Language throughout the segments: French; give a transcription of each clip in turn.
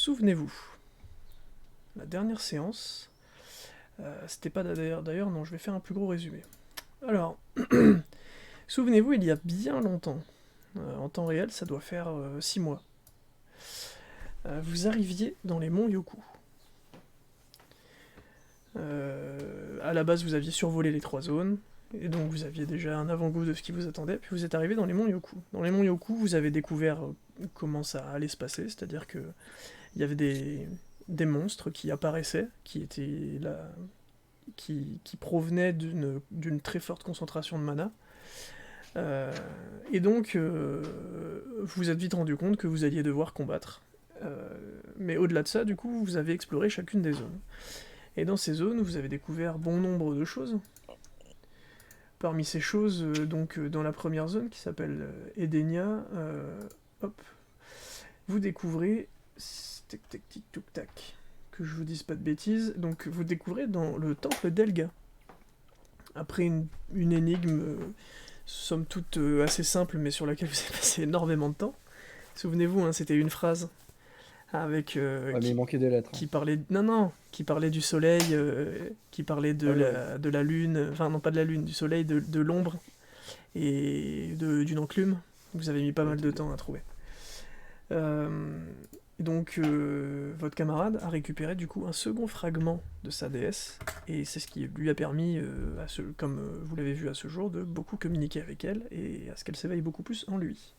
souvenez-vous, la dernière séance, c'était pas d'ailleurs, non, je vais faire un plus gros résumé. Alors, souvenez-vous, il y a bien longtemps, en temps réel, ça doit faire 6 mois, vous arriviez dans les monts Yoku. À la base, vous aviez survolé les 3 zones, et donc vous aviez déjà un avant-goût de ce qui vous attendait, puis vous êtes arrivé dans les monts Yoku. Dans les monts Yoku, vous avez découvert comment ça allait se passer, c'est-à-dire que il y avait des monstres qui apparaissaient, qui étaient là, qui provenaient d'une très forte concentration de mana. Et donc, vous vous êtes vite rendu compte que vous alliez devoir combattre. Mais au-delà de ça, du coup, vous avez exploré chacune des zones. Et dans ces zones, vous avez découvert bon nombre de choses. Parmi ces choses, dans la première zone, qui s'appelle Edenia, hop, vous découvrez... Tic tac tic touc tac. Que je vous dise pas de bêtises. Donc vous découvrez dans le temple d'Elga. Après une énigme, somme toute assez simple, mais sur laquelle vous avez passé énormément de temps. Souvenez-vous, hein, c'était une phrase avec Ouais, mais il manquait des lettres. qui parlait qui parlait du soleil, qui parlait Ah ouais, ouais. de la lune, enfin non pas de la lune, du soleil, de l'ombre et d'une enclume. Vous avez mis pas mal Ok. de temps à trouver. Euh, donc votre camarade a récupéré du coup un second fragment de sa déesse, et c'est ce qui lui a permis, comme vous l'avez vu à ce jour, de beaucoup communiquer avec elle et à ce qu'elle s'éveille beaucoup plus en lui.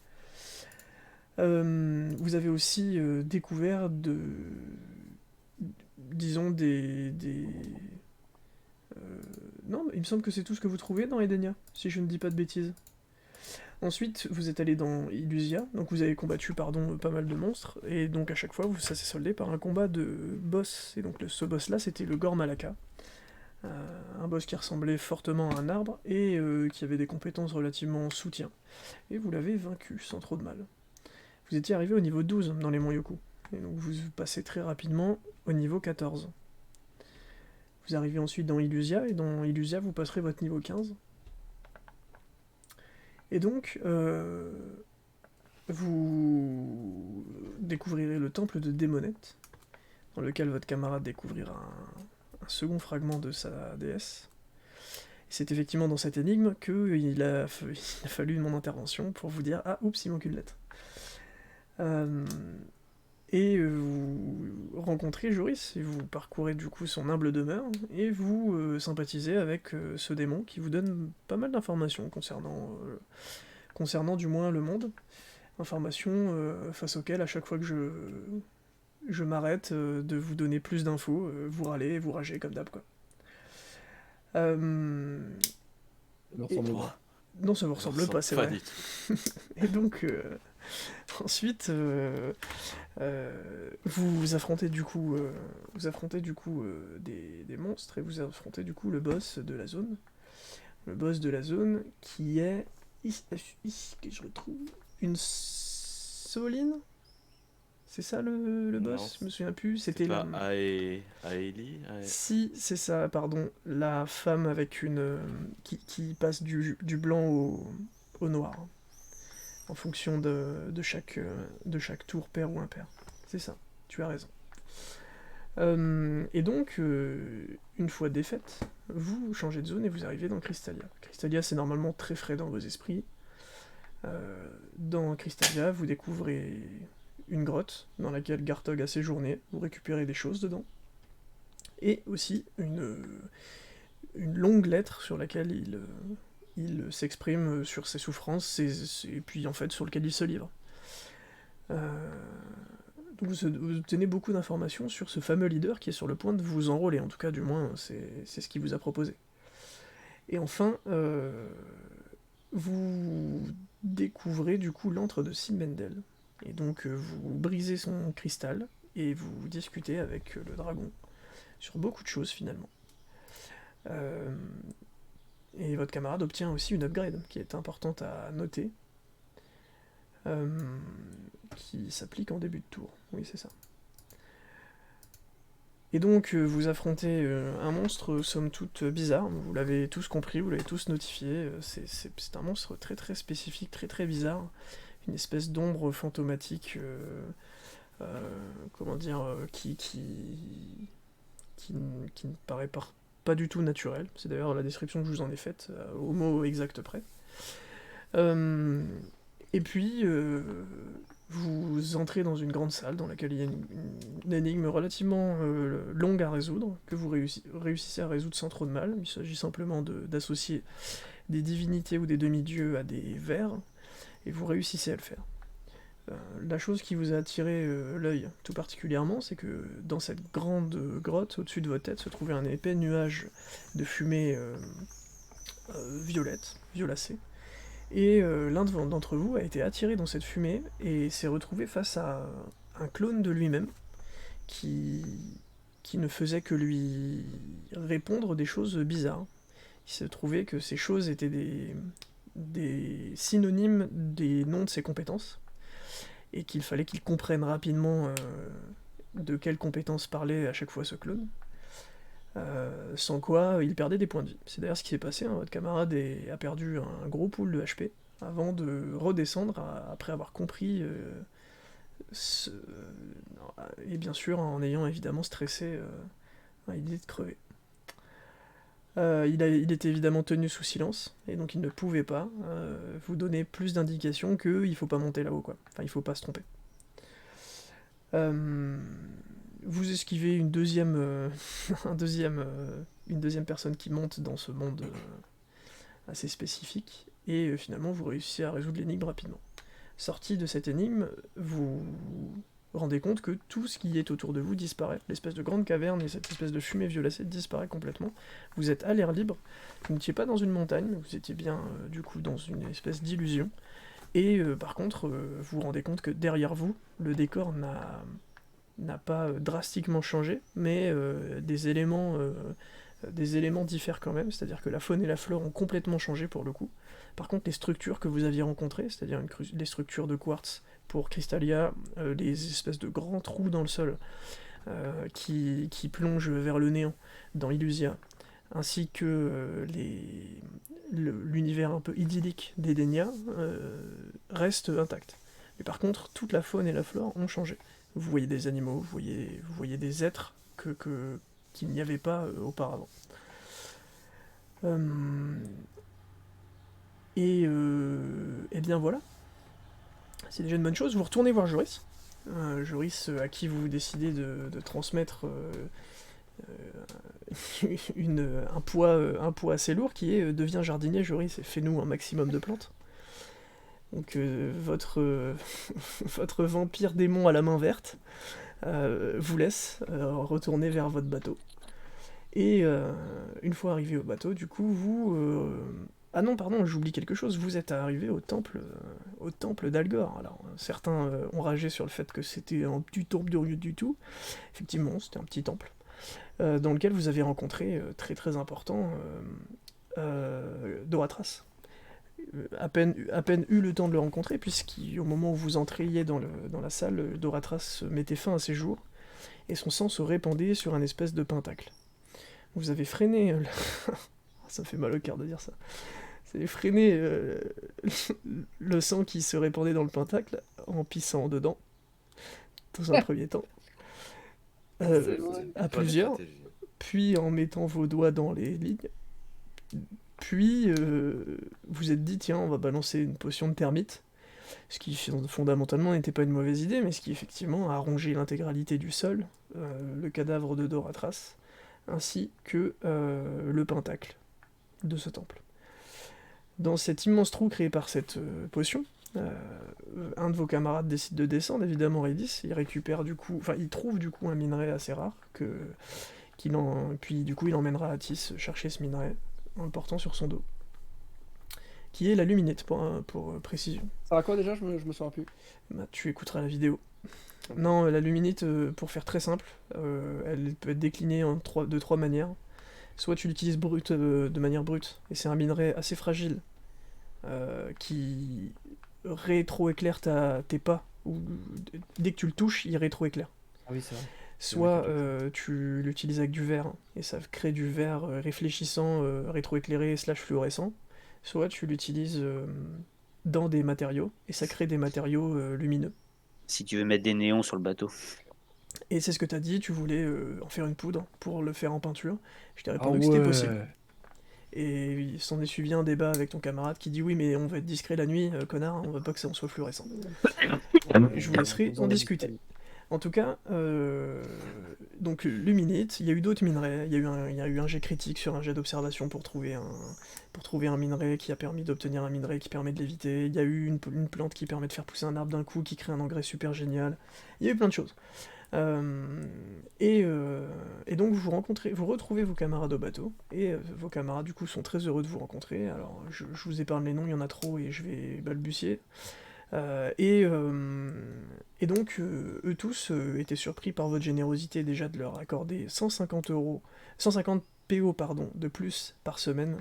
Vous avez aussi découvert disons non, il me semble que c'est tout ce que vous trouvez dans Edenia, si je ne dis pas de bêtises. Ensuite, vous êtes allé dans Illusia, donc vous avez combattu pas mal de monstres, et donc à chaque fois, ça s'est soldé par un combat de boss. Et donc ce boss-là, c'était le Gore Malaka, un boss qui ressemblait fortement à un arbre, et qui avait des compétences relativement soutien. Et vous l'avez vaincu sans trop de mal. Vous étiez arrivé au niveau 12 dans les monts Yoku, et donc vous passez très rapidement au niveau 14. Vous arrivez ensuite dans Illusia, et dans Illusia, vous passerez votre niveau 15. Et donc, vous découvrirez le temple de Démonette, dans lequel votre camarade découvrira un second fragment de sa déesse. Et c'est effectivement dans cette énigme qu'il a fallu mon intervention pour vous dire « Ah, oups, il manque une lettre ». Et vous rencontrez Joris, et vous parcourez du coup son humble demeure, et vous sympathisez avec ce démon qui vous donne pas mal d'informations concernant du moins le monde. Informations face auxquelles, à chaque fois que je m'arrête de vous donner plus d'infos, vous râlez, vous ragez comme d'hab, quoi. Euh, Ça me et... ressemble pas. Non, ça vous Ça me ressemble pas, ressemble c'est pas vrai. du tout. Et donc, ensuite, vous affrontez du coup, des monstres, et vous affrontez du coup le boss de la zone. Le boss de la zone qui est... que je retrouve... Une Soline. C'est ça le Non, boss? Je me souviens plus. c'était C'était la... pas Aeli Si, c'est ça, pardon. La femme avec qui passe du blanc au noir, en fonction de chaque tour pair ou impair. C'est ça, tu as raison. Et donc, une fois défaite, vous changez de zone et vous arrivez dans Crystalia. Crystalia, c'est normalement très frais dans vos esprits. Dans Crystalia, vous découvrez une grotte dans laquelle Gartog a séjourné, vous récupérez des choses dedans, et aussi une longue lettre sur laquelle il s'exprime sur ses souffrances, et puis en fait sur lequel il se livre. Donc vous obtenez beaucoup d'informations sur ce fameux leader qui est sur le point de vous enrôler, en tout cas du moins c'est ce qu'il vous a proposé. Et enfin, vous découvrez du coup l'antre de Sinmendel. Et donc vous brisez son cristal et vous discutez avec le dragon sur beaucoup de choses finalement. Euh, et votre camarade obtient aussi une upgrade qui est importante à noter, euh, qui s'applique en début de tour. Oui, c'est ça. Et donc vous affrontez un monstre somme toute bizarre, vous l'avez tous compris, vous l'avez tous notifié, c'est un monstre très très spécifique, très très bizarre, une espèce d'ombre fantomatique comment dire, qui ne paraît pas du tout naturel. C'est d'ailleurs la description que je vous en ai faite, au mot exact près. Euh, et puis, vous entrez dans une grande salle dans laquelle il y a une énigme relativement longue à résoudre, que vous réussissez à résoudre sans trop de mal. Il s'agit simplement d'associer des divinités ou des demi-dieux à des vers, et vous réussissez à le faire. La chose qui vous a attiré l'œil tout particulièrement, c'est que dans cette grande grotte, au-dessus de votre tête, se trouvait un épais nuage de fumée violacée. Et l'un d'entre vous a été attiré dans cette fumée et s'est retrouvé face à un clone de lui-même qui ne faisait que lui répondre des choses bizarres. Il s'est trouvé que ces choses étaient des synonymes des noms de ses compétences, et qu'il fallait qu'il comprenne rapidement de quelles compétences parlait à chaque fois ce clone, sans quoi il perdait des points de vie. C'est d'ailleurs ce qui s'est passé, hein. Votre camarade a perdu un gros pool de HP, avant de redescendre après avoir compris, et bien sûr en ayant évidemment stressé à l'idée de crever. Il était évidemment tenu sous silence, et donc il ne pouvait pas vous donner plus d'indications que il faut pas monter là-haut, quoi. Enfin, il faut pas se tromper. Vous esquivez une deuxième, une deuxième personne qui monte dans ce monde assez spécifique, et finalement vous réussissez à résoudre l'énigme rapidement. Sorti de cette énigme, vous rendez compte que tout ce qui est autour de vous disparaît. L'espèce de grande caverne et cette espèce de fumée violacée disparaît complètement. Vous êtes à l'air libre, vous n'étiez pas dans une montagne, vous étiez bien du coup dans une espèce d'illusion. Et par contre, vous vous rendez compte que derrière vous, le décor n'a pas drastiquement changé, mais des éléments diffèrent quand même, c'est-à-dire que la faune et la flore ont complètement changé pour le coup. Par contre, les structures que vous aviez rencontrées, c'est-à-dire les structures de quartz pour Crystalia, les espèces de grands trous dans le sol qui plongent vers le néant dans Illusia, ainsi que l'univers un peu idyllique d'Edenia, reste intact. Mais par contre, toute la faune et la flore ont changé. Vous voyez des animaux, vous voyez des êtres qu'il n'y avait pas auparavant. Et bien voilà. C'est déjà une bonne chose. Vous retournez voir Joris. Joris à qui vous décidez de transmettre un poids assez lourd qui est deviens jardinier, Joris, et fais-nous un maximum de plantes. Donc votre vampire démon à la main verte vous laisse retourner vers votre bateau. Et une fois arrivé au bateau, du coup, ah non, pardon, j'oublie quelque chose, vous êtes arrivé au temple d'Algor. Alors, certains ont ragé sur le fait que c'était un petit temple de rien du tout. Effectivement, c'était un petit temple, dans lequel vous avez rencontré, très très important, Doratras. À peine eu le temps de le rencontrer, puisqu'au moment où vous entriez dans la salle, Doratras mettait fin à ses jours, et son sang se répandait sur un espèce de pentacle. Vous avez freiné... ça me fait mal au cœur de dire ça. Vous avez freiné le sang qui se répandait dans le pentacle en pissant dedans, dans un premier temps. À plusieurs, puis en mettant vos doigts dans les lignes. Puis, vous êtes dit, tiens, on va balancer une potion de termite, ce qui fondamentalement n'était pas une mauvaise idée, mais ce qui effectivement a rongé l'intégralité du sol, le cadavre de Doratras, ainsi que le pentacle de ce temple. Dans cet immense trou créé par cette potion, un de vos camarades décide de descendre, évidemment Redis, il trouve du coup un minerai assez rare, puis du coup il emmènera Atis chercher ce minerai, en le portant sur son dos, qui est la luminite, pour précision. Ça va quoi déjà? Je me souviens plus. Bah, tu écouteras la vidéo. Non, la luminite, pour faire très simple, elle peut être déclinée de trois manières. Soit tu l'utilises de manière brute, et c'est un minerai assez fragile, qui rétro-éclaire tes pas, ou dès que tu le touches, il rétro-éclaire. Ah oui, c'est vrai. Soit tu l'utilises avec du verre, et ça crée du verre réfléchissant, rétroéclairé / fluorescent. Soit tu l'utilises dans des matériaux, et ça crée des matériaux lumineux. Si tu veux mettre des néons sur le bateau. Et c'est ce que t'as dit, tu voulais en faire une poudre pour le faire en peinture. Je t'ai Ah répondu que c'était possible. ouais. Et il s'en est suivi un débat avec ton camarade qui dit oui mais on va être discret la nuit, connard, on veut pas que ça en soit fluorescent. Je vous laisserai en discuter. En tout cas, donc Luminite, il y a eu d'autres minerais, il y a eu un jet critique sur un jet d'observation pour trouver un minerai qui a permis d'obtenir un minerai qui permet de l'éviter, il y a eu une plante qui permet de faire pousser un arbre d'un coup, qui crée un engrais super génial, il y a eu plein de choses. Et donc vous retrouvez vos camarades au bateau, et vos camarades du coup sont très heureux de vous rencontrer, alors je vous épargne les noms, il y en a trop et je vais balbutier. Et donc, eux tous étaient surpris par votre générosité déjà de leur accorder 150 PO pardon, de plus par semaine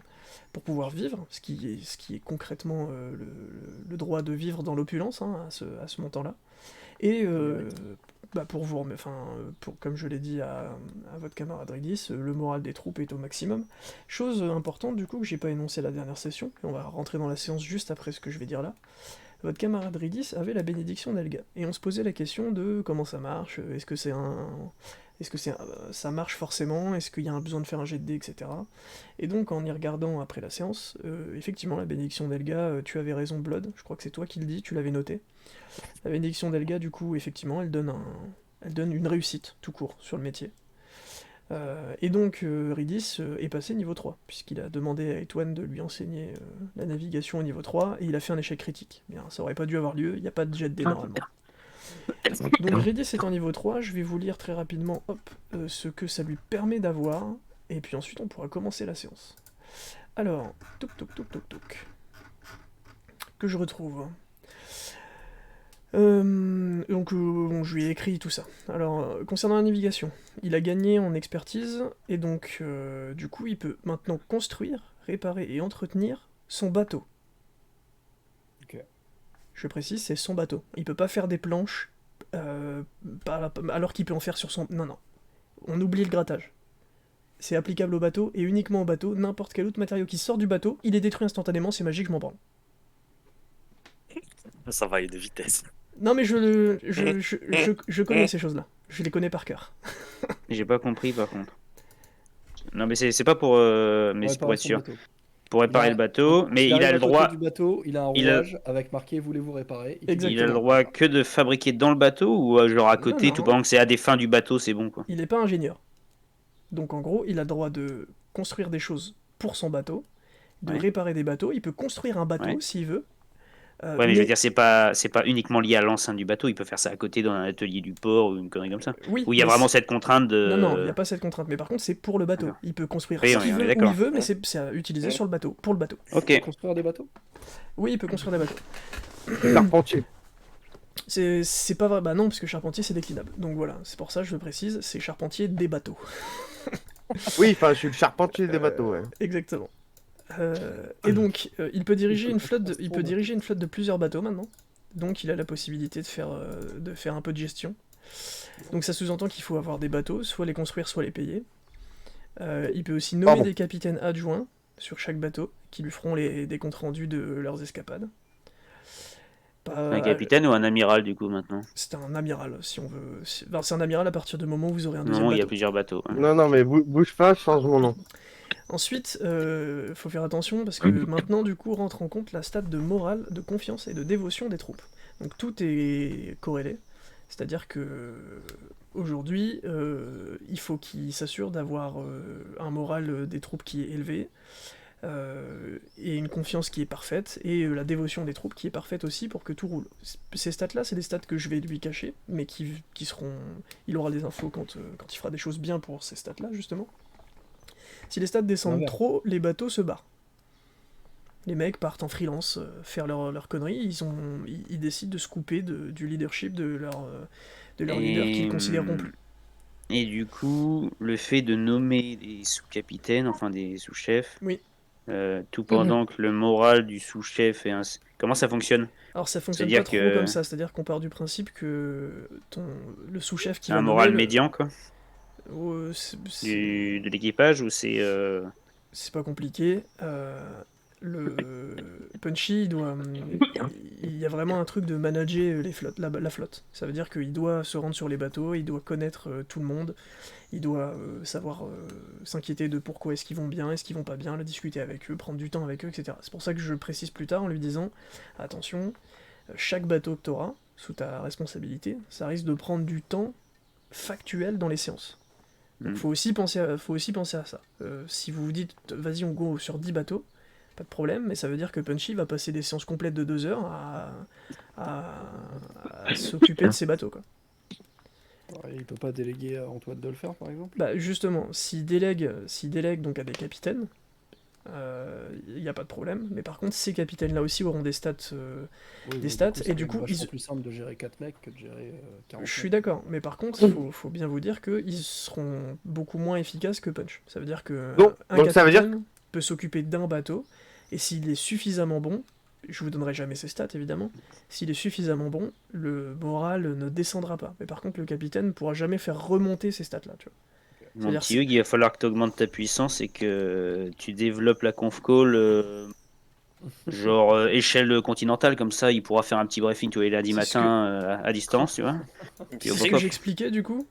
pour pouvoir vivre, ce qui est concrètement le droit de vivre dans l'opulence hein, à ce montant-là. Et comme je l'ai dit à votre camarade Ridis, le moral des troupes est au maximum. Chose importante du coup que j'ai pas énoncé la dernière session, et on va rentrer dans la séance juste après ce que je vais dire là. Votre camarade Ridis avait la bénédiction d'Elga. Et on se posait la question de comment ça marche, ça marche forcément, est-ce qu'il y a un besoin de faire un jet de dés, etc. Et donc en y regardant après la séance, effectivement la bénédiction d'Elga, tu avais raison Blood, je crois que c'est toi qui le dis, tu l'avais noté. La bénédiction d'Elga du coup effectivement elle donne une réussite tout court sur le métier. Et donc Ridis est passé niveau 3, puisqu'il a demandé à Etwan de lui enseigner la navigation au niveau 3, et il a fait un échec critique. Bien, ça aurait pas dû avoir lieu, il n'y a pas de jet de dés normalement. Donc Ridis est en niveau 3, je vais vous lire très rapidement ce que ça lui permet d'avoir, et puis ensuite on pourra commencer la séance. Alors, toc. Que je retrouve. Bon, je lui ai écrit tout ça. Alors, concernant la navigation, il a gagné en expertise, et donc, du coup, il peut maintenant construire, réparer et entretenir son bateau. Ok. Je précise, c'est son bateau. Il peut pas faire des planches, alors qu'il peut en faire sur son... Non. On oublie le grattage. C'est applicable au bateau, et uniquement au bateau, n'importe quel autre matériau qui sort du bateau, il est détruit instantanément, c'est magique, je m'en branle. Ça va aller de vitesse. Non mais je connais ces choses-là. Je les connais par cœur. J'ai pas compris par contre. Non, mais c'est pas pour. Mais c'est pour Réparer être son sûr. bateau. Pour réparer le bateau, mais il arrive a à le côté droit. du bateau, il a un il a- rouage avec marqué voulez-vous réparer. Il te dit Exactement. Il a le droit que de fabriquer dans le bateau ou genre à côté, Non. tout pendant que c'est à des fins du bateau, c'est bon quoi. Il n'est pas ingénieur. Donc en gros, il a le droit de construire des choses pour son bateau, de Ouais. réparer des bateaux, il peut construire un bateau Ouais. s'il veut. Ouais, mais je veux dire, c'est pas uniquement lié à l'enceinte du bateau, il peut faire ça à côté dans un atelier du port ou une connerie comme ça. Oui, Où il y a mais vraiment cette contrainte de. Non, il n'y a pas cette contrainte, mais par contre c'est pour le bateau. D'accord. Il peut construire Oui, ce on qu'il est veut où d'accord. il veut, mais c'est à utiliser sur le bateau, pour le bateau. Ok. Construire des bateaux. Oui, il peut construire des bateaux. Charpentier. C'est pas vrai, bah non, parce que charpentier c'est déclinable. Donc voilà, c'est pour ça je le précise, c'est charpentier des bateaux. Oui, enfin, je suis le charpentier des bateaux, ouais. Exactement. Et donc, il peut diriger une flotte de plusieurs bateaux maintenant. Donc, il a la possibilité de faire un peu de gestion. Donc, ça sous-entend qu'il faut avoir des bateaux, soit les construire, soit les payer. Il peut aussi nommer des capitaines adjoints sur chaque bateau, qui lui feront des comptes rendus de leurs escapades. Un capitaine ou un amiral du coup maintenant? C'est un amiral, si on veut. C'est un amiral à partir du moment où vous aurez un Au deuxième moment où il y a bateau. plusieurs bateaux. Non, mais bouge pas, je change mon nom. Ensuite, faut faire attention parce que maintenant, du coup, rentre en compte la stat de morale, de confiance et de dévotion des troupes. Donc tout est corrélé. C'est-à-dire que aujourd'hui, il faut qu'ils s'assurent d'avoir un moral des troupes qui est élevé, et une confiance qui est parfaite, et la dévotion des troupes qui est parfaite aussi pour que tout roule. Ces stats-là, c'est des stats que je vais lui cacher, mais qui seront... Il aura des infos quand il fera des choses bien pour ces stats-là, justement. Si les stats descendent trop, les bateaux se barrent. Les mecs partent en freelance, faire leur conneries, ils décident de se couper du leadership de leur leader qu'ils considéreront plus. Et du coup, le fait de nommer des sous-capitaines, enfin des sous-chefs, oui. Tout pendant que le moral du sous-chef est comment ça fonctionne? Alors ça fonctionne pas trop comme ça, c'est-à-dire qu'on part du principe que le sous-chef qui va un moral médian quoi? De l'équipage ou c'est... C'est pas compliqué. Punchy, il y a vraiment un truc de manager la flotte. Ça veut dire qu'il doit se rendre sur les bateaux, il doit connaître tout le monde, il doit savoir s'inquiéter de pourquoi est-ce qu'ils vont bien, est-ce qu'ils vont pas bien, le discuter avec eux, prendre du temps avec eux, etc. C'est pour ça que je précise plus tard en lui disant, attention, chaque bateau que tu auras sous ta responsabilité, ça risque de prendre du temps factuel dans les séances. Donc faut aussi penser à ça. Si vous vous dites, vas-y on go sur 10 bateaux, pas de problème, mais ça veut dire que Punchy va passer des séances complètes de 2 heures à s'occuper de ses bateaux, quoi. Ouais, il peut pas déléguer à Antoine de le faire, par exemple? Bah justement, s'il délègue donc à des capitaines, il n'y a pas de problème, mais par contre ces capitaines-là aussi auront des stats, Oui, des mais stats, ça et du va être coup, vachement plus simple de gérer 4 mecs que de gérer 40 je suis mecs. d'accord, mais par contre, faut bien vous dire qu'ils seront beaucoup moins efficaces que Punch. Ça veut dire que Donc ça veut dire capitaine peut s'occuper d'un bateau, et s'il est suffisamment bon, je vous donnerai jamais ses stats évidemment, s'il est suffisamment bon, le moral ne descendra pas. Mais par contre, le capitaine ne pourra jamais faire remonter ces stats-là, tu vois. Mon C'est-à-dire petit Hugues, il va falloir que tu augmentes ta puissance et que tu développes la conf call genre échelle continentale, comme ça il pourra faire un petit briefing tous les lundis C'est ce matin à distance, tu vois. C'est ce que j'expliquais du coup.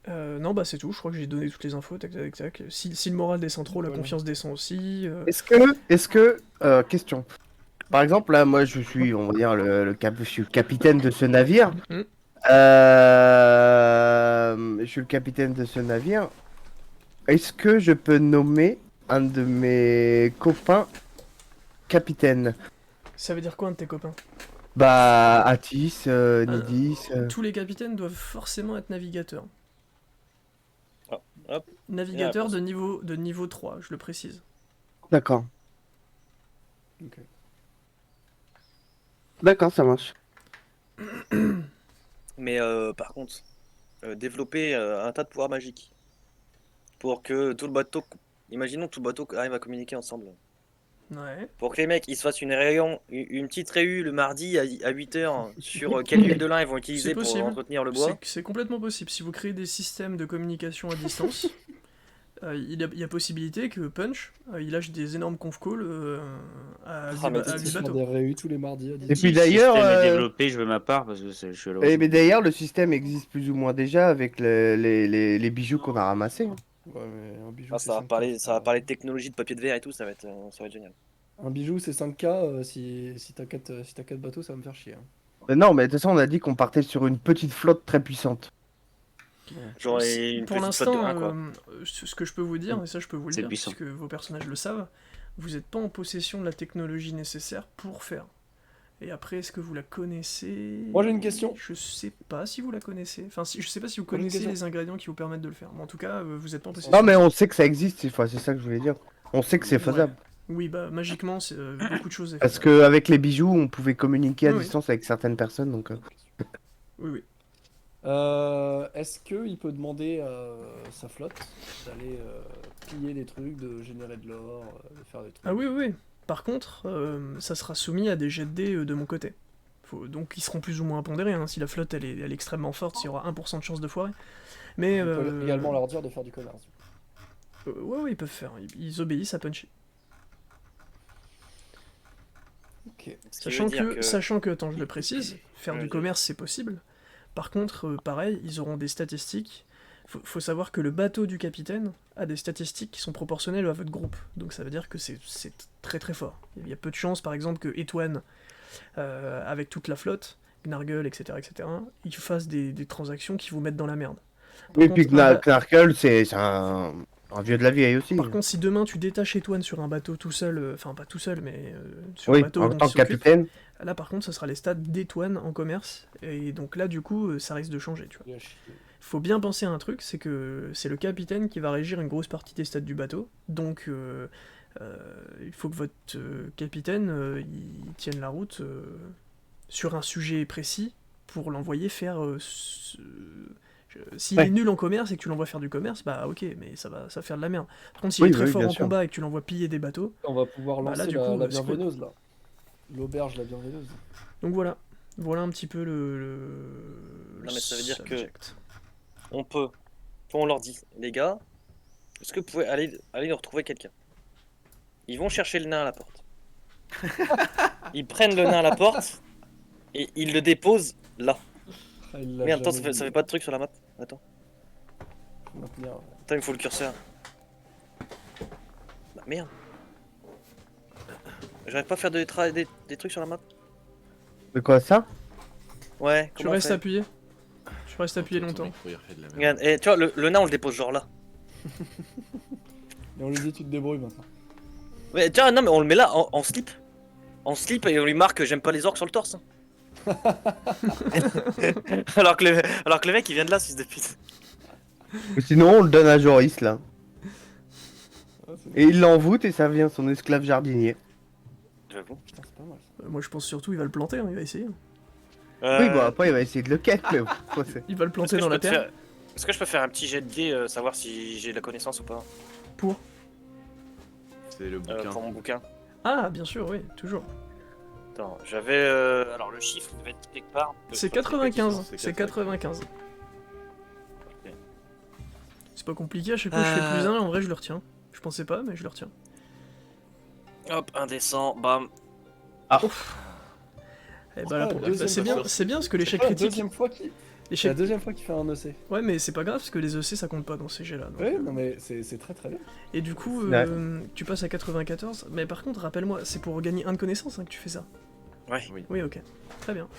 Non, bah c'est tout, je crois que j'ai donné toutes les infos, tac tac tac. Si le moral descend trop, la Voilà. confiance descend aussi. Est-ce que, question. Par exemple, là, moi, je suis, on va dire, je suis le capitaine de ce navire. Mhm. Je suis le capitaine de ce navire. Est-ce que je peux nommer un de mes copains capitaine? Ça veut dire quoi un de tes copains? Bah, Atis, Nidis. Tous les capitaines doivent forcément être navigateurs. Ah, hop. Navigateur Yeah, de niveau 3, je le précise. D'accord. Ok. D'accord, ça marche. Mais par contre, développer un tas de pouvoirs magiques pour que tout le bateau, imaginons que tout le bateau arrive à communiquer ensemble. Ouais. Pour que les mecs ils se fassent une petite réu le mardi à 8h sur quelle huile de lin ils vont utiliser C'est pour possible. entretenir le bois. C'est complètement possible. Si vous créez des systèmes de communication à distance, il y a possibilité que Punch, il lâche des énormes conf calls à Ah, mais à dis- huit Faire bateaux. des réus tous les mardis à Et 10. puis Si le d'ailleurs, système est développé, je veux ma part parce que je suis à l'origine. mais d'ailleurs, le système existe plus ou moins déjà avec les bijoux qu'on a ramassés. Hein. Ouais, mais un bijou, Ah, c'est ça va 5K. parler, ça va parler de technologie de papier de verre et tout, ça va être génial. Un bijou, c'est 5K. Si t'as 4 bateaux, ça va me faire chier. Hein. Mais non, mais de toute façon, on a dit qu'on partait sur une petite flotte très puissante. J'aurais une Pour petite flotte de l'instant, 1 quoi. ce que je peux vous dire, et ça je peux vous le C'est dire, puissant. puisque vos personnages le savent, vous n'êtes pas en possession de la technologie nécessaire pour faire. Et après, est-ce que vous la connaissez? Moi, j'ai une question. Je sais pas si vous la connaissez. Enfin, je sais pas si vous Moi, j'ai une connaissez question. les ingrédients qui vous permettent de le faire. Mais en tout cas, vous n'êtes pas en possession. Non, mais on sait que ça existe, c'est ça que je voulais dire. On sait que c'est faisable. Oui, bah magiquement, c'est beaucoup de choses. est Parce faisable. qu'avec les bijoux, on pouvait communiquer à Oui. distance avec certaines personnes. Donc, Oui, oui. Est-ce qu'il peut demander à sa flotte d'aller piller des trucs, de générer de l'or, de faire des trucs? Ah oui, oui, oui. Par contre, ça sera soumis à des jets de dés de mon côté. Donc ils seront plus ou moins pondérés. Hein. Si la flotte elle est extrêmement forte, il y aura 1% de chance de foirer. Mais On peut également leur dire de faire du commerce. ouais, ils peuvent faire. Ils obéissent à Punchy. Ok. Ce qui veut dire Sachant que, attends, je le précise, faire du Vas-y. commerce c'est possible. Par contre, pareil, ils auront des statistiques. Faut savoir que le bateau du capitaine a des statistiques qui sont proportionnelles à votre groupe. Donc ça veut dire que c'est très très fort. Il y a peu de chances, par exemple, que Etwan, avec toute la flotte, Gnargle, etc., ils fassent des transactions qui vous mettent dans la merde. oui, Par puis contre, un ba- Knarkle, c'est un vieux de la vieille aussi. Par contre, si demain tu détaches Etwan sur un bateau tout seul, enfin pas tout seul, mais sur Oui, un bateau en dont tant il que s'occupe, capitaine. là par contre, ce sera les stats d'Etwan en commerce, et donc là du coup, ça risque de changer, tu vois. Il a chier. Faut bien penser à un truc, c'est que c'est le capitaine qui va régir une grosse partie des stats du bateau, donc il faut que votre capitaine il tienne la route sur un sujet précis pour l'envoyer faire. S'il Ouais. est nul en commerce et que tu l'envoies faire du commerce, bah ok, mais ça va faire de la merde. Par contre, s'il Oui, est très oui, fort bien en sûr. combat et que tu l'envoies piller des bateaux, On va pouvoir Bah là, lancer du coup, la c'est cool. bienveineuse, là. L'auberge, la bienveineuse. donc voilà. Voilà un petit peu Non, mais ça veut dire que- subject. On leur dit, les gars, est-ce que vous pouvez aller nous retrouver quelqu'un? Ils vont chercher le nain à la porte. Ils prennent le nain à la porte et ils le déposent là. Ah, il l'a Merde, attends, jamais ça vu. fait pas de truc sur la map. Attends, Faut maintenir, ouais. attends, il me faut le curseur. Bah merde. J'arrive pas à faire des trucs sur la map. De quoi ça? Ouais, Tu comment on restes fait appuyé. Tu restes appuyé Ton longtemps. micro, il refait de la merde. Regarde, et tu vois, le nain on le dépose genre là. Et on lui dit tu te débrouilles maintenant. Mais tiens, non, mais on le met là en slip. En slip et on lui marque j'aime pas les orques sur le torse. alors que le mec il vient de là, fils de pute. Ou sinon, on le donne à Joris, là. Ah, c'est Et il l'envoûte et ça devient son esclave jardinier. J'avoue. putain, c'est pas mal ça. Moi je pense surtout il va le planter, hein, il va essayer. Oui, bon, après, il va essayer de le ken, mais bon, c'est- Il va le Est-ce planter que dans je la peux te terre. faire- Est-ce que je peux faire un petit jet de dés, savoir si j'ai la connaissance ou pas Pour. C'est le bouquin. pour mon bouquin. Ah, bien sûr, oui, toujours. Attends, j'avais. Alors le chiffre devait être quelque part. C'est je crois que 95. c'est C'est 95. 95. C'est pas compliqué, à chaque fois que je fais plus 1, en vrai je le retiens. Je pensais pas, mais je le retiens. Hop, un descend, bam. Et bah là, Ah, pour- deuxième c'est bien, fois. c'est bien parce que C'est l'échec pas la critique. deuxième fois qu'il c'est la L'échec... deuxième fois qu'il fait un EC. Ouais, mais c'est pas grave parce que les EC ça compte pas dans ces jets là. donc, Ouais, non mais c'est très très bien. Et du coup, Ouais. tu passes à 94. Mais par contre, rappelle-moi, c'est pour gagner 1 de connaissance hein, que tu fais ça. Ouais. Oui, ok. Très bien.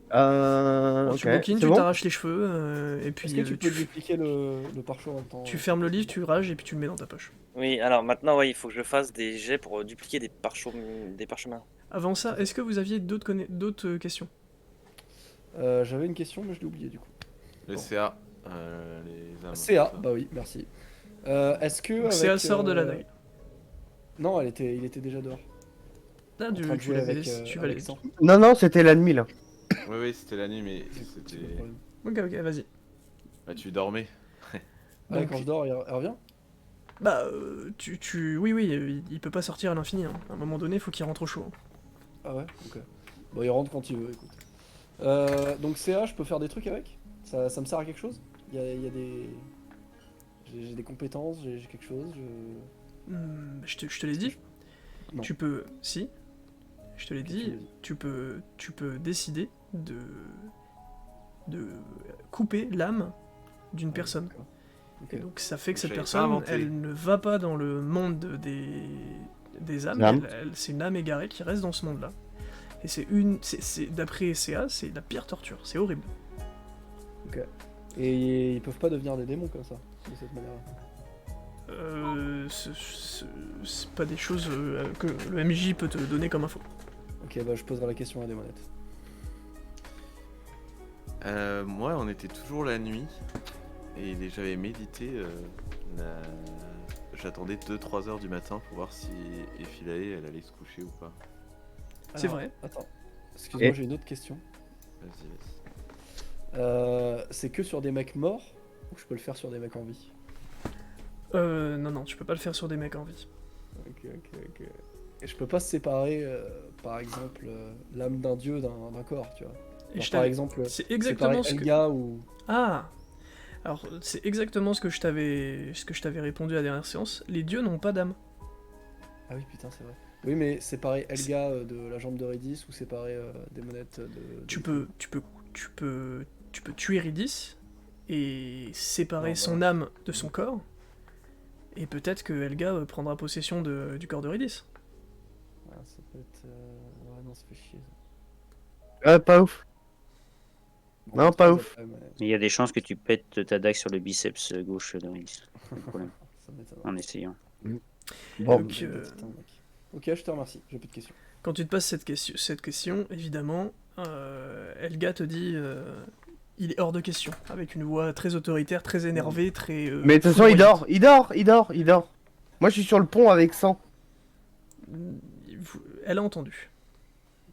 Ok, Tu bouquines, c'est tu bon. t'arraches les cheveux, et puis Est-ce que tu tu, peux dupliquer le pare-choix en même temps tu fermes le livre, tu rages et puis tu le mets dans ta poche. Oui, alors maintenant, ouais, il faut que je fasse des jets pour dupliquer des parchemins. Avant ça, est-ce que vous aviez d'autres questions? J'avais une question mais je l'ai oublié du coup. Le Bon. CA. Les âmes. CA, bah oui, merci. Est-ce que Donc avec, CA sort de la dague. Non, il était déjà dehors. Là, En train de tu jouer l'avais avec, laissé, tu vas avec les... Sang. Non, non, c'était l'ennemi, là. Oui, oui, c'était la nuit, mais C'est c'était. le problème. Ok, vas-y. Bah, tu dormais. Ouais, Donc- quand je dors, il revient. Bah, oui, il peut pas sortir à l'infini. Hein. À un moment donné, faut qu'il rentre au chaud. hein. Ah ouais, ok. Bon, il rentre quand il veut, écoute. Donc CA, je peux faire des trucs avec ça me sert à quelque chose Il y a des... J'ai des compétences, j'ai quelque chose, Je te l'ai dit. Non. Tu peux... Si. Je te l'ai dit. Tu peux décider de couper l'âme d'une personne. D'accord. Ok. Et donc ça fait que cette J'avais pas personne, inventé. elle ne va pas dans le monde des âmes, L'âme. c'est une âme égarée qui reste dans ce monde-là. Et d'après CA, c'est la pire torture, c'est horrible. Et ils peuvent pas devenir des démons comme ça, de cette manière-là. C'est pas des choses que le MJ peut te donner comme info. Ok, bah je poserai la question à Démonette. Moi, on était toujours la nuit. Et j'avais médité. J'attendais 2-3 heures du matin pour voir si Ephilae elle allait se coucher ou pas. C'est Alors, vrai. Attends, excuse-moi, Et- j'ai une autre question. Vas-y, vas-y. C'est que sur des mecs morts ou je peux le faire sur des mecs en vie? Non, tu peux pas le faire sur des mecs en vie. Ok. Et je peux pas séparer, par exemple, l'âme d'un dieu d'un corps, tu vois. Et Genre, je par t'avais- exemple, c'est exactement ce que... Elga ou... Ah. Alors, c'est exactement ce que je t'avais répondu à la dernière séance. Les dieux n'ont pas d'âme. Ah oui, putain, c'est vrai. Oui, mais séparer Elga de la jambe de Redis ou séparer Démonette de... Tu peux tuer Ridis et séparer Non, son âme de son corps. Et peut-être que Helga prendra possession du corps de Ridis. Ah, ça peut être... Ouais, non, ça fait chier. Ça. Pas ouf. Bon, Non, c'est pas ça, ouf. quand même, ouais. Il y a des chances que tu pètes ta dague sur le biceps gauche de Ridis. Pas de problème. Ça m'étonne. En essayant. Bon, Donc, Putain, mec. Ok, je te remercie, j'ai plus de questions. quand tu te passes cette question, évidemment, Helga te dit il est hors de question, avec une voix très autoritaire, très énervée, très. Mais de toute façon, il dort. Moi, je suis sur le pont avec 100. Elle a entendu.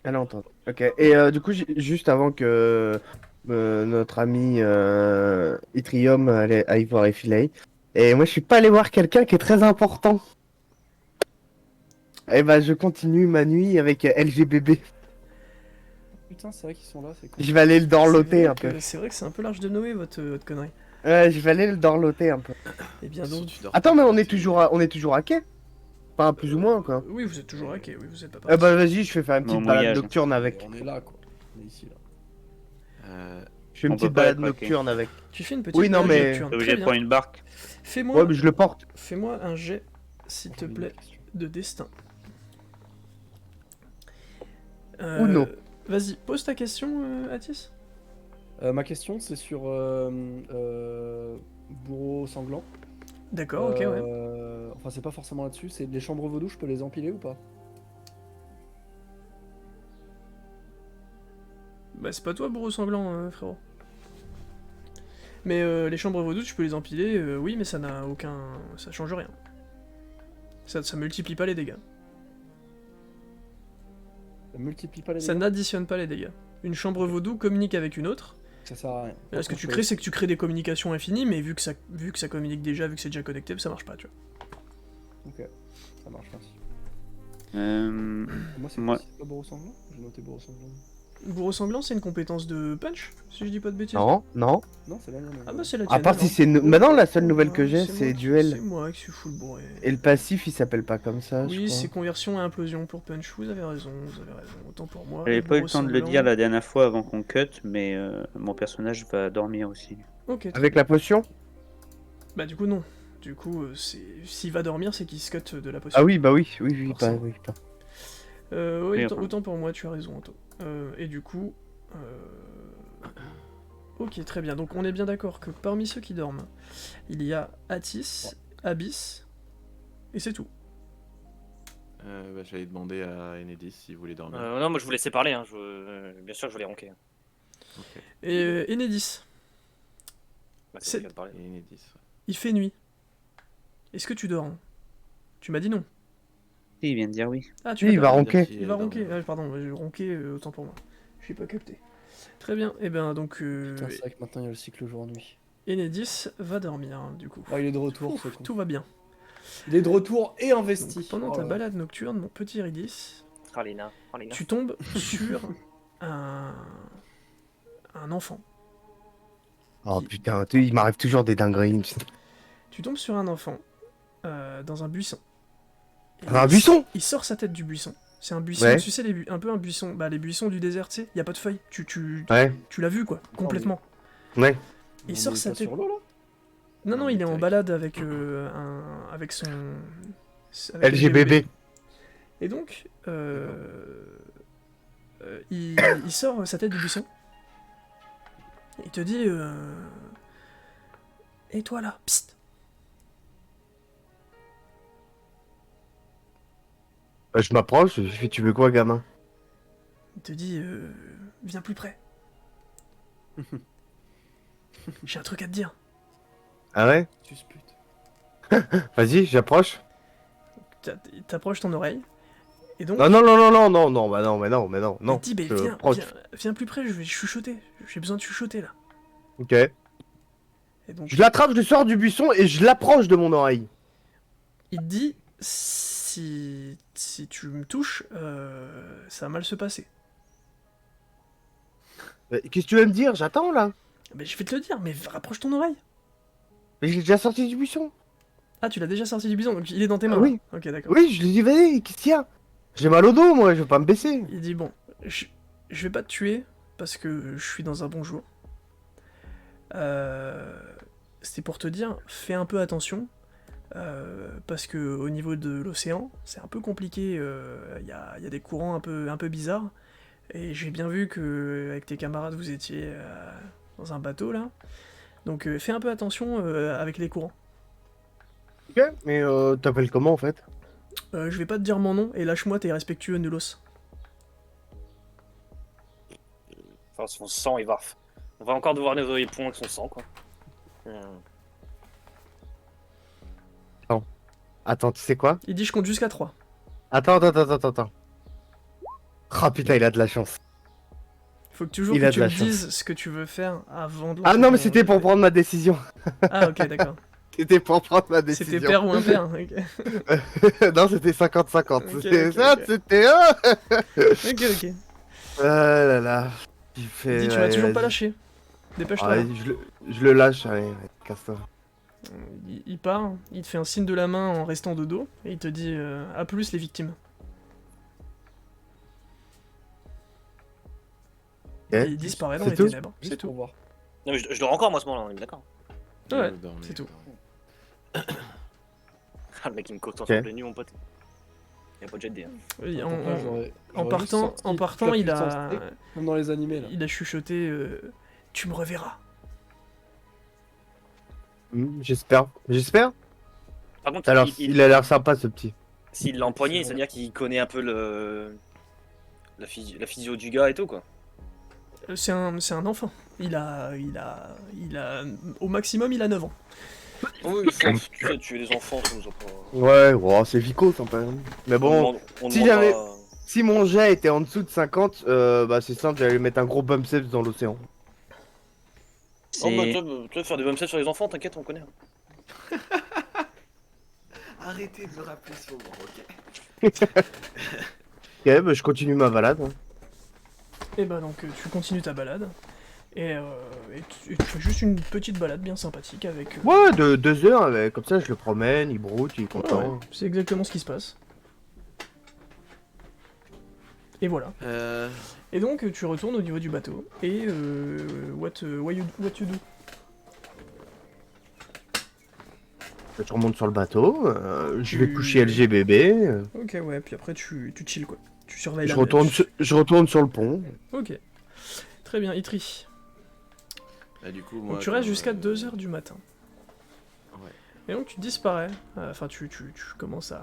Elle entend. Ok. Et du coup, juste avant que notre ami Yttrium aille voir Ephilae, et moi, je suis pas allé voir quelqu'un qui est très important. Et bah, je continue ma nuit avec LGBB. Putain, c'est vrai qu'ils sont là, c'est con. Je vais aller le dorloter un peu. C'est vrai que c'est un peu large de Noé, votre connerie. Ouais, je vais aller le dorloter un peu. Et bien Si donc. tu dors Attends, pas, mais on est c'est- toujours à quai. Pas plus ou moins, quoi. Oui, vous êtes toujours hacké, oui, vous êtes pas Eh parti. bah vas-y, je fais faire une Non, petite balade mouillage. nocturne avec. On est là, quoi. On est ici, là. Je fais On une peut petite pas balade être hacké. nocturne avec. Tu fais une petite Oui, non, balade mais- nocturne. T'es obligé Très de bien. prendre une barque. Fais-moi Ouais, mais je le porte. fais-moi un jet, s'il te plaît, de destin. Uno. Vas-y, pose ta question, Atis. Ma question, c'est sur bourreau sanglant. D'accord, ok, ouais. Enfin, c'est pas forcément là-dessus. C'est les chambres vaudou, je peux les empiler ou pas? Bah, c'est pas toi, bourreau sanglant, frérot. Mais les chambres vaudou, tu peux les empiler, oui, mais ça n'a aucun. Ça change rien. Ça multiplie pas les dégâts. Ça multiplie pas les Ça dégâts. n'additionne pas les dégâts. Une chambre vaudou communique avec une autre. Ça sert à rien. Et là, ce que tu crées, c'est que tu crées des communications infinies, mais vu que ça communique déjà, vu que c'est déjà connecté, ça marche pas, tu vois. Ok, ça marche, merci. Moi, c'est Moi- pas bourreau sanglant? J'ai noté bourreau sanglant. Bourreau sanglant, c'est une compétence de punch, si je dis pas de bêtises. Non, non. Non, c'est la mienne. Ah bah c'est la À tienne. part alors. si c'est. Maintenant, la seule nouvelle Ouais, que j'ai, moi c'est qui- duel. C'est moi qui suis full bourré. Et le passif, il s'appelle pas comme ça, je Oui, crois. c'est conversion à implosion pour punch. Vous avez raison. Autant pour moi. J'avais pas eu le Bourreau temps de le sanglant. dire la dernière fois avant qu'on cut, mais mon personnage va dormir aussi. Ok. très Avec bien. la potion? Bah du coup non. Du coup, s'il va dormir, c'est qu'il se cut de la potion. Ah oui, bah oui, oui, oui, Forcément. oui. Oui, Oui, autant, enfin. autant pour moi, tu as raison, Anto. Et du coup... Ok, très bien. Donc on est bien d'accord que parmi ceux qui dorment, il y a Atis, Abyss, et c'est tout. J'allais demander à Enedis s'il voulait dormir. Non, moi je vous laissais parler, hein. Bien sûr que je voulais ronquer. Ok. Et Enedis, Bah, C'est- vous qui avez parlé. Et Enedis, ouais. il fait nuit. Est-ce que tu dors? Tu m'as dit non. Si, il vient de dire oui. Ah, tu Oui, il va dormir. ronquer. Il va ronquer. Ah, pardon, j'ai ronqué, autant pour moi. J'ai pas capté. Très bien. Et ben donc, Putain, c'est vrai que maintenant il y a le cycle jour-nuit. Enedis va dormir, hein, du coup. Ah, il est de retour, Ouf, c'est con. tout va bien. Il est de retour et investi. Donc, pendant Oh ta là là. balade nocturne, mon petit Iridis, Oh les nains, oh les nains. tu tombes sur un enfant. Oh putain, il m'arrive toujours des dingueries. Tu tombes sur un enfant dans un buisson. Et Un buisson? Il sort sa tête du buisson. C'est un buisson, Ouais. tu sais, un peu un buisson, bah les buissons du désert, tu sais, y a pas de feuilles. Tu Ouais, l'as vu quoi, complètement. ouais. Il On sort est sa pas tête. sur l'eau là? Non, non, Non, il mais est en avec- balade avec avec son avec LGBB. Et donc, il sort sa tête du buisson. Il te dit et toi là, psst. Je m'approche, je fais, tu veux quoi, gamin? Il te dit viens plus près. J'ai un truc à te dire. Ah ouais? Suspute. Vas-y, j'approche. Il t'approche ton oreille. Et donc, Non, non, non, non, non, non, non, bah non, mais non, mais non, non. il te dit je viens, proche. viens plus près, je vais chuchoter. J'ai besoin de chuchoter là. Ok. Et donc, Je l'attrape, je le sors du buisson et je l'approche de mon oreille. il te dit si tu me touches, ça va mal se passer. Qu'est-ce que tu veux me dire? J'attends là. Mais je vais te le dire, mais rapproche ton oreille. Mais je l'ai déjà sorti du buisson. Ah, tu l'as déjà sorti du bison, donc il est dans tes mains. Ah oui. là. Ok, d'accord. Oui, je lui dis, vas-y, qu'est-ce qu'il y a? J'ai mal au dos, moi, je veux pas me baisser. Il dit bon, je vais pas te tuer parce que je suis dans un bon jour. C'était pour te dire, fais un peu attention parce que au niveau de l'océan, c'est un peu compliqué. Il y a des courants un peu bizarres et j'ai bien vu que avec tes camarades vous étiez dans un bateau là. Donc fais un peu attention avec les courants. Ok, mais t'appelles comment en fait? Je vais pas te dire mon nom et lâche-moi, t'es respectueux, Nulos. Enfin, son sang, on va encore devoir nettoyer le pont avec son sang, quoi. Attends, tu sais quoi? Il dit je compte jusqu'à 3. Attends. Oh putain, il a de la chance. Faut que toujours Il que a de tu la me chance. dises ce que tu veux faire avant de Ah lancer non, mais ton c'était pour jet. prendre ma décision. Ah ok, d'accord. C'était pour prendre ma C'était décision. père ou impair. Ok, Non, c'était 50-50. Ok, C'était ok, ça, ok. c'était... ok. Ah là là. Il Il fait... dit tu m'as toujours pas vas-y. lâché. Dépêche-toi. Allez, je le lâche, allez, casse-toi. Il part, il te fait un signe de la main en restant de dos, et il te dit à plus les victimes. Ok. Et il disparaît dans C'est les tout ténèbres. C'est Juste pour tout. voir. Non, mais je dors encore moi à ce moment-là, on est d'accord. Ouais, Dormez, c'est tout. dormez. Ah, le mec il me court sur Ok. les nuits, mon pote. Y'a pas de jet D. Hein. Et Attends, là, en j'aurais juste partant, sorti en toute partant la il puissance a, T, comme dans les animés là. il a chuchoté tu me reverras. J'espère. J'espère. Par contre, Alors, il a l'air sympa ce petit. s'il l'a empoigné, C'est vrai. c'est-à-dire qu'il connaît un peu la physio du gars et tout, quoi. C'est un enfant. Au maximum, il a 9 ans. Oui, tu sais, tuer les enfants, ça nous a pas. Ouais, wow, c'est Vico sympa. Mais bon, on si demande jamais- pas- si mon jet était en dessous de 50, bah c'est simple, j'allais mettre un gros bump safe dans l'océan. Oh, bah, C'est toi, faire des bumps sur les enfants, t'inquiète, on connaît. Arrêtez de me rappeler ce moment, ok. Ok, bah je continue ma balade. Hein. Et bah donc tu continues ta balade. Et tu fais juste une petite balade bien sympathique avec... Ouais, de 2 heures, comme ça je le promène, il broute, il est ouais, content. ouais, c'est exactement ce qui se passe. Et voilà. Et donc tu retournes au niveau du bateau. Et what you do? Je remonte sur le bateau, je vais Tu- coucher LGBB, Ok, ouais, puis après tu chill quoi. Tu surveilles je la retourne, mer. je retourne sur le pont. Ok. Très bien, Itri. Bah, du coup, moi, Donc tu restes comme, jusqu'à 2h du matin. Ouais. Et donc tu disparais. Enfin, tu commences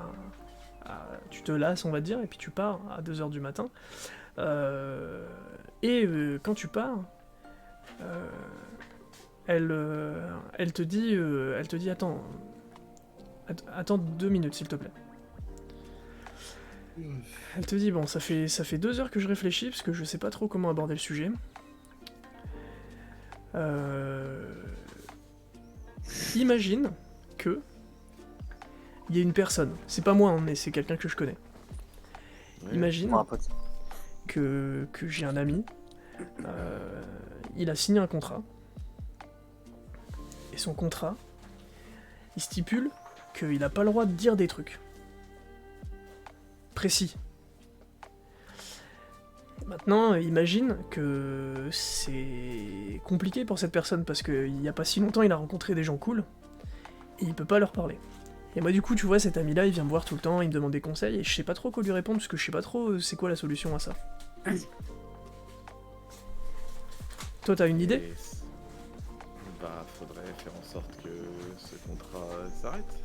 tu te lasses, on va dire, et puis tu pars à 2h du matin. Quand tu pars, elle te dit attends 2 minutes s'il te plaît. Elle te dit bon, ça fait 2 heures que je réfléchis parce que je sais pas trop comment aborder le sujet. Imagine que il y a une personne, c'est pas moi hein, mais c'est quelqu'un que je connais. Ouais. Imagine Pour un pote. que j'ai un ami, il a signé un contrat, et son contrat, il stipule qu'il n'a pas le droit de dire des trucs précis. Maintenant, imagine que c'est compliqué pour cette personne, parce qu'il n'y a pas si longtemps, il a rencontré des gens cool, et il peut pas leur parler. Et moi du coup, tu vois, cet ami-là, il vient me voir tout le temps, il me demande des conseils, et je sais pas trop quoi lui répondre, parce que je sais pas trop c'est quoi la solution à ça. Toi, t'as une idée? Et bah, faudrait faire en sorte que ce contrat s'arrête.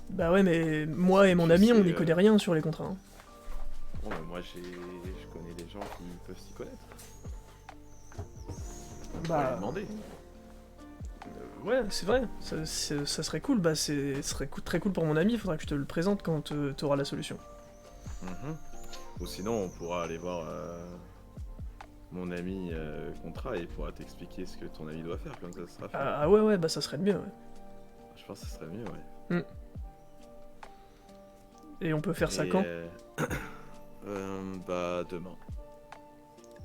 Bah ouais, mais moi et mon Tu ami, on sais, n'y connaît rien sur les contrats. Hein. Bon, bah, moi, je connais des gens qui peuvent s'y connaître. On va Bah, lui demander. ouais, c'est vrai, ça serait cool, bah ça serait très cool pour mon ami, il faudra que je te le présente quand t'auras la solution. Mhm. Ou sinon, on pourra aller voir mon ami contrat et il pourra t'expliquer ce que ton ami doit faire, comme ça sera fait. Ah ouais, bah ça serait le mieux, ouais. Je pense que ce serait mieux, ouais. Et on peut faire ça Et, quand? Bah, demain.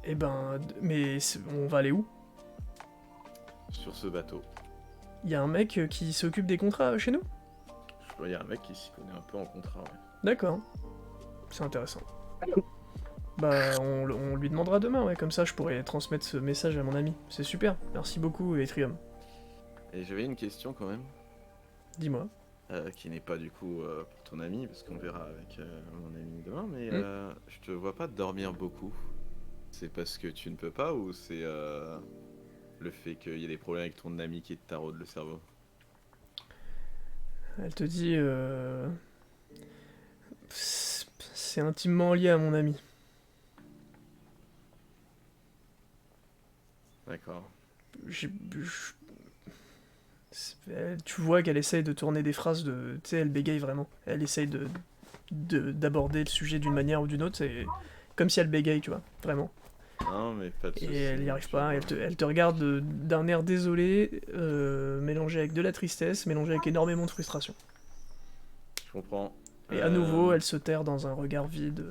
Eh ben, on va aller où? Sur ce bateau. Il y a un mec qui s'occupe des contrats chez nous? Je vois, il y a un mec qui s'y connaît un peu en contrat, ouais. D'accord. C'est intéressant. Bah, on lui demandera demain, ouais, comme ça je pourrais transmettre ce message à mon ami. C'est super, merci beaucoup, Etrium. Et j'avais une question quand même, Dis-moi. qui n'est pas du coup pour ton ami, parce qu'on verra avec mon ami demain, mais Mm. je te vois pas dormir beaucoup. C'est parce que tu ne peux pas ou c'est le fait qu'il y ait des problèmes avec ton ami qui te taraude le cerveau? Elle te dit... C'est intimement lié à mon ami. D'accord. Tu vois qu'elle essaye de tourner des phrases de... Tu sais, elle bégaye vraiment. Elle essaye d'aborder le sujet d'une manière ou d'une autre, c'est comme si elle bégaye, tu vois, vraiment. Non, mais pas de soucis. Et elle n'y arrive pas, Je vois. elle te regarde d'un air désolé, mélangé avec de la tristesse, mélangé avec énormément de frustration. Je comprends. Et à nouveau, elle se terre dans un regard vide,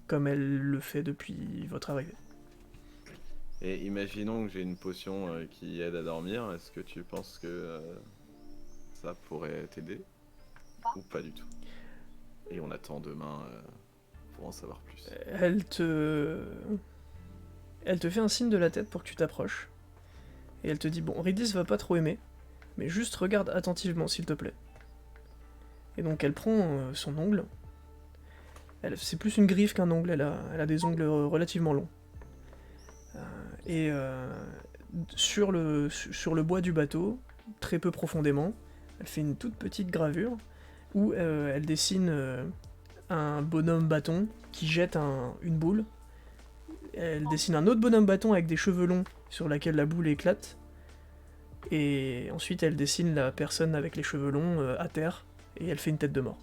comme elle le fait depuis votre arrivée. Et imaginons que j'ai une potion qui aide à dormir, est-ce que tu penses que ça pourrait t'aider ou pas du tout. Et on attend demain pour en savoir plus. Elle te fait un signe de la tête pour que tu t'approches. Et elle te dit, bon, Ridis va pas trop aimer, mais juste regarde attentivement, s'il te plaît. Et donc elle prend son ongle. C'est plus une griffe qu'un ongle, elle a des ongles relativement longs. Sur le bois du bateau, très peu profondément, elle fait une toute petite gravure où elle dessine un bonhomme bâton qui jette une boule. Elle dessine un autre bonhomme bâton avec des cheveux longs sur laquelle la boule éclate. Et ensuite elle dessine la personne avec les cheveux longs à terre et elle fait une tête de mort.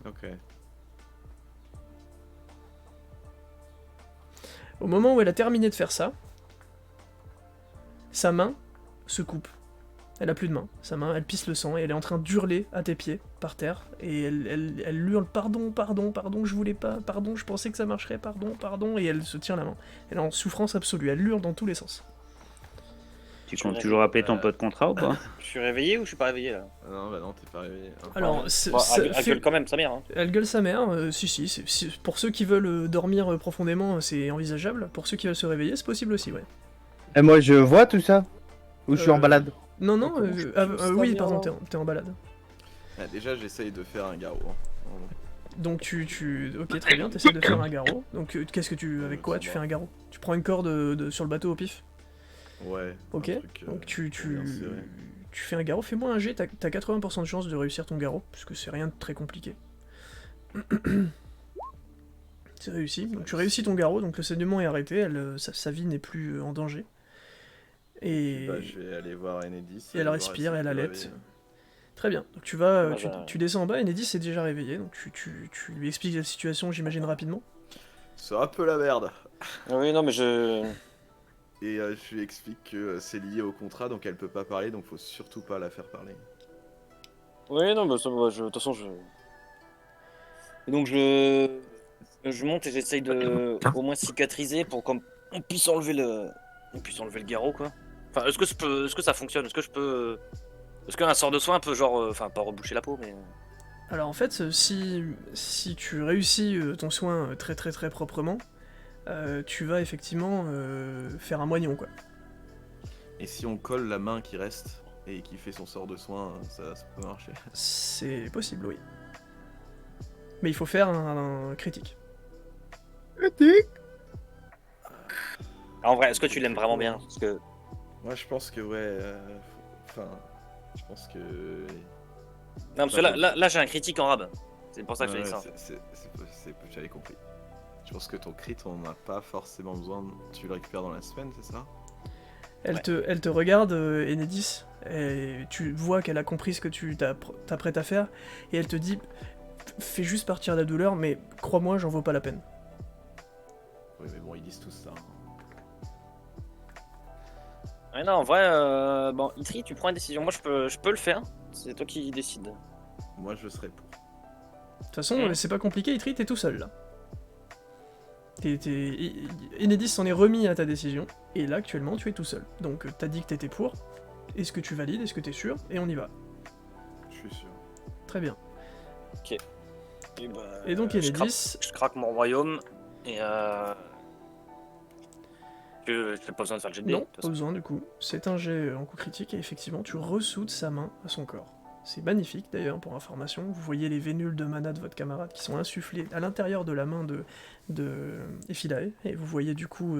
Ok. Au moment où elle a terminé de faire ça, sa main se coupe. Elle a plus de main. Sa main, elle pisse le sang et elle est en train d'hurler à tes pieds, par terre. Et elle hurle pardon, pardon, pardon, je voulais pas, pardon, je pensais que ça marcherait, pardon, pardon. Et elle se tient la main. Elle est en souffrance absolue, elle hurle dans tous les sens. Tu comptes toujours appeler ton pote contrat ou pas? Je suis réveillé ou je suis pas réveillé là? Ah non, bah non, t'es pas réveillé. Hein. Alors, Elle gueule quand même sa mère. Hein. Elle gueule sa mère, pour ceux qui veulent dormir profondément, c'est envisageable. Pour ceux qui veulent se réveiller, c'est possible aussi, ouais. Et moi, je vois tout ça. Ou je suis en balade. Non, non, Comment je peux oui, savoir, pardon, là t'es en balade. Ah, déjà, j'essaye de faire un garrot. Hein. Donc ok, très bien, t'essaies de faire un garrot. Donc qu'est-ce que avec quoi Ça tu va. fais un garrot? Tu prends une corde sur le bateau au pif? Ouais. Ok, un truc, donc bien serré. tu fais un garrot, fais-moi un jet, t'as 80% de chance de réussir ton garrot, puisque c'est rien de très compliqué. C'est réussi, donc tu réussis ton garrot, donc le saignement est arrêté, sa vie n'est plus en danger. Et, Bah, je vais aller voir Enedis. et elle voir respire, si et elle peut allait. réveiller. Très bien, donc tu vas, Moi, tu descends en bas, Enedis est déjà réveillé, donc tu lui expliques la situation, j'imagine, rapidement. C'est un peu la merde. Oui, non, mais je. Et je lui explique que c'est lié au contrat, donc elle peut pas parler, donc faut surtout pas la faire parler. Oui, non, mais ça, moi, de toute façon, je. Et donc je monte et j'essaye de au moins cicatriser pour qu'on puisse enlever le garrot, quoi. Enfin, est-ce que ça fonctionne? Est-ce que je peux. Est-ce qu'un sort de soin peut, genre. Enfin, pas reboucher la peau, mais. Alors en fait, si tu réussis ton soin très très très proprement, tu vas effectivement faire un moignon, quoi. Et si on colle la main qui reste et qui fait son sort de soin, ça peut marcher. C'est possible, oui. Mais il faut faire un critique. En vrai, est-ce que tu l'aimes vraiment bien? Parce que. Moi je pense que ouais. Enfin, je pense que. Non, parce que là j'ai un critique en rab. C'est pour ça que je te dis ça. J'avais compris. Je pense que ton crit, on n'a pas forcément besoin. Tu le récupères dans la semaine, c'est ça? Elle te regarde, Enedis, et tu vois qu'elle a compris ce que tu t'apprêtes à faire, et elle te dit fais juste partir la douleur, mais crois-moi, j'en vaut pas la peine. Oui, mais bon, ils disent tous ça. Ouais, non, en vrai, bon, Itri, tu prends une décision. Moi, je peux le faire. C'est toi qui décides. Moi, je serais pour. De toute façon, c'est pas compliqué, Itri, t'es tout seul là. Enedis s'en est remis à ta décision, et là actuellement tu es tout seul. Donc t'as dit que t'étais pour, est-ce que tu valides, est-ce que t'es sûr, et on y va. Je suis sûr. Très bien. bah, Et donc Enedis, je craque mon royaume et je n'ai pas besoin de faire le jet de dés, non, de toute pas façon. besoin du coup. C'est un jet en coup critique, et effectivement tu ressoudes sa main à son corps. C'est magnifique d'ailleurs pour information, vous voyez les vénules de mana de votre camarade qui sont insufflées à l'intérieur de la main de Ephilae, et vous voyez du coup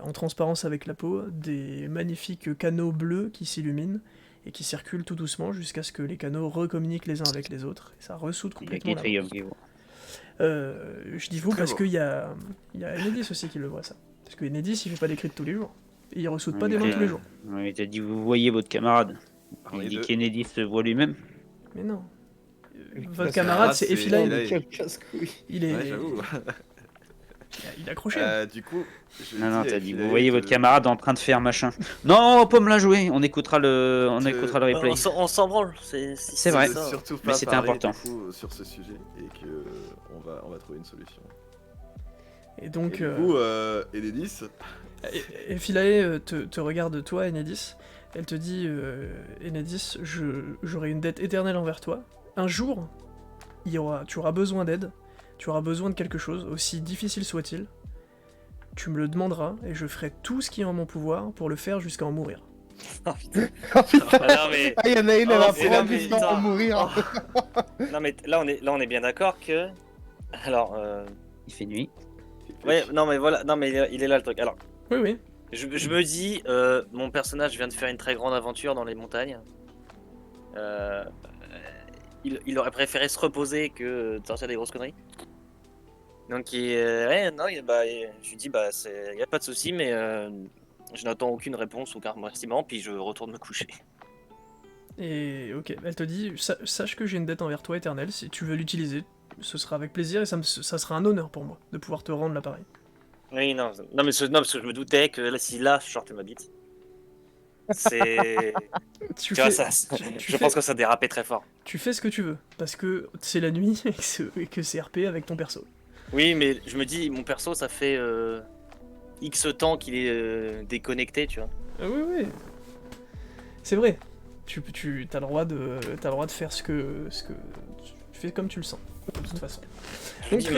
en transparence avec la peau des magnifiques canaux bleus qui s'illuminent et qui circulent tout doucement jusqu'à ce que les canaux recommuniquent les uns avec les autres, et ça ressoude Il y a complètement la main. qu'Etrium qui voit. Je dis vous Très parce beau. qu'il y a Enedis aussi qui le voit ça. Parce que Enedis il fait pas des crits tous les jours. Et il ressoude pas des mains tous les jours. Oui, t'as dit vous voyez votre camarade. On est Il dit deux. qu'Enedis se voit lui-même. Mais non. Votre Votre camarade c'est c'est Ephilae. Ephilae. Quel casse-couille. Il est. Ouais, j'avoue. Il a accroché. Du coup, je Non, non, dis à t'as dit Ephilae vous voyez de- votre camarade en train de faire machin. Non, pas me la jouer. On écoutera le replay. On s'en branle, C'est vrai. de ça. surtout Mais pas c'était parler, important. du coup, sur ce sujet et que on va trouver une solution. Et donc, Et du coup, Enedis, Et Philae te regarde toi, Enedis. Elle te dit, Enedis, j'aurai une dette éternelle envers toi. Un jour, tu auras besoin d'aide, tu auras besoin de quelque chose, aussi difficile soit-il. Tu me le demanderas, et je ferai tout ce qui est en mon pouvoir pour le faire jusqu'à en mourir. Oh putain. Ah, non, mais... Ah, il y en a une, elle Oh, va mais prendre non, mais jusqu'à attends. en mourir. Non, mais là, on est bien d'accord que... Alors, Il fait nuit. ouais, non, mais voilà, non, mais il est là le truc. Alors, Oui, oui. je me dis, mon personnage vient de faire une très grande aventure dans les montagnes. Il aurait préféré se reposer que de sortir des grosses conneries. Donc, ouais, non, je lui dis, y a pas de souci, mais je n'attends aucune réponse, aucun remerciement, puis je retourne me coucher. Et ok, elle te dit, sache que j'ai une dette envers toi éternelle, si tu veux l'utiliser, ce sera avec plaisir et ça sera un honneur pour moi de pouvoir te rendre l'appareil. Oui, non, parce que je me doutais que là, si là, je sortais ma bite, c'est. Tu Tu vois, fais, je pense que ça dérapait très fort. tu fais ce que tu veux, parce que c'est la nuit et que c'est RP avec ton perso. Oui, mais je me dis, mon perso, ça fait X temps qu'il est déconnecté, tu vois. Oui, oui. C'est vrai. Tu as le droit de faire ce que tu fais comme tu le sens, de toute façon. Donc, Je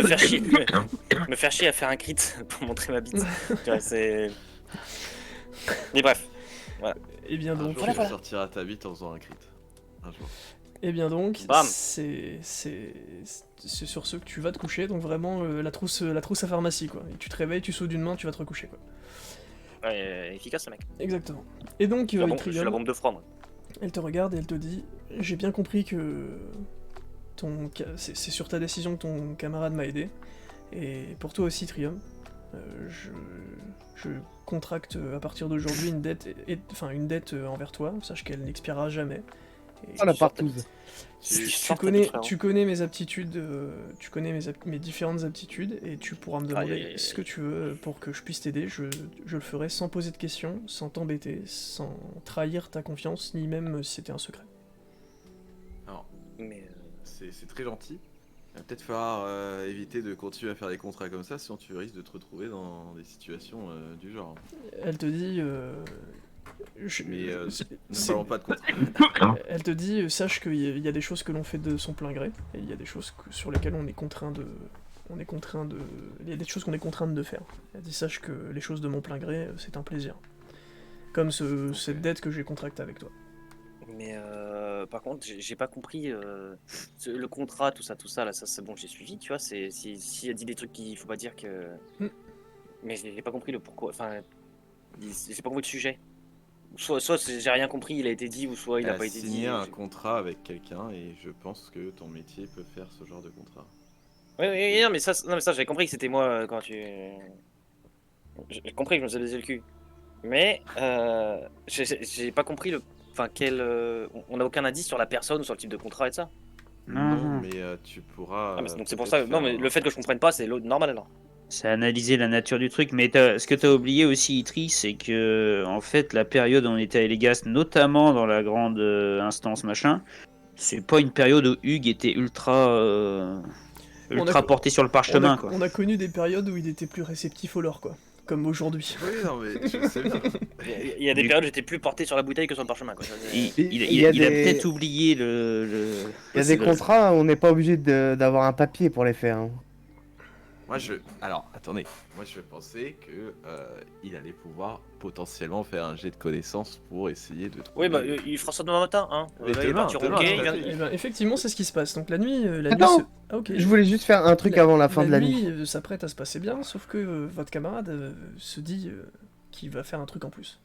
me faire chier à faire un crit pour montrer ma bite. Tu vois, c'est. Mais bref. et bien Un donc, jour, tu sortiras ta bite en faisant un crit. Un jour. et bien donc, Bam. c'est sur ce que tu vas te coucher. Donc vraiment la trousse à pharmacie quoi. Et tu te réveilles, tu sautes d'une main, tu vas te recoucher quoi. Ouais, efficace, ce mec. Exactement. Et donc Je suis la Itrium, bombe de froid, moi. elle te regarde et elle te dit, j'ai bien compris que c'est sur ta décision que ton camarade m'a aidé. Et pour toi aussi, Trium, je contracte à partir d'aujourd'hui une dette, une dette envers toi. Sache qu'elle n'expirera jamais. Et Oh la partouze. tu connais mes aptitudes, tu connais mes différentes aptitudes, et tu pourras me demander Aïe, aïe, aïe. ce que tu veux pour que je puisse t'aider. Je le ferai sans poser de questions, sans t'embêter, sans trahir ta confiance, ni même si c'était un secret. Alors, Mais. c'est très gentil. Il va peut-être falloir éviter de continuer à faire des contrats comme ça, sinon tu risques de te retrouver dans des situations du genre. Elle te dit... Mais ne c'est- parlons pas de contrat. Elle te dit, sache qu'il y a des choses que l'on fait de son plein gré, et il y a des choses sur lesquelles on est contraint de... Il y a des choses qu'on est contraint de faire. Elle dit, sache que les choses de mon plein gré, c'est un plaisir. Comme cette dette que j'ai contractée avec toi. Mais par contre, j'ai pas compris le contrat, tout ça, là, ça c'est bon, j'ai suivi, tu vois. Si elle dit des trucs qu'il faut pas dire que. Mm. Mais j'ai pas compris le pourquoi. Enfin, j'ai pas compris le sujet. Soit j'ai rien compris, il a été dit, ou soit il a Elle pas a été dit. signé un contrat avec quelqu'un et je pense que ton métier peut faire ce genre de contrat. Oui, non, mais ça, j'avais compris que c'était moi quand tu. J'ai compris que je me faisais baiser le cul. Mais j'ai pas compris le. Enfin, on a aucun indice sur la personne ou sur le type de contrat et de ça. Non, mais tu pourras. Ah, mais donc c'est pour peut-être ça. Non, faire mais le fait que je comprenne pas, c'est l'autre normal alors. C'est analyser la nature du truc, mais ce que tu as oublié aussi, Itri, c'est que en fait la période où on était à Elégas, notamment dans la grande instance machin, c'est pas une période où Hugues était ultra porté sur le parchemin quoi. On a connu des périodes où il était plus réceptif au lore, quoi. Comme aujourd'hui. Oui, non, mais je sais bien. Il y a des périodes où j'étais plus porté sur la bouteille que sur le parchemin. Quoi. Il a peut-être oublié le. Il y a des contrats, on n'est pas obligé d'avoir un papier pour les faire. Hein. Alors, attendez. Moi, je pensais que il allait pouvoir potentiellement faire un jet de connaissances pour essayer de trouver. Oui, bah il fera ça demain matin. Hein. Mais Là, il est demain, parti demain, ronquer, tout à fait. Et ben, effectivement, c'est ce qui se passe. Donc la nuit, Attends, Ah, ok. Je voulais juste faire un truc avant la fin de la nuit. nuit s'apprête à se passer bien, sauf que votre camarade se dit qu'il va faire un truc en plus.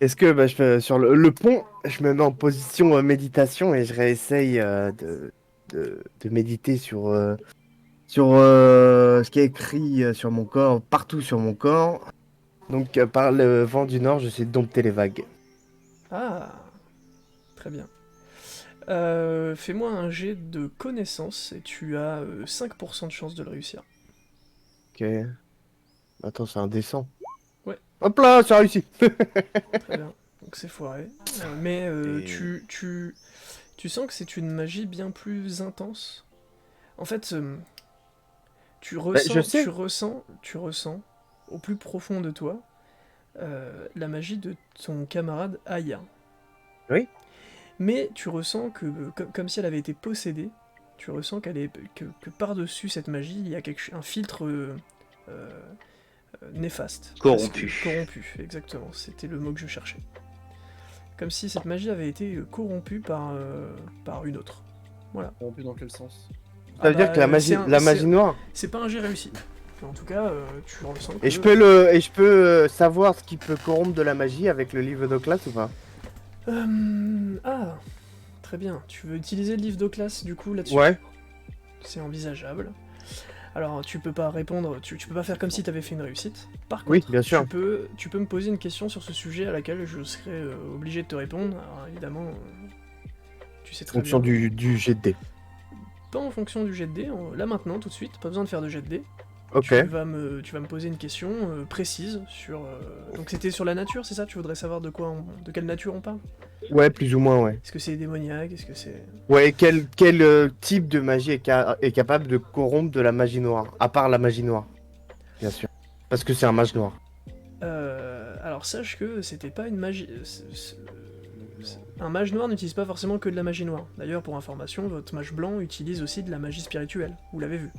Est-ce que je fais, sur le pont, je me mets en position méditation et je réessaye de méditer sur ce qui est écrit sur mon corps, partout sur mon corps. Donc par le vent du nord, j'essaie de dompter les vagues. Ah, très bien. Fais-moi un jet de connaissance et tu as 5% de chance de le réussir. Ok. Attends, c'est indécent. Ouais. Hop là, c'est réussi. Très bien. Donc c'est foiré. Mais Et- tu sens que c'est une magie bien plus intense. En fait, tu je sais. ressens au plus profond de toi la magie de ton camarade Aya. Oui. Mais tu ressens que, comme si elle avait été possédée, tu ressens que par-dessus cette magie, il y a un filtre néfaste. Corrompu. Corrompu, exactement. C'était le mot que je cherchais. Comme si cette magie avait été corrompue par une autre. Voilà. Corrompu dans quel sens? Ça veut dire que la magie noire. C'est pas un jet réussi. En tout cas, tu ressens que... Et je peux savoir ce qui peut corrompre de la magie avec le livre de classe ou pas? Ah, très bien. Tu veux utiliser le livre de classe du coup là-dessus? Ouais. C'est envisageable. Alors, tu peux pas répondre, tu peux pas faire comme si tu avais fait une réussite. Par contre, Oui, bien sûr. tu peux me poser une question sur ce sujet à laquelle je serai obligé de te répondre. Alors, évidemment, tu sais En très fonction bien. du jet de dés. Pas en fonction du jet de dés, là maintenant, tout de suite, pas besoin de faire de jet de dés. Ok. Tu vas me poser une question précise sur... Donc c'était sur la nature, c'est ça? Tu voudrais savoir de quelle nature on parle? Ouais, plus ou moins, ouais. Est-ce que c'est démoniaque? Est-ce que c'est... Ouais, quel type de magie est capable de corrompre de la magie noire? À part la magie noire, bien sûr. Parce que c'est un mage noir. Alors sache que c'était pas une magie... Un mage noir n'utilise pas forcément que de la magie noire. D'ailleurs, pour information, votre mage blanc utilise aussi de la magie spirituelle. Vous l'avez vu.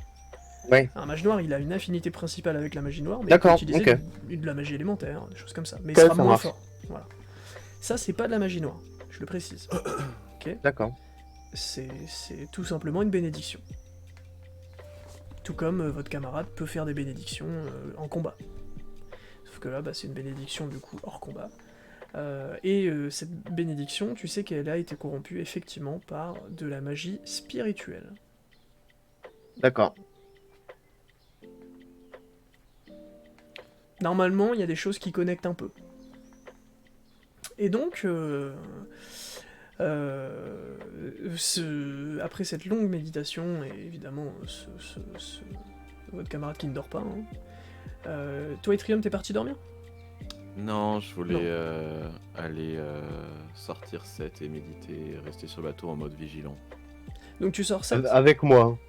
Ouais. Un mage noir, il a une affinité principale avec la magie noire, mais il peut D'accord, utiliser ok. de la magie élémentaire, des choses comme ça. Mais Ok, il sera ça moins marche. fort. Voilà. Ça, c'est pas de la magie noire, je le précise. D'accord. C'est tout simplement une bénédiction. Tout comme votre camarade peut faire des bénédictions en combat. Sauf que là, c'est une bénédiction du coup hors combat. Cette bénédiction, tu sais qu'elle a été corrompue effectivement par de la magie spirituelle. D'accord. Normalement, il y a des choses qui connectent un peu. Et donc, après cette longue méditation, et évidemment, votre camarade qui ne dort pas, toi, Etrium, t'es parti dormir? Non, je voulais aller sortir 7 et méditer, rester sur le bateau en mode vigilant. Donc tu sors 7. Avec moi.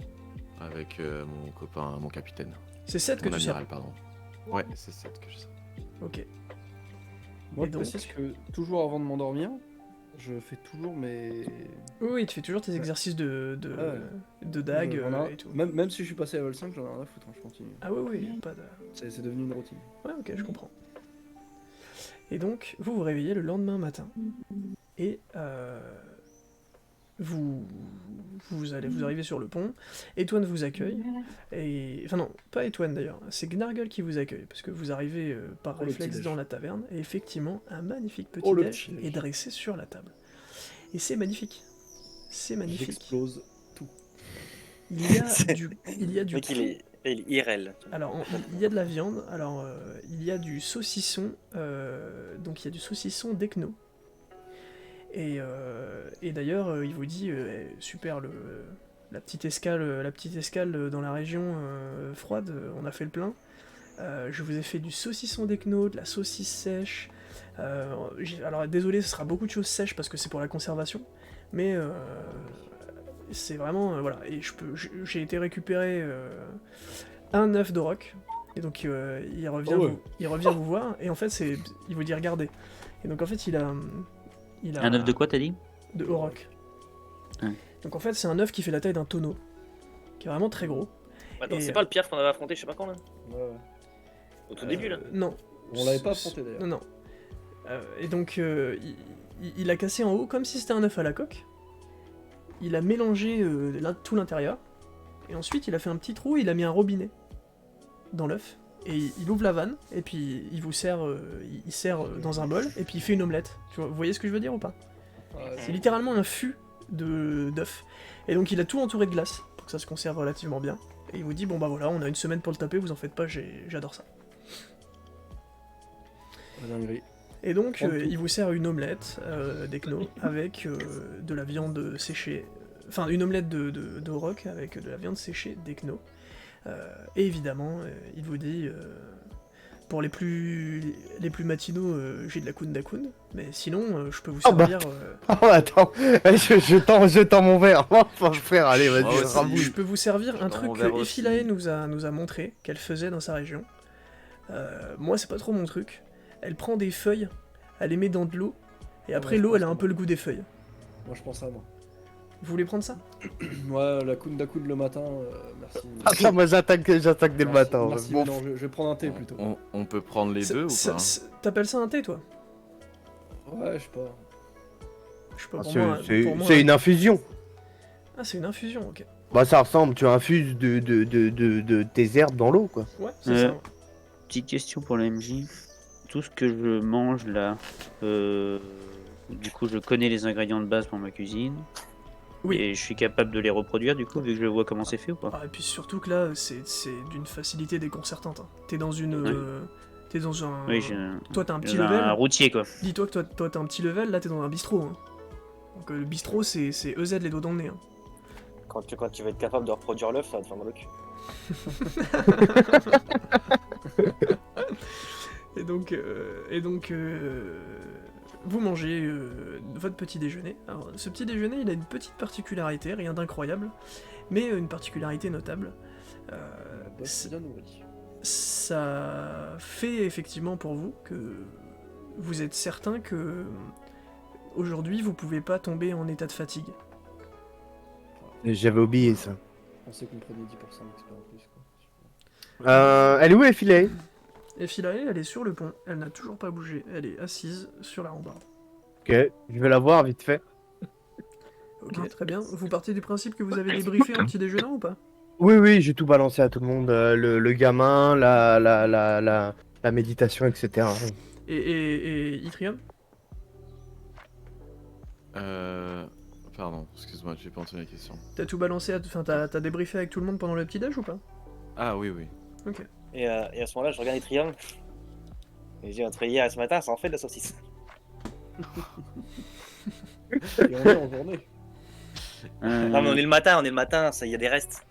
Avec mon copain, mon capitaine. C'est 7 que Mon tu sors. amiral, pardon. Ouais, c'est 7 que je sors. Ok. Moi, Et je donc précise que toujours avant de m'endormir, je fais toujours mes... Oui, tu fais toujours tes exercices de dague et tout. Même si je suis passé à level 5, j'en ai rien à foutre, hein, je continue. Ah oui, pas de... C'est devenu une routine. Ouais, ok, je comprends. Et donc, vous vous réveillez le lendemain matin. Et vous arrivez sur le pont. Étoine vous accueille. Enfin non, pas Étoine d'ailleurs. C'est Gnargle qui vous accueille. Parce que vous arrivez par le réflexe petit-déj. dans la taverne. Et effectivement, un magnifique le petit-déj petit-déj. est dressé sur la table. Et c'est magnifique. C'est magnifique. J'explose. Il y a du Le mec, il est IRL. Alors, il y a de la viande, alors il y a du saucisson, donc il y a du saucisson d'Ecno. Et d'ailleurs, il vous dit, super, la petite escale dans la région froide, on a fait le plein. Je vous ai fait du saucisson d'Ecno, de la saucisse sèche. Alors désolé, ce sera beaucoup de choses sèches parce que c'est pour la conservation, mais c'est vraiment voilà. Et j'ai été récupérer un œuf d'Oroc, et donc il revient vous voir, et en fait il vous dit regardez. Et donc en fait il a Un œuf de quoi, t'as dit? de Oroc. Ouais. Donc en fait c'est un œuf qui fait la taille d'un tonneau, qui est vraiment très gros. Attends, Et, c'est pas le Pierre qu'on avait affronté, je sais pas quand là? Ouais. Au tout début là? Non. On l'avait pas affronté d'ailleurs. Non, non. Et donc, il a cassé en haut comme si c'était un œuf à la coque. Il a mélangé tout l'intérieur. Et ensuite, il a fait un petit trou et il a mis un robinet dans l'œuf. Et il ouvre la vanne, et puis il vous sert, il sert dans un bol, et puis il fait une omelette. Vous voyez ce que je veux dire ou pas? Ouais, C'est littéralement un fût d'œuf. Et donc, il a tout entouré de glace, pour que ça se conserve relativement bien. Et il vous dit, bon bah voilà, on a une semaine pour le taper, vous en faites pas, j'adore ça. dinguerie. Et donc, Prends tout. il vous sert une omelette d'Ecno avec de la viande séchée. Enfin, une omelette de roc avec de la viande séchée d'Ecno. Et évidemment, il vous dit pour les plus matinaux, j'ai de la Kundakun, mais sinon, je peux vous Oh bah. servir. Oh, attends, je tends mon verre. Enfin, frère, allez, vas-y, Ouais, Je peux vous servir un Dans truc mon que verre aussi. Ephilae nous a montré qu'elle faisait dans sa région. Moi, c'est pas trop mon truc. Elle prend des feuilles, elle les met dans de l'eau, et après Ouais, je l'eau, pense elle a un que- peu le goût des feuilles. Moi, je pense à moi. Vous voulez prendre ça? Ouais, la coude d'Acoud le matin, merci. Attends, moi j'attaque dès le Merci, matin. Merci, Bon, mais non, je vais prendre un thé plutôt. On peut prendre les deux ou pas? T'appelles ça un thé, toi? Ouais, je sais pas. Je sais pas, ah, pour c'est moi, c'est- pour moi- c'est une infusion. Ah, c'est une infusion, ok. Bah ça ressemble, tu infuses de tes herbes dans l'eau quoi. Ouais, c'est ça. Petite question pour la MJ. Tout ce que je mange là, du coup, je connais les ingrédients de base pour ma cuisine. Oui. Et je suis capable de les reproduire du coup, vu que je vois comment c'est fait ou pas? Ah, et puis surtout que là, c'est d'une facilité déconcertante. Hein. T'es dans une... Ouais. T'es dans un... Oui, Toi, t'as un petit j'ai level. un routier quoi. Dis-toi que toi t'as un petit level, là, t'es dans un bistrot. Hein. Donc le bistrot, c'est EZ les doigts dans le nez. Hein. Quand tu vas être capable de reproduire l'œuf, ça va te faire mal au cul. Et donc vous mangez votre petit déjeuner. Alors, ce petit déjeuner, il a une petite particularité, rien d'incroyable, mais une particularité notable. Boss bien nourri. Ça fait effectivement pour vous que vous êtes certain que aujourd'hui vous pouvez pas tomber en état de fatigue. J'avais oublié ça. Je pensais qu'on prenait 10% d'expert en plus, quoi. Elle est où Philae? Et Philae, elle est sur le pont, elle n'a toujours pas bougé, elle est assise sur la rambarde. Ok, je vais la voir vite fait. Ok, très bien. Vous partez du principe que vous avez débriefé un petit déjeuner ou pas? Oui, j'ai tout balancé à tout le monde. Le gamin, la méditation, etc. Et Yttrium? Pardon, excuse-moi, j'ai pas entendu la question. T'as tout balancé, enfin t'as débriefé avec tout le monde pendant le petit déj ou pas? Ah oui, oui. Ok. Et à ce moment-là, je regarde les triangles. Et je dis entre hier et ce matin, ça en fait de la saucisse. Et on est en journée. Non, mais on est le matin, ça y a des restes.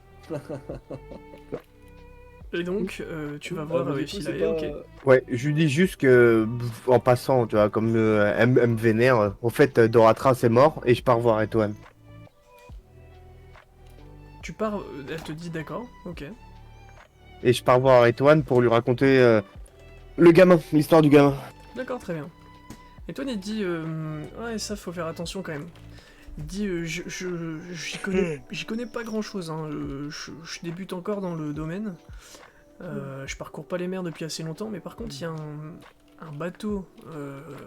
Et donc, tu vas voir du coup, c'est Philae, pas- ok. Ouais, je lui dis juste que, en passant, tu vois, comme elle me vénère, au fait, Doratra c'est mort et je pars voir Etoine. Tu pars, elle te dit d'accord, ok. Et je pars voir Etoine pour lui raconter le gamin, l'histoire du gamin. D'accord, très bien. Et toi, il te dit, ouais, ça faut faire attention quand même. Il dit, j'y connais pas grand chose, hein. Je débute encore dans le domaine. Je parcours pas les mers depuis assez longtemps, mais par contre, il y a un bateau.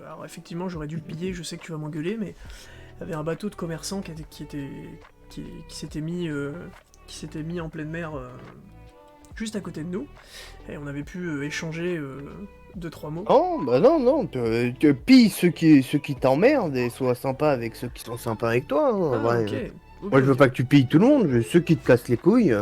Alors, effectivement, j'aurais dû le piller, je sais que tu vas m'engueuler, mais il y avait un bateau de commerçant qui s'était mis en pleine mer juste à côté de nous, et on avait pu échanger 2-3 mots. Oh, bah non, tu pilles ceux qui t'emmerdent et sois sympa avec ceux qui sont sympas avec toi. Hein, en Ah, vrai. ok. Moi, je veux Ok. pas que tu pilles tout le monde, je veux ceux qui te cassent les couilles,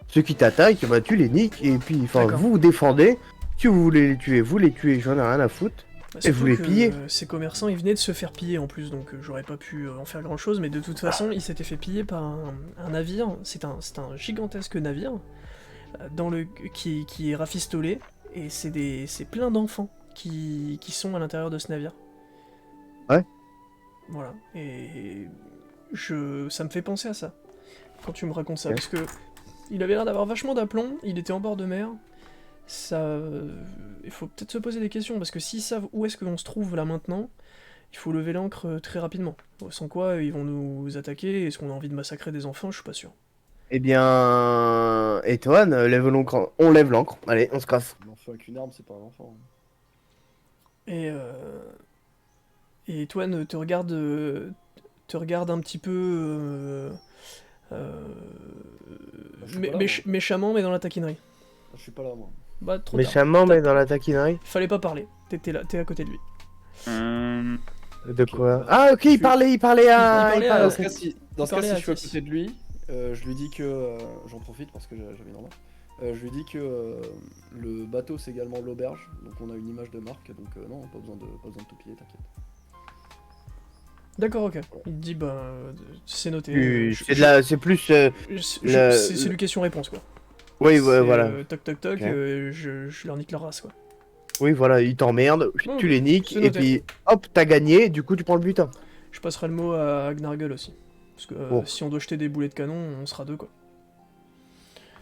ceux qui t'attaquent, bah tu les niques, et puis, enfin, D'accord. vous vous défendez. Si vous voulez les tuez, j'en ai rien à foutre. Bah, Et vous surtout les que, pillez. Ces commerçants, ils venaient de se faire piller en plus, donc j'aurais pas pu en faire grand chose, mais de toute façon, ils s'étaient fait piller par un navire. C'est un gigantesque navire qui est rafistolé, et c'est plein d'enfants qui sont à l'intérieur de ce navire. Ouais. Voilà, et ça me fait penser à ça quand tu me racontes ça, Ok. parce que il avait l'air d'avoir vachement d'aplomb, il était en bord de mer. Ça, il faut peut-être se poser des questions, parce que s'ils savent où est-ce que l'on se trouve là maintenant, il faut lever l'ancre très rapidement. Sans quoi, ils vont nous attaquer, est-ce qu'on a envie de massacrer des enfants, je suis pas sûr. Eh bien, Etoine, lève l'ancre. On lève l'ancre. Allez, on se casse. Un enfant avec une arme, c'est pas un enfant. Et Toine te regarde un petit peu je suis pas là, moi. méchamment, mais dans la taquinerie. Je suis pas là, moi. Bah, trop tard. Méchamment, mais dans la taquinerie. Fallait pas parler, t'es à côté de lui. De quoi? Ah, ok, il parlait à. Il parlait à- il Dans parlait- ce cas, si je à suis à Tis. côté de lui, je lui dis que. J'en profite parce que j'avais une remarque. Je lui dis que le bateau c'est également l'auberge, donc on a une image de marque, donc non, pas besoin de tout piller, t'inquiète. D'accord, ok. Il te dit, bah, c'est noté. C'est plus. C'est du question-réponse, quoi. Oui, C'est, voilà. Toc toc toc, Ok. je leur nique leur race, quoi. Oui, voilà, ils t'emmerdent, Non, tu les niques, c'est et noté. puis hop, t'as gagné, du coup tu prends le butin. Je passerai le mot à Gnargle aussi. Parce que Bon. si on doit jeter des boulets de canon, on sera deux, quoi.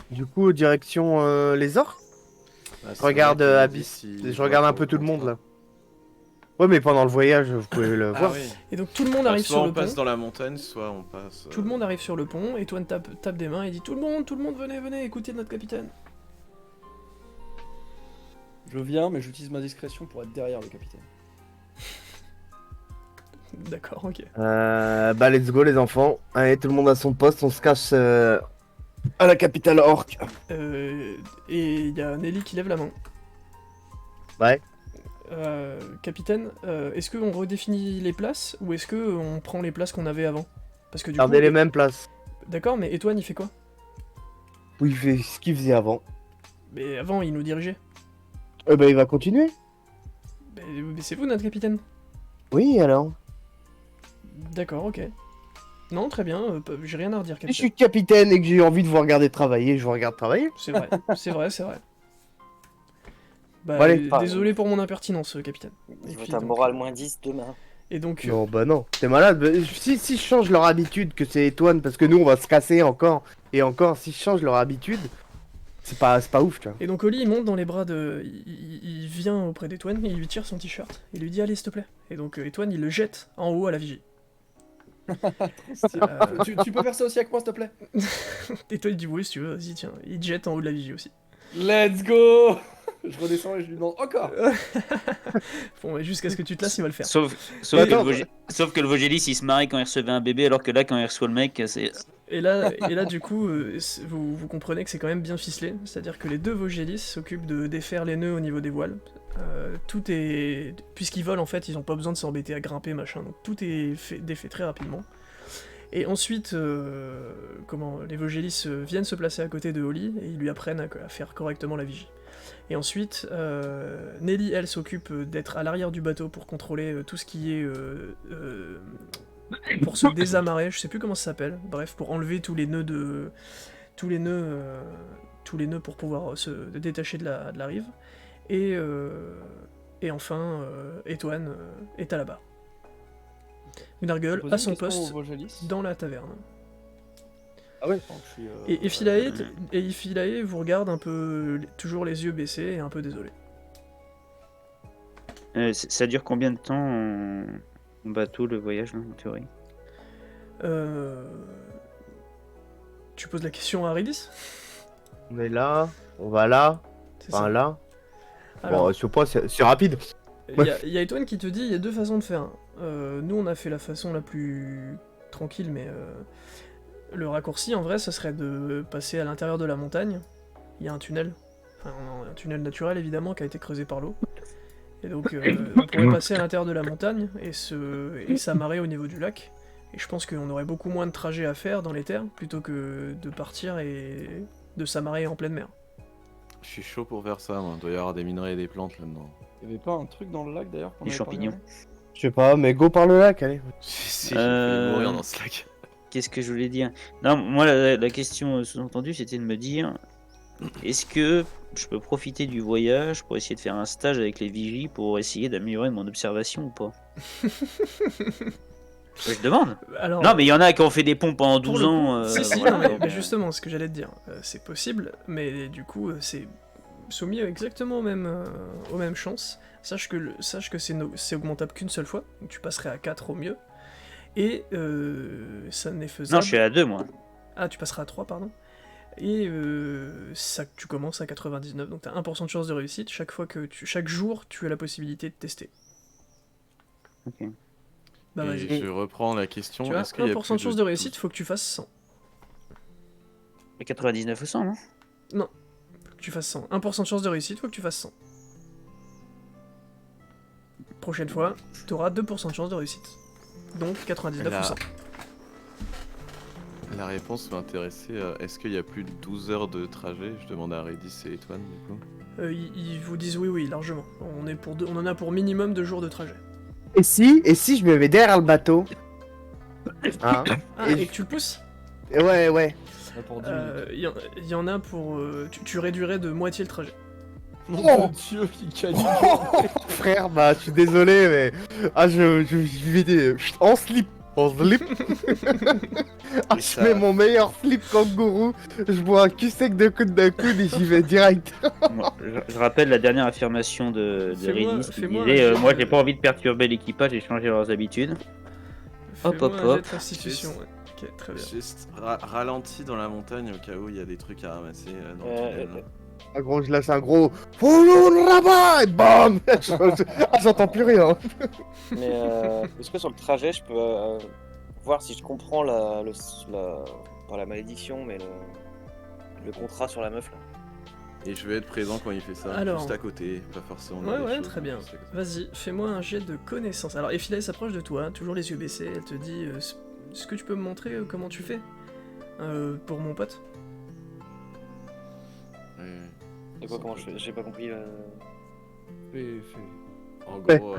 Du coup, direction les orques. Ah, Je regarde c'est vrai que Abyss. d'ici- Je regarde un peu tout le monde là. Ouais, mais pendant le voyage, vous pouvez le Ah voir. oui. Et donc tout le monde Bah, arrive soit sur on le passe pont. dans la montagne, soit on passe. Tout le monde arrive sur le pont, et Toine tape des mains et dit tout le monde, venez, venez, écoutez notre capitaine. Je viens, mais j'utilise ma discrétion pour être derrière le capitaine. D'accord, ok. Bah, let's go, les enfants. Allez, tout le monde à son poste, on se cache à la capitale orque. Et il y a Nelly qui lève la main. Ouais. Capitaine, est-ce qu'on redéfinit les places ou est-ce que on prend les places qu'on avait avant? Parce que du Gardez coup, les mêmes places. d'accord, mais Étoine il fait quoi? Oui, il fait ce qu'il faisait avant. Mais avant il nous dirigeait. Bah, il va continuer. Mais c'est vous notre capitaine. Oui, alors. D'accord, ok. Non, très bien, j'ai rien à redire, Si je capitaine. suis capitaine et que j'ai envie de vous regarder travailler, je vous regarde travailler. C'est vrai, c'est vrai, c'est vrai. Bah, Bon, allez, désolé pour mon impertinence, capitaine. Je Et veux puis, ta donc, morale moins 10 demain. Et donc, Non, bah non, t'es malade. Bah, si je change leur habitude, que c'est Étoine, parce que nous on va se casser encore et encore, si je change leur habitude, c'est pas ouf, tu vois. et donc Oli il monte dans les bras de... Il vient auprès d'Étoine et il lui tire son t-shirt. Il lui dit allez s'il te plaît. Et donc Étoine il le jette en haut à la vigie. Tu peux faire ça aussi avec moi, s'il te plaît? Étoine il dit oui si tu veux, vas-y tiens. Il te jette en haut de la vigie aussi. Let's go. Je redescends et je lui demande encore. Bon, mais jusqu'à ce que tu te lasses, il va le faire. Sauf que le Vogélis il se marrait quand il recevait un bébé, alors que là, quand il reçoit le mec, c'est. Et là du coup, vous comprenez que c'est quand même bien ficelé. C'est-à-dire que les deux Vogélis s'occupent de défaire les nœuds au niveau des voiles. Tout est... Puisqu'ils volent, en fait, ils ont pas besoin de s'embêter à grimper, machin. Donc tout est défait très rapidement. Et ensuite, les Vogélis viennent se placer à côté de Oli et ils lui apprennent à faire correctement la vigie. Et ensuite, Nelly, elle, s'occupe d'être à l'arrière du bateau pour contrôler tout ce qui est... pour se désamarrer, je sais plus comment ça s'appelle, bref, pour enlever tous les nœuds tous les nœuds pour pouvoir se détacher de la rive. Et enfin, Étoine est à la barre. Gnargle à son poste dans la taverne. Ah ouais, Et Iphilae vous regarde un peu, toujours les yeux baissés et un peu désolé. Ça dure combien de temps en bateau le voyage, là, en théorie? Tu poses la question à Aridis? On est là, on va là, C'est ça. là. Alors, Bon, ce point c'est rapide. il y a Étoine qui te dit, il y a deux façons de faire. Nous, on a fait la façon la plus tranquille, mais le raccourci, en vrai, ce serait de passer à l'intérieur de la montagne. Il y a un tunnel, enfin, un tunnel naturel, évidemment, qui a été creusé par l'eau. Et donc, on pourrait passer à l'intérieur de la montagne et s'amarrer au niveau du lac. Et je pense qu'on aurait beaucoup moins de trajets à faire dans les terres, plutôt que de partir et de s'amarrer en pleine mer. Je suis chaud pour faire ça, moi. Il doit y avoir des minerais et des plantes là-dedans. Il y avait pas un truc dans le lac d'ailleurs qu'on Des avait pas champignons. regardé Je sais pas, mais go par le lac, allez. Si, j'ai failli mourir dans ce lac. Qu'est-ce que je voulais dire? Non, moi, la question sous-entendue, c'était de me dire, est-ce que je peux profiter du voyage pour essayer de faire un stage avec les vigies pour essayer d'améliorer mon observation ou pas? Je demande. Alors, Non, mais il y en a qui ont fait des pompes pendant pour 12 le coup, ans. si, voilà, non, mais, donc, mais justement, ce que j'allais te dire, c'est possible, mais du coup, c'est soumis exactement aux mêmes chances. Sache que c'est augmentable qu'une seule fois, donc tu passerais à 4 au mieux, et ça n'est faisable... Non, je suis à 2, moi. Ah, tu passeras à 3, pardon. Et tu commences à 99, donc t'as 1% de chance de réussite, chaque jour, tu as la possibilité de tester. Ok. Bah Et vas-y. je reprends la question. Tu as Est-ce qu'il y a 1% plus de chance de réussite, faut que tu fasses 100. Et 99 ou 100, non? Faut que tu fasses 100. 1% de chance de réussite, faut que tu fasses 100. Prochaine fois, tu auras 2% de chance de réussite. Donc 99 ou 100. La réponse m'intéressait. Est-ce qu'il y a plus de 12 heures de trajet? Je demande à Redis et Étoine, du coup. Ils vous disent oui, largement. On en a pour minimum 2 jours de trajet. Et si je me mets derrière le bateau hein. Ah, Et et que tu le pousses Ouais. Ça pour 10 minutes. Il y en a pour... tu réduirais de moitié le trajet. Mon dieu, il gagne. Frère, bah je suis désolé, mais. Ah, je vais en slip. En slip. Ah, Et je ça- mets mon meilleur slip kangourou. Je bois un cul sec de coude d'un coude et j'y vais direct. Moi, je rappelle la dernière affirmation de Fais-moi- Rhénis qui fais-moi disait un jet moi de- j'ai pas envie de perturber l'équipage et changer leurs habitudes. Hop, Fais-moi hop, un jet hop. de restitution. Juste- Ouais. Ok, très bien. Juste ralenti dans la montagne au cas où il y a des trucs à ramasser dans le tunnel. Ah gros, je lâche un gros follow le rabat et bam. Ah, j'entends plus rien. Mais est-ce que sur le trajet, je peux voir si je comprends pas la malédiction, mais le contrat sur la meuf là. Et je vais être présent quand il fait ça, Alors. juste à côté, pas forcément dans Ouais, les ouais, choses, très bien. juste à côté. Vas-y, fais-moi un jet de connaissance. Alors, Effila s'approche de toi, toujours les yeux baissés. Elle te dit est-ce que tu peux me montrer comment tu fais pour mon pote Ouais. Et quoi, comment je fais? J'ai pas compris. En Ouais. gros,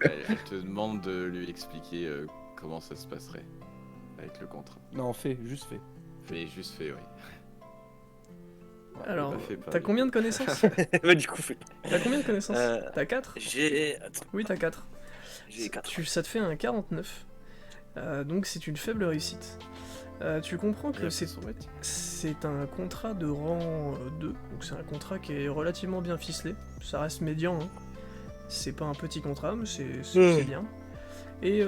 elle te demande de lui expliquer comment ça se passerait avec le contrat. Non, juste fais. Fais juste fait, oui. Alors, pas fait, pas t'as lui. combien de connaissances Bah, du coup, fais. T'as combien de connaissances Euh, T'as 4 J'ai. Attends, Oui, t'as 4. j'ai 4. Ça te fait un 49. Donc c'est une faible réussite. Tu comprends que c'est un contrat de rang 2, donc c'est un contrat qui est relativement bien ficelé. Ça reste médian, hein. C'est pas un petit contrat, mais c'est bien. Et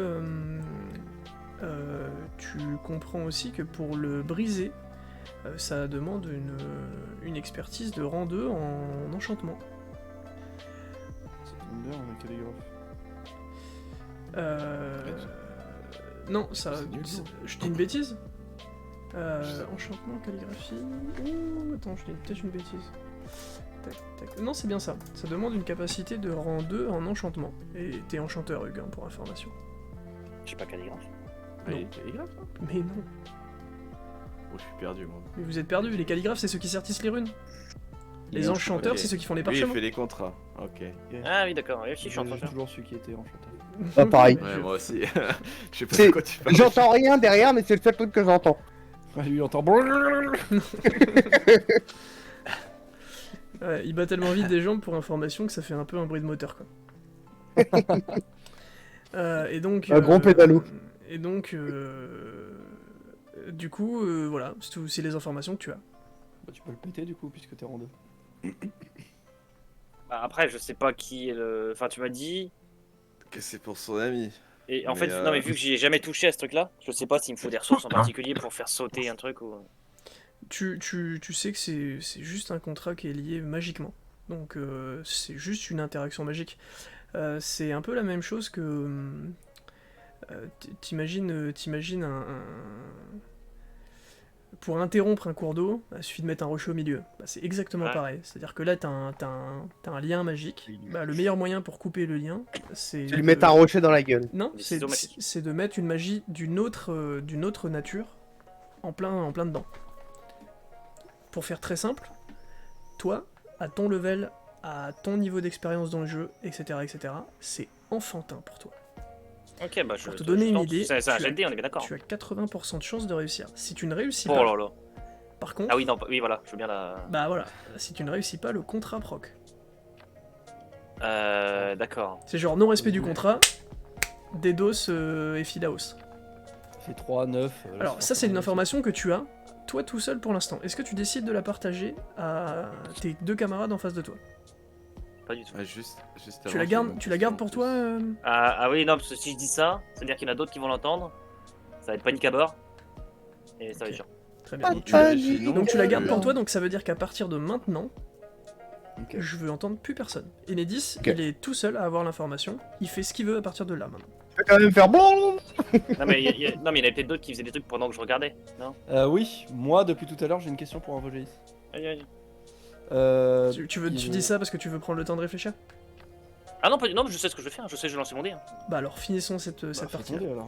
tu comprends aussi que pour le briser, ça demande une expertise de rang 2 en enchantement. Ça tombe bien, on est calligraphe. Non, ça. C'est nul, ça. Je dis une bêtise sais pas. Enchantement, calligraphie. Ouh, attends, je dis peut-être une bêtise. Tac, tac. Non, c'est bien ça. Ça demande une capacité de rang 2 en enchantement. Et t'es enchanteur, Hugues, hein, pour information. Je sais pas calligraphe. Ah, il est calligraphe, hein. Mais non. Oh, je suis perdu, moi. Mais vous êtes perdus. Les calligraphes, c'est ceux qui sertissent les runes. Les enchanteurs, ok. c'est ceux qui font les Lui, il parchemins. fait les contrats. Ok. Ah oui, d'accord. Oui, si, je suis en train de J'ai faire. toujours su qui était enchanteur. Ah, pareil. Ouais, moi aussi. Je sais pas C'est- de quoi tu parles. J'entends rien derrière, mais c'est le seul truc que j'entends. Ah, lui, il entend. Ouais, il bat tellement vite des jambes pour information que ça fait un peu un bruit de moteur, quoi. Et donc. Un gros pédalo. Et donc. Du coup, voilà, c'est les informations que tu as. Bah, tu peux le péter du coup, puisque t'es rang 2. Bah, après, je sais pas qui est le. Enfin, tu m'as dit. Que c'est pour son ami. Et en Mais, fait, non, mais vu que j'y ai jamais touché à ce truc-là, je sais pas s'il me faut des ressources en particulier pour faire sauter un truc ou. Tu sais que c'est juste un contrat qui est lié magiquement. Donc c'est juste une interaction magique. C'est un peu la même chose que... T'imagines pour interrompre un cours d'eau, il suffit de mettre un rocher au milieu. Bah, c'est exactement Ouais. pareil. C'est-à-dire que là, t'as un lien magique. Bah, le meilleur moyen pour couper le lien, c'est... Tu lui mets un rocher dans la gueule. Non, Des c'est ciseaux magiques. c'est de mettre une magie d'une autre nature en plein dedans. Pour faire très simple, toi, à ton level, à ton niveau d'expérience dans le jeu, etc., c'est enfantin pour toi. Ok, bah je. Pour te donner une tente. idée, C'est un tu jet as- de dés, on est bien d'accord. Tu as 80% de chances de réussir. Si tu ne réussis Oh pas, là là. par contre, Ah oui, non, oui, voilà, je veux bien la. bah voilà, si tu ne réussis pas, le contrat proc. D'accord. C'est genre non-respect du contrat, DDoS et Filaos. Ça fait 3, 9. Alors ça c'est une information que tu as, toi tout seul pour l'instant. Est-ce que tu décides de la partager à tes deux camarades en face de toi? Pas du tout. Ouais, juste Tu avant, la j'ai gardes, une tu la gardes pour question en toi Ah oui, non, parce que si je dis ça, c'est-à-dire qu'il y en a d'autres qui vont l'entendre. Ça va être panique à bord. Et ça va être chiant. Très bien. Ah, Donc, panique. tu la gardes pour toi, donc ça veut dire qu'à partir de maintenant, Ok. je veux entendre plus personne. Enedis, Ok. il est tout seul à avoir l'information, il fait ce qu'il veut à partir de là maintenant. Je vais quand même faire bon. Non, mais il y en avait peut-être d'autres qui faisaient des trucs pendant que je regardais. Non. Oui, moi depuis tout à l'heure j'ai une question pour Invogéis. Vas-y. Tu dis ça parce que tu veux prendre le temps de réfléchir? Ah non, pas du... non, mais je sais ce que je vais faire. Je sais, je vais lancer mon dé. Hein. Bah alors finissons cette Bah, fais partie. ton dé, alors.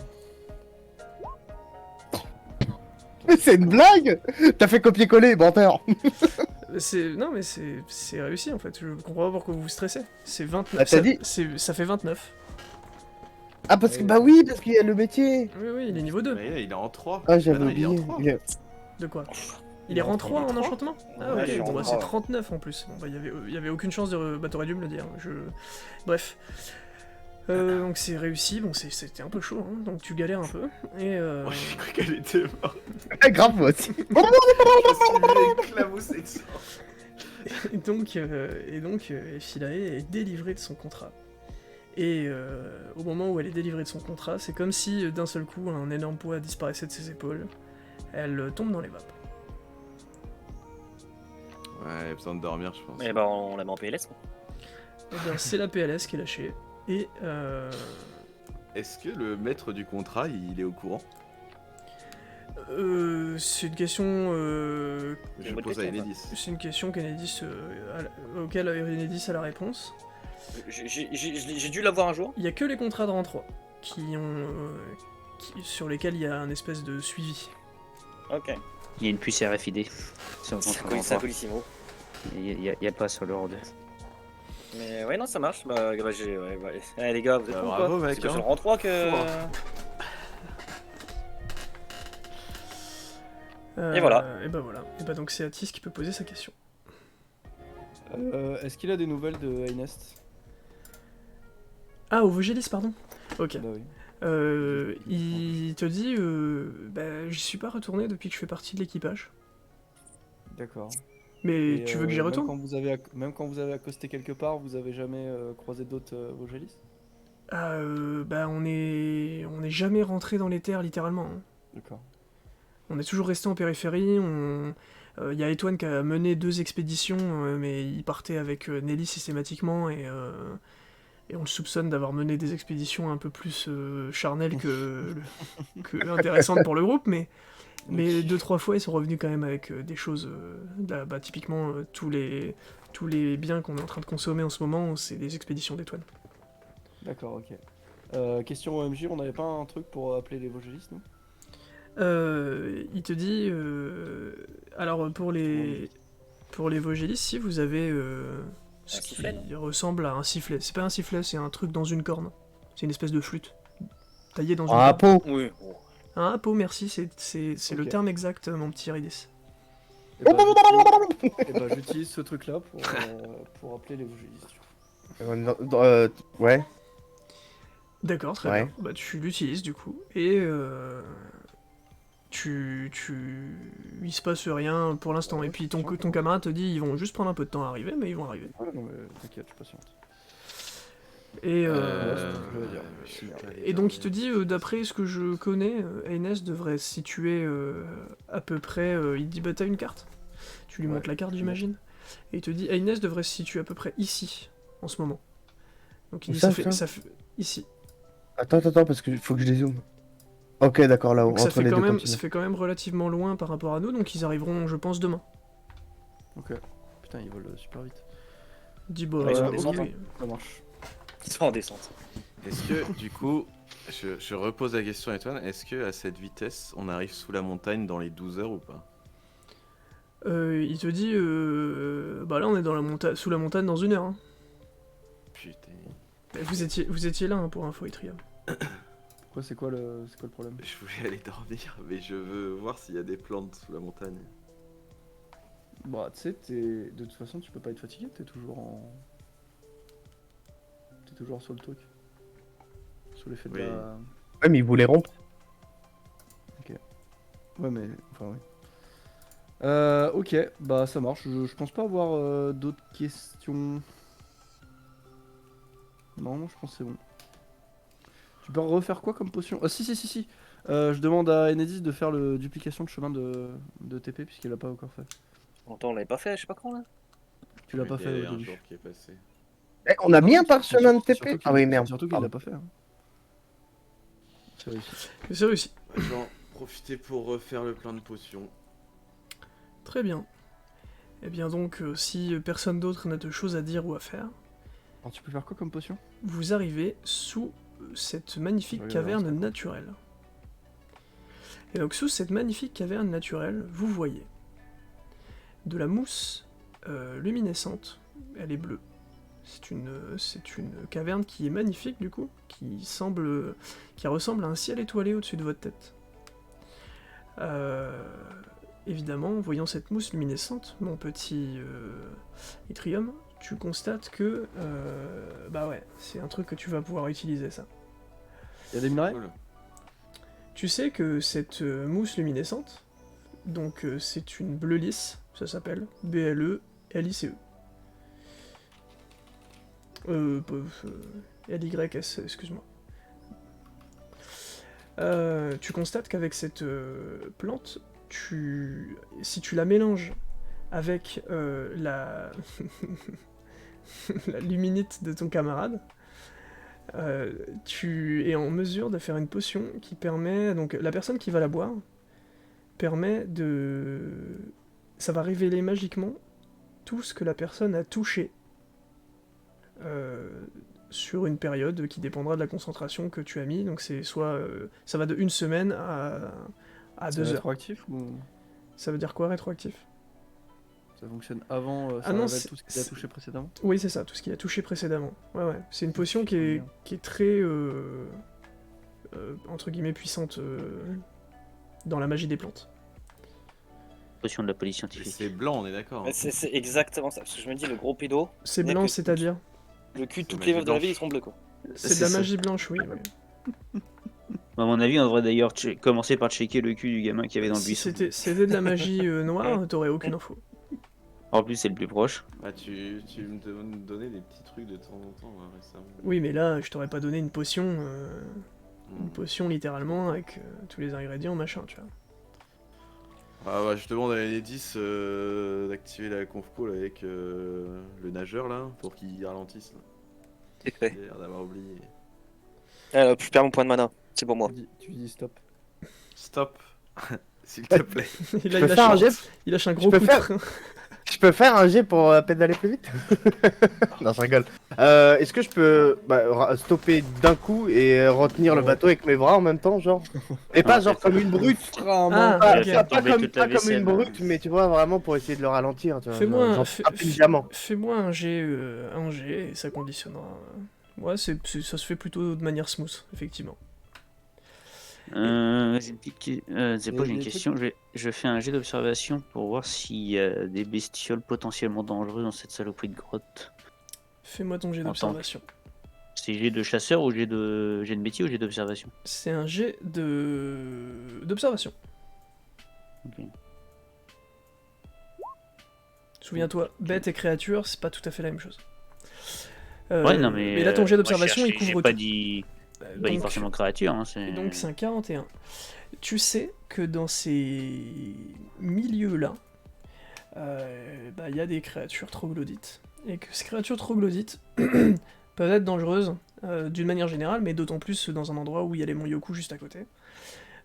Mais c'est une blague. T'as fait copier-coller, menteur. Non mais c'est réussi en fait, je comprends pas pourquoi vous vous stressez. C'est 29. Ah, t'as dit Ça fait 29. Ah parce que bah oui, parce qu'il y a le métier. Oui, il est niveau 2. Mais il est en 3. Ah j'avais non, il est en oublié. 3. Il est- De quoi? Il est rang 3 en trois. enchantement? Ah Ouais, ok, je suis bon en bah trois, c'est ouais. 39 en plus. Bon bah il y avait aucune chance de... Bah t'aurais dû me le dire. Bref. Donc c'est réussi, bon c'était un peu chaud, hein, donc tu galères un peu, et Oh, j'ai cru qu'elle était morte. Grave, moi aussi. Je suis éclaboussé dessus. et donc Philae est délivrée de son contrat. Et au moment où elle est délivrée de son contrat, c'est comme si d'un seul coup un énorme poids disparaissait de ses épaules. Elle tombe dans les vapes. Ouais, il a besoin de dormir, je pense. Eh ben, on la met en PLS. quoi. Et bien c'est la PLS qui est lâchée. Et Est-ce que le maître du contrat, il est au courant? c'est une question Je bonne pose à question, Enedis. c'est une question qu'Enedis auquel Enedis a la réponse. J'ai dû la voir un jour. Il y a que les contrats de rang 3 sur lesquels il y a un espèce de suivi. Ok. Il y a une puce RFID. Sur le C'est contrat un d'emploi. colissimo. Il y a pas sur le ROR2. Mais ouais, non, ça marche. Bah, Allez, les gars, vous êtes Bah, bons, bravo, quoi. mec, C'est que hein. sur le rang 3 que. Et voilà. Et bah voilà. Et bah donc c'est Atis qui peut poser sa question. Est-ce qu'il a des nouvelles de Aynest? Ah, au Vogelis, pardon. Ok. Bah oui. Il te dit, j'y suis pas retourné depuis que je fais partie de l'équipage. D'accord. Mais Et, tu veux que j'y même retourne? même quand vous avez accosté quelque part, vous avez jamais croisé d'autres Vogelis? On est jamais rentré dans les terres littéralement, hein. D'accord. On est toujours resté en périphérie. Il y a Etoine qui a mené 2 expéditions, mais il partait avec Nelly systématiquement et on le soupçonne d'avoir mené des expéditions un peu plus charnelles que intéressantes pour le groupe, mais 2-3 fois ils sont revenus quand même avec des choses. Typiquement tous les biens qu'on est en train de consommer en ce moment, c'est des expéditions d'Etoine. D'accord, ok. Question OMJ, on n'avait pas un truc pour appeler les Vogelis, nous? Il te dit, alors pour les Vogelis, si vous avez ce Un qui sifflet, non ressemble à un sifflet. C'est pas un sifflet, c'est un truc dans une corne. C'est une espèce de flûte taillée dans une Ah, corne. pot. Oui. Oh. Un pot, merci, c'est le Ok. terme exact, mon petit Iridis. J'utilise ce truc-là pour appeler les Vogelis. Ouais. D'accord, très Ouais. bien. Bah tu l'utilises du coup et il se passe rien pour l'instant. Et puis ton camarade te dit ils vont juste prendre un peu de temps à arriver, mais ils vont arriver. Ouais, non, mais t'inquiète, je suis patiente. Et je veux dire. et donc il te dit, d'après ce que je connais, Aines devrait se situer à peu près. Il te dit bah t'as une carte. Tu lui Ouais, montres la carte, je j'imagine. Et il te dit Aines devrait se situer à peu près ici en ce moment. Donc il Où dit ça, ça fait ici. Attends, parce que faut que je dézoome. Ok, d'accord, là-haut, Donc ça entre fait les deux quand même continents. ça fait quand même relativement loin par rapport à nous, donc ils arriveront je pense demain. Ok. Putain, ils volent super vite. Il dit bah Ouais, ils sont en ok. descente, hein. Ça marche. Ils sont en descente. Est-ce que, du coup, je repose la question à Antoine, est-ce que à cette vitesse, on arrive sous la montagne dans les 12 heures ou pas? Il te dit bah là on est dans sous la montagne dans 1 heure. Hein. Putain. Mais vous étiez là, hein, pour info Itrium. Pourquoi, c'est quoi le problème? Je voulais aller dormir, mais je veux voir s'il y a des plantes sous la montagne. Bah, tu sais, de toute façon, tu peux pas être fatigué, t'es toujours sur le truc. Sous l'effet de Oui. la... Ouais, mais ils voulaient rompre. Ouais, mais... Enfin, oui. Ok, bah ça marche. Je pense pas avoir d'autres questions. Non, je pense que c'est bon. Tu peux refaire quoi comme potion? Ah, si. Je demande à Enedis de faire le duplication de chemin de TP, puisqu'il l'a pas encore fait. Longtemps, on l'avait pas fait, je sais pas quand là. Tu l'as Oui, pas il y fait a au un début. jour qui est passé. Eh, on a Non, bien c'est- par c'est chemin de surtout TP. qu'il- Ah oui, merde. Surtout qu'il Pardon. l'a pas fait. Hein. C'est réussi. C'est réussi. Je vais en profiter pour refaire le plein de potions. Très bien. Et bien donc, si personne d'autre n'a de choses à dire ou à faire, Alors, tu peux faire quoi comme potion? vous arrivez sous cette magnifique Oui, caverne alors, c'est naturelle. Et donc sous cette magnifique caverne naturelle, vous voyez de la mousse luminescente, elle est bleue. C'est une caverne qui est magnifique du coup, qui ressemble à un ciel étoilé au-dessus de votre tête. Évidemment, voyant cette mousse luminescente, mon petit Yttrium, tu constates que, bah ouais, c'est un truc que tu vas pouvoir utiliser, ça. Il y a des minerais? Cool. Tu sais que cette mousse luminescente, donc c'est une bleue lisse, ça s'appelle BLE-LICE. LYS, excuse-moi. Tu constates qu'avec cette plante, si tu la mélanges avec la... la luminite de ton camarade, tu es en mesure de faire une potion qui permet... Donc la personne qui va la boire permet de... Ça va révéler magiquement tout ce que la personne a touché sur une période qui dépendra de la concentration que tu as mis. Donc c'est soit... ça va de 1 semaine à 2 heures. Rétroactif ou Ça veut dire quoi, rétroactif? ça fonctionne avant ça Ah non, révèle tout ce qu'il a touché précédemment? Oui, c'est ça, tout ce qu'il a touché précédemment. Ouais, ouais. C'est une potion qui est très... entre guillemets, puissante dans la magie des plantes. Potion de la police Et scientifique. c'est blanc, on est d'accord. Mais c'est exactement ça, parce que je me dis, le gros pédo, C'est Il y a blanc, que- c'est-à-dire? le cul de C'est toutes magie les meufs de la blanche. ville, ils sont bleus, quoi. C'est de la magie blanche, oui. Ouais. À mon avis, on devrait d'ailleurs commencer par checker le cul du gamin qui avait dans le Si buisson. c'était de la magie noire, t'aurais aucune info. En plus, c'est le plus proche. Bah, tu me donnais des petits trucs de temps en temps récemment. Oui, mais là, je t'aurais pas donné une potion Hmm. littéralement, avec tous les ingrédients, machin, tu vois. Ah ouais, je demande à Enedis d'activer la conf call avec le nageur là, pour qu'il ralentisse. Là. C'est fait. J'ai l'air d'avoir oublié. Alors, je perds mon point de mana, c'est pour moi. Tu dis stop. Stop, s'il te plaît. Et là, Je peux faire un jet? il lâche un Je gros peux coup de faire- train. Je peux faire un jet pour pédaler plus vite? Non, je rigole. Est-ce que je peux stopper d'un coup et retenir le bateau avec mes bras en même temps, genre? Et pas Non, genre c'est comme ça. une brute. Ah, Pas, ok. faire pas tomber comme, toute la pas comme une vaisselle. brute, mais tu vois, vraiment pour essayer de le ralentir. Tu vois, Fais-moi genre, fais- frapper le diamant. fais-moi un jet, et ça conditionnera. Ouais, ça se fait plutôt de manière smooth, effectivement. J'ai une petite c'est pas, j'ai une des question. Je fais un jet d'observation pour voir s'il y a des bestioles potentiellement dangereuses dans cette saloperie de grotte. Fais-moi ton jet En d'observation. C'est jet de chasseur ou jet de métier ou jet d'observation? C'est un jet d'observation. Ok. Souviens-toi, bête et créature, c'est pas tout à fait la même chose. Ouais, non, mais là, ton jet moi, d'observation, il j'ai couvre pas tout. dit Donc- forcément créature. Hein, Et donc c'est un 41. Tu sais que dans ces milieux-là, il y a des créatures troglodytes. Et que ces créatures troglodytes peuvent être dangereuses d'une manière générale, mais d'autant plus dans un endroit où il y a les monts Yoku juste à côté.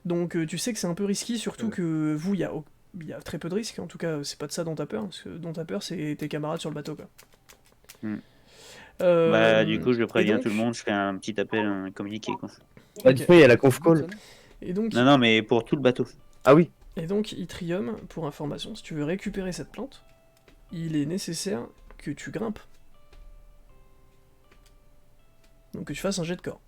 Donc tu sais que c'est un peu risqué, surtout que vous, il y a très peu de risques. En tout cas, c'est pas de ça dont t'as peur. Parce que dont t'as peur, c'est tes camarades sur le bateau, quoi. Hmm. Euh, Du coup, je et préviens donc- tout le monde, je fais un petit appel, un communiqué. Quoi. Bah, du coup, il y a la conf call. Et donc, Non, mais pour tout le bateau. Ah oui. Et donc, Yttrium, pour information, si tu veux récupérer cette plante, il est nécessaire que tu grimpes. Donc que tu fasses un jet de corps.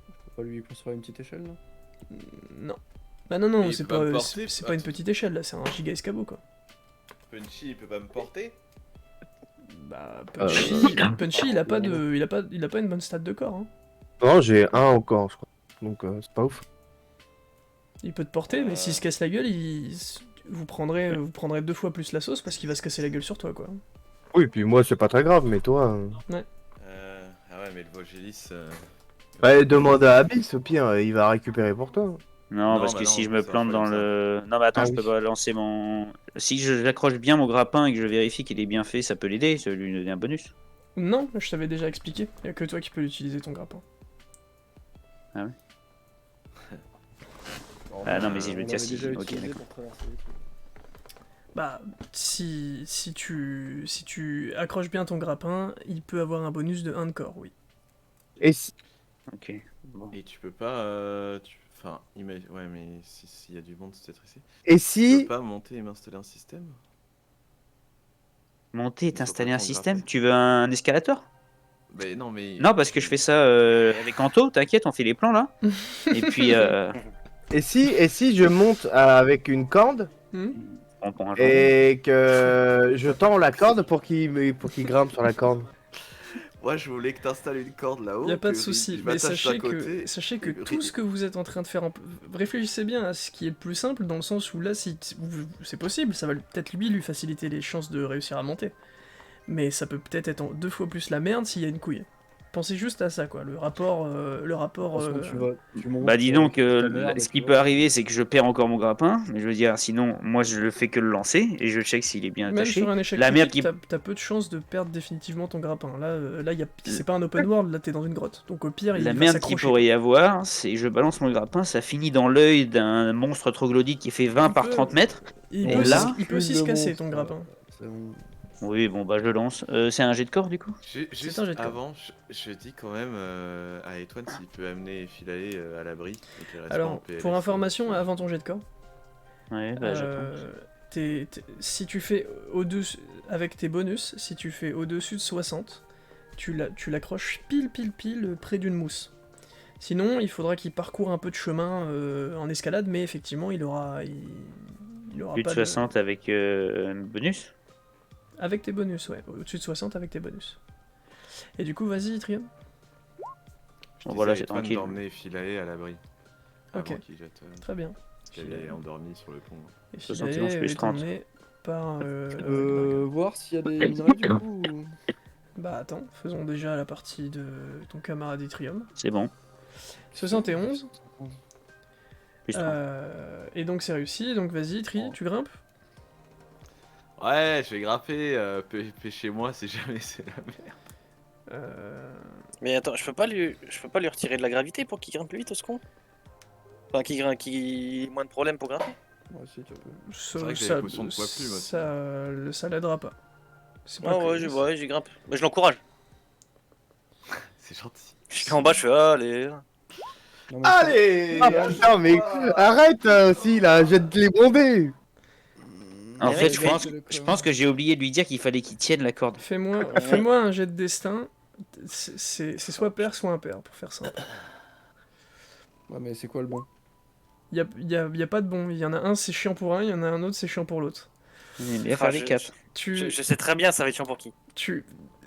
Je peux pas lui construire une petite échelle là? Non. Bah non, non, Mais il c'est peut pas me pas, porter, c'est pas une petite échelle là, c'est un giga escabeau quoi. Punchy, il peut pas me porter. Bah, Punchy, il a pas une bonne stat de corps. Hein. Non, j'ai un encore, je crois. Donc, c'est pas ouf. Il peut te porter, mais s'il se casse la gueule, vous prendrez 2 fois plus la sauce parce qu'il va se casser la gueule sur toi quoi. Oui, puis moi, c'est pas très grave, mais toi. Ah ouais, mais le Vogelis. Bah, demande à Abyss, au pire, il va récupérer pour toi. Non, Non, parce bah que non, si je ça me va plante pas dans comme ça. le... Non, mais attends, Ah je oui. peux pas lancer mon... Si j'accroche bien mon grappin et que je vérifie qu'il est bien fait, ça peut l'aider, ça lui donner un bonus. Non, je t'avais déjà expliqué, il y a que toi qui peux l'utiliser ton grappin. Ah non, mais si je On le tire, l'avait si. déjà Ok, utilisé d'accord. pour traverser les trucs. Bah, si tu accroches bien ton grappin, il peut avoir un bonus de 1 de corps, oui. Et si... Ok. Bon. Et tu peux pas. Enfin, ouais, mais s'il y a du monde, c'est peut-être ici. Et Tu si... peux pas monter et m'installer un système? Monter et Il faut t'installer pas un ton système? grappin. Tu veux un escalator? Mais non, mais. Non, parce que je fais ça avec Anto, t'inquiète, on fait les plans là. Et puis, Et si je monte avec une corde Hmm On prend un jour. et que je tends la corde pour qu'il grimpe sur la corde. Moi, je voulais que t'installes une corde là-haut. Y a pas de que souci, je mais m'attache d'un côté. sachez que et- tout ce que vous êtes en train de faire, réfléchissez bien à ce qui est le plus simple, dans le sens où là, si c'est possible, ça va peut-être lui faciliter les chances de réussir à monter. Mais ça peut peut-être être 2 fois plus la merde s'il y a une couille. Pensez juste à ça, quoi, le rapport... Franchement, tu montes, Bah dis donc, tu fais ta merde, ce tu qui vois. peut arriver, c'est que je perds encore mon grappin. Mais je veux dire, sinon, moi je le fais que le lancer et je check s'il est bien Même attaché. sur un échec La merde critique, qui... t'as peu de chances de perdre définitivement ton grappin. Là c'est pas un open world, là t'es dans une grotte. Donc au pire, il La va merde qu'il s'accrocher. pourrait y avoir, c'est je balance mon grappin, ça finit dans l'œil d'un monstre troglodyte qui fait 20 Il par peut- 30 mètres. Il Et peut, là, il peut aussi Tu se le casser montres, ton grappin. c'est bon. Oui, bon bah je lance. C'est un jet de corps du coup. Juste un jet de corps. avant, je dis quand même à Etoine s'il peut amener Philae à l'abri. et qu'il reste pas en Alors, PLS, pour information, ça- avant ton jet de corps, Ouais, bah j'attends. si tu fais au-dessus, avec tes bonus, si tu fais au-dessus de 60, tu l'accroches pile près d'une mousse. Sinon, il faudra qu'il parcourt un peu de chemin en escalade, mais effectivement, il aura Plus de pas 60 avec bonus. Avec tes bonus, ouais. Au-dessus de 60 avec tes bonus. Et du coup, vas-y, Trium. Je Bon, disais voilà, à j'ai Etoine tranquille. d'emmener Philae à l'abri. Ok. Avant qu'il jette. Très bien. Qu'elle est endormie sur le pont. Et 71 plus est 30. emmené par... Voir s'il y a des minerais du coup. Bah attends, faisons déjà la partie de ton camarade Etrium. C'est bon. 71. Plus 30. Et donc c'est réussi, donc vas-y, Tri, tu grimpes. Ouais, je vais grimper. Pêchez-moi si jamais c'est la merde. Mais attends, je peux pas lui retirer de la gravité pour qu'il grimpe plus vite, ce con. Enfin, qu'il ait moins de problèmes pour grimper. Ouais, si, tu peux. vrai que j'ai les potions de poids plume aussi. Ça l'aidera pas. C'est pas Ah que- ouais, j'y grimpe. Mais je l'encourage. C'est gentil. Je suis en bas, je fais allez. Non, mais Allez Ah putain, mais arrête aussi là, jette les bondés. En Mais fait, mec, je pense que j'ai oublié de lui dire qu'il fallait qu'il tienne la corde. Fais-moi un jet de destin. C'est soit pair, soit impair, pour faire simple. Ouais, mais c'est quoi le bon? Y a pas de bon. Il y en a un, c'est chiant pour un, il y en a un autre, c'est chiant pour l'autre. Il aime bien faire les 4. Je sais très bien, ça va être chiant pour qui.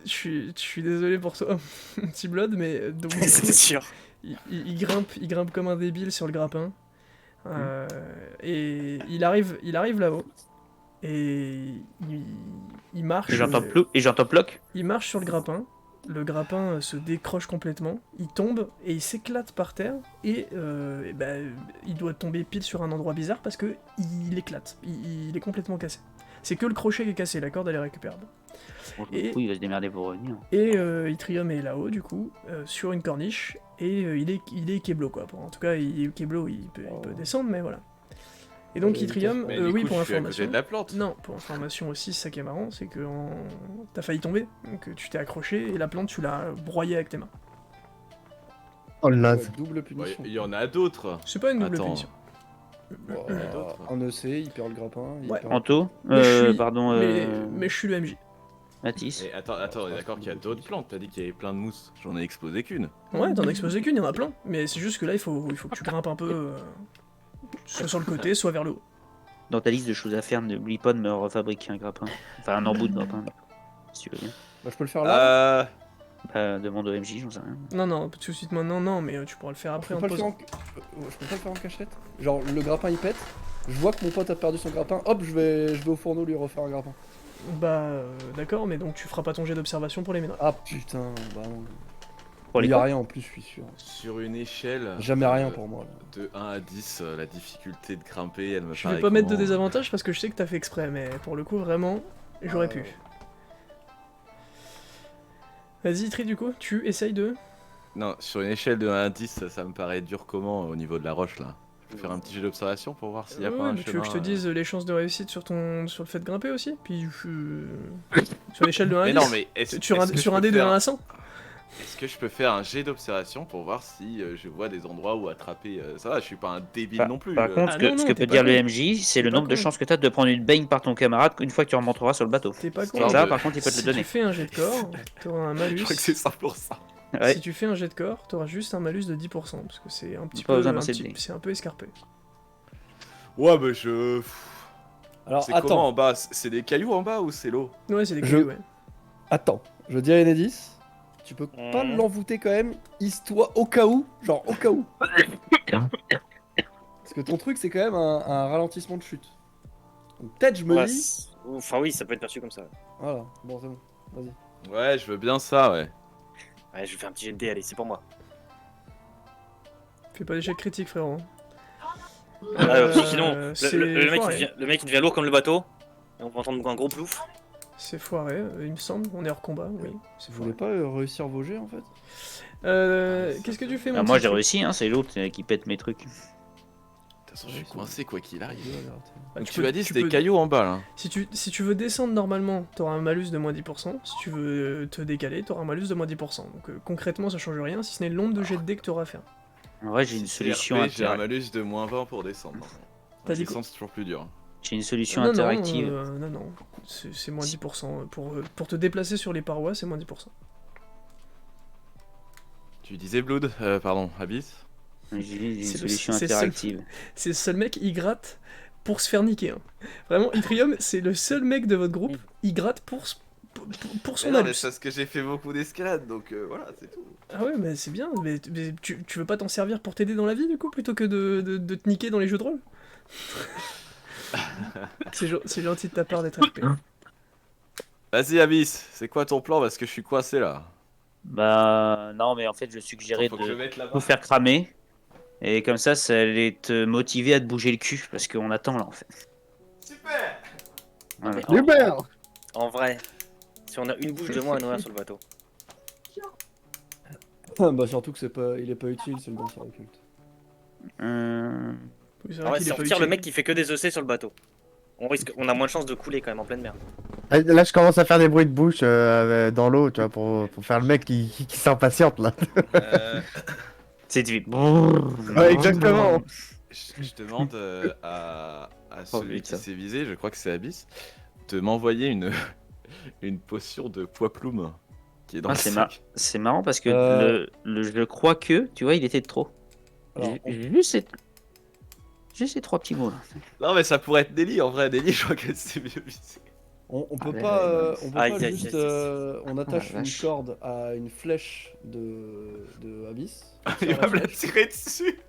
Je suis désolé pour toi, mon petit Blood, mais donc, du coup, C'était sûr. il grimpe comme un débile sur le grappin. Et il arrive là-haut. Et il marche. Et j'entends ploc. Il marche sur le grappin. Le grappin se décroche complètement. Il tombe et il s'éclate par terre. Et il doit tomber pile sur un endroit bizarre parce que il éclate. Il est complètement cassé. C'est que le crochet qui est cassé. La corde elle est récupérable. Et- Oui, il va se démerder pour revenir. Et Itrium est là-haut, du coup, sur une corniche, et il est Keblo, quoi. En tout cas, Keblo, il peut descendre, mais voilà. Et donc, Itrium, Mais du oui, coup, pour je suis à côté information... de la plante. Non, pour information aussi, c'est ça qui est marrant, c'est que t'as failli tomber, donc tu t'es accroché, et la plante, tu l'as broyée avec tes mains. Oh le naze. Ouais, double Bah, punition. il y en a d'autres. C'est pas une double Attends. punition. Bon, Il y en a d'autres. en EC, il perd le grappin. Il Ouais. perd... Anto, Mais je suis- pardon, Mais je suis le MJ. Mathis. Mais attends, on est d'accord qu'il y a d'autres plantes. T'as dit qu'il y avait plein de mousse. J'en ai explosé qu'une. Ouais, t'en as explosé qu'une, il y en a plein. Mais c'est juste que là, il faut que tu grimpes un peu, soit sur le côté, soit vers le haut. Dans ta liste de choses à faire, n'oublie pas de me refabriquer un grappin. Enfin, un embout de grappin. Si tu veux bien. Bah, je peux le faire là. Demande au MJ, j'en sais rien. Non, tout de suite maintenant, non, mais tu pourras le faire Je après peux en pas te le faire posant. je peux pas le faire en cachette. Genre, le grappin il pète. Je vois que mon pote a perdu son grappin. Hop, je vais au fourneau lui refaire un grappin. Bah, d'accord, mais donc tu feras pas ton jet d'observation pour les minerais. Ah putain, bah non. Pour les Il y a quoi rien en plus, je suis sûr. Sur une échelle. Jamais rien pour moi. Là. De 1 à 10, la difficulté de grimper, elle me Je paraît vais pas mettre de comment, désavantage parce que je sais que t'as fait exprès, mais pour le coup, vraiment, j'aurais pu. Vas-y, Tri, du coup, tu essayes de... Non, sur une échelle de 1 à 10, ça me paraît dur comment au niveau de la roche là. Je peux faire un petit jet d'observation pour voir s'il y a pas un mais tu veux que je te chemin, dise les chances de réussite sur le fait de grimper aussi? Puis, sur l'échelle de 1 à 10, Mais non, mais est-ce sur un, est-ce que sur je un peux dé de faire- 1 à 100? Est-ce que je peux faire un jet d'observation pour voir si je vois des endroits où attraper ça va, je suis pas un débile non plus. Par contre, Ah ce non, que t'es peut pas dire con. le MJ, c'est le T'es pas nombre de con. chances que t'as de prendre une baigne par ton camarade une fois que tu remonteras sur le bateau. T'es pas con. Histoire Ça, de- par contre, il peut te Si le donner. tu fais un jet de corps, t'auras un malus. Je crois que c'est ça pour ça. Ouais. Si tu fais un jet de corps, t'auras juste un malus de 10%, parce que c'est un petit Pas peu, besoin de lancer de dés. c'est un peu escarpé. Ouais, bah je. Alors, C'est comment attends. en bas? C'est des cailloux en bas ou c'est l'eau? Ouais, c'est des Je- cailloux, ouais. Attends. Je dis à Enedis, tu peux pas Mhm. l'envoûter quand même, histoire au cas où. Genre, au cas où. Parce que ton truc, c'est quand même un ralentissement de chute. Donc, peut-être, je me Ouais, dis. enfin oui, ça peut être perçu comme ça. Voilà, bon, c'est bon. Vas-y. Ouais, je veux bien ça, ouais. Ouais, je vais faire un petit jet de dés, allez, c'est pour moi. Fais pas d'échec critique, frérot. Sinon, c'est le mec, foiré. le mec il devient lourd comme le bateau. Et on va entendre un gros plouf. C'est foiré, il me semble. On est hors combat, oui. C'est Vous voulez foiré. pas réussir vos jets en fait? Qu'est-ce que tu fais, mon Ah, moi petit j'ai truc réussi, hein, c'est l'autre qui pète mes trucs. De toute façon, je suis coincé quoi qu'il arrive. Bah, Donc tu tu peux- m'as dit tu c'était des peux- cailloux en bas là. Si tu veux descendre normalement, t'auras un malus de moins 10%. Si tu veux te décaler, t'auras un malus de moins 10%. Donc concrètement, ça change rien, si ce n'est le nombre de jets de dés que t'auras à faire. En vrai, j'ai Si une c'est solution RP, j'ai un interactive. malus de moins 20 pour descendre. T'as dit quoi? Descendre c'est toujours plus dur. J'ai une solution Non, interactive. non, c'est moins 10%. Pour te déplacer sur les parois, c'est moins 10%. Tu disais Blood, pardon, Abyss. J'ai une C'est le- solution c'est seul- interactive. C'est le seul mec, il gratte pour se faire niquer. Hein. Vraiment, Yttrium, c'est le seul mec de votre groupe, il gratte pour son Mais non, mais malus. c'est parce que j'ai fait beaucoup d'escalade, donc voilà, c'est tout. Ah ouais, mais c'est bien, mais tu veux pas t'en servir pour t'aider dans la vie du coup, plutôt que de te niquer dans les jeux de rôle? C'est gentil de ta part d'être RP. Vas-y Abyss, c'est quoi ton plan parce que je suis coincé là. Bah non, mais en fait, je suggérais Faut que je de mette là-bas. tout faire cramer. Et comme ça allait te motiver à te bouger le cul. Parce qu'on attend là en fait. Super. Voilà. Super. En vrai, si on a une bouche de moins à nourrir sur le bateau. Bah, surtout que il est pas utile, c'est le danseur occulte. Oui, c'est En vrai vrai, qu'il si est on pas retire le utile. mec qui fait que des EC sur le bateau, on a moins de chances de couler quand même en pleine mer. Là, je commence à faire des bruits de bouche dans l'eau, tu vois, pour faire le mec qui s'impatiente là. C'est du. Ouais, exactement. Je demande à Oh, celui putain. qui s'est visé, je crois que c'est Abyss, de m'envoyer une potion de poids plume qui est dans Ah, le c'est sac. C'est marrant parce que je crois que, tu vois, il était de trop. Alors, J'ai juste ces 3 petits mots là. Non mais ça pourrait être Nelly, en vrai, Nelly je crois qu'elle s'est mieux visée. on peut Ah, pas, ouais, on peut Aïe, pas aïe, juste, aïe, on attache la une vache. corde à une flèche de Abyss. Il va me la tirer dessus.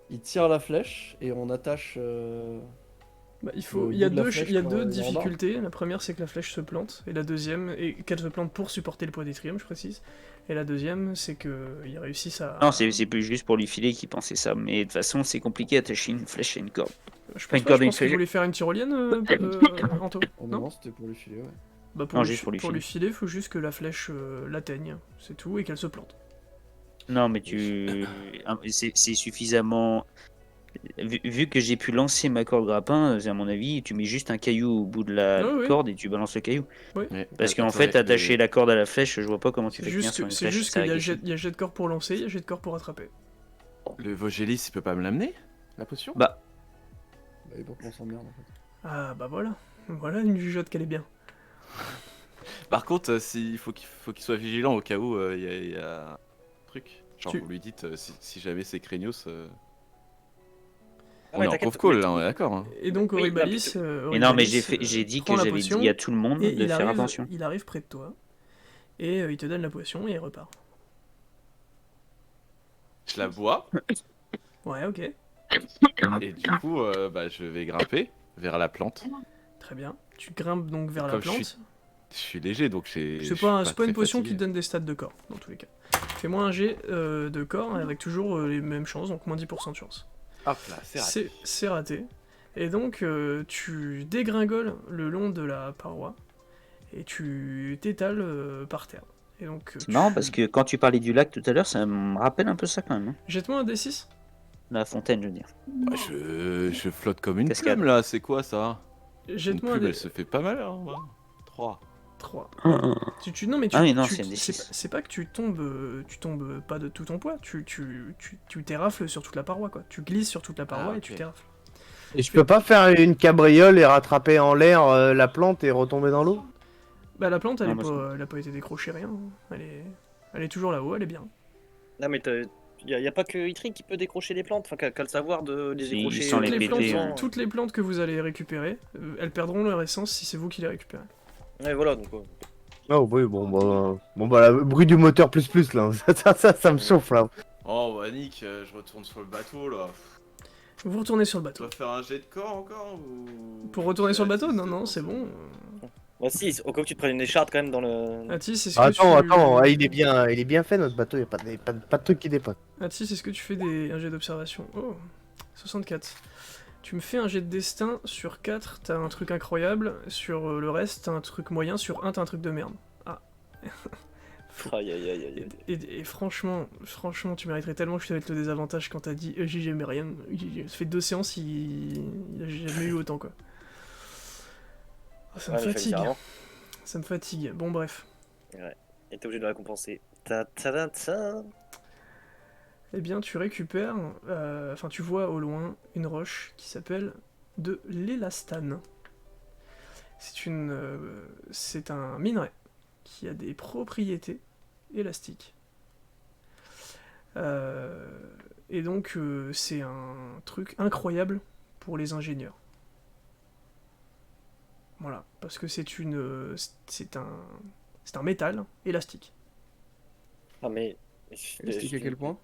Il tire la flèche et on attache. Bah, Le il y a bout de la deux, flèche il y a pour deux le difficultés. La première, c'est que la flèche se plante. Et la deuxième, et qu'elle se plante pour supporter le poids d'Yttrium, je précise. Et la deuxième, c'est qu'ils réussissent à. Non, c'est plus juste pour lui filer qu'il pensait ça. Mais de toute façon, c'est compliqué à attacher une flèche et une corde. Je pas pense une pas, corde je et une pense qu'il flèche. voulait faire une tyrolienne, Anto. Oh, Non. non, c'était pour le filet, ouais. Bah Non, juste pour lui filer, faut juste que la flèche l'atteigne. C'est tout, et qu'elle se plante. Non, mais c'est suffisamment. Vu que j'ai pu lancer ma corde grappin, à mon avis, tu mets juste un caillou au bout de la Ah oui. corde et tu balances le caillou. Mais, Parce qu'en attends, fait, mais attacher la corde à la flèche, je vois pas comment tu C'est fais tenir juste sur une que- flèche. c'est juste ça qu'il y a régresse. il y a jet de corps pour lancer, il y a jet de corps pour attraper. le Vogélis il peut pas me l'amener, la potion? Bah, Bah, et pour qu'on s'emmerde en fait. Ah bah voilà. Voilà une jugeote qu'elle est bien. Par contre, il faut qu'il soit vigilant au cas où il y a un truc. Genre Tu- vous lui dites si jamais c'est Craignos, Ah on ouais, est en t'inquiète, pauvre call mais- là, on est d'accord. Hein. Et donc Oui, Auribalis, et non, mais Auribalis, j'ai dit prend que la j'avais potion, dit à tout le monde et de faire attention. il arrive près de toi. Et il te donne la potion et il repart. Je la bois Ouais, ok. et du coup bah, je vais grimper vers la plante. Très bien. Tu grimpes donc vers la Comme je plante. suis- Je suis léger donc j'ai. C'est je pas, suis c'est pas une très potion fatigué. qui te donne des stats de corps, dans tous les cas. Fais-moi un jet de corps avec toujours les mêmes chances, donc moins 10% de chance. Hop là, c'est raté. C'est raté. Et donc, tu dégringoles le long de la paroi et tu t'étales par terre. Et donc, C'est marrant parce que quand tu parlais du lac tout à l'heure, ça me rappelle un peu ça quand même. Hein. Jette-moi un D6. La fontaine, je veux dire. Ouais, je flotte comme une Cascade. plume là, c'est quoi ça? Une Jette-moi un plume elle D3. se fait pas mal hein. 3. Non, mais Ah oui, non, c'est un D6. c'est pas que tu tombes pas de tout ton poids, tu t'érafles sur toute la paroi, quoi. Tu glisses sur toute la paroi Ah, et tu ok. t'érafles. Et je peux pas faire une cabriole et rattraper en l'air la plante et retomber dans l'eau? Bah, la plante, Non, moi, elle a pas été décrochée, rien. Elle est toujours là-haut, elle est bien. Non, mais y a pas que Itri qui peut décrocher des plantes, enfin, qu'à le savoir de les Si, décrocher. sans les Toutes les, péter, plantes, hein. toutes les plantes que vous allez récupérer, elles perdront leur essence si c'est vous qui les récupérez. Ouais, voilà, donc. Oh oui, bon bah, le bruit du moteur plus là, ça me chauffe là. Oh bah Nick, je retourne sur le bateau là. Vous retournez sur le Tu bateau. vas faire un jet de corps encore ou... Pour retourner sur le bateau? Non, Atis, non, c'est bon. Bah, si, au cas où tu te prennes une écharde quand même dans le. Atis, est-ce que Attends, tu... il est bien fait notre bateau, y a pas de truc qui dépasse. Atis, est-ce que tu fais un jet d'observation? Oh, 64. Tu me fais un jet de destin, sur 4, t'as un truc incroyable, sur le reste, t'as un truc moyen, sur 1, t'as un truc de merde. Ah. Aïe aïe aïe aïe. Et franchement, tu mériterais tellement que je te mette le désavantage quand t'as dit j'ai jamais rien. Ça fait 2 séances, il a jamais eu autant quoi. Oh, ça me Ouais, mais fallait fatigue. dire avant. Ça me fatigue. Bon, bref. Et t'es obligé de le récompenser. Ta ta ta ta. Eh bien, tu récupères, enfin, tu vois au loin une roche qui s'appelle de l'élastane. C'est un minerai qui a des propriétés élastiques. Et donc, c'est un truc incroyable pour les ingénieurs. Voilà, parce que c'est un métal élastique. Ah, mais. Explique à quel point?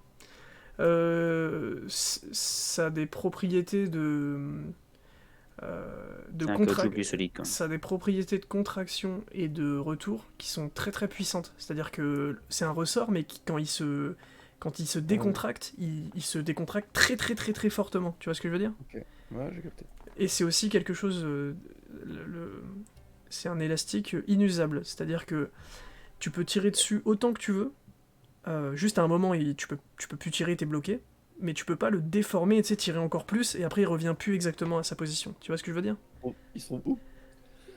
Ça a des propriétés C'est un caoutchouc plus solide, quoi. ça a des propriétés de contraction et de retour qui sont très très puissantes. C'est-à-dire que c'est un ressort, mais quand il se décontracte, il se décontracte très très très très fortement. Tu vois ce que je veux dire? Ouais, j'ai capté. Et c'est aussi quelque chose... c'est un élastique inusable. C'est-à-dire que tu peux tirer dessus autant que tu veux. Juste à un moment, tu peux plus tirer, t'es bloqué. Mais tu peux pas le déformer et tirer encore plus. Et après, il revient plus exactement à sa position. Tu vois ce que je veux dire? Oh, il se trouve où?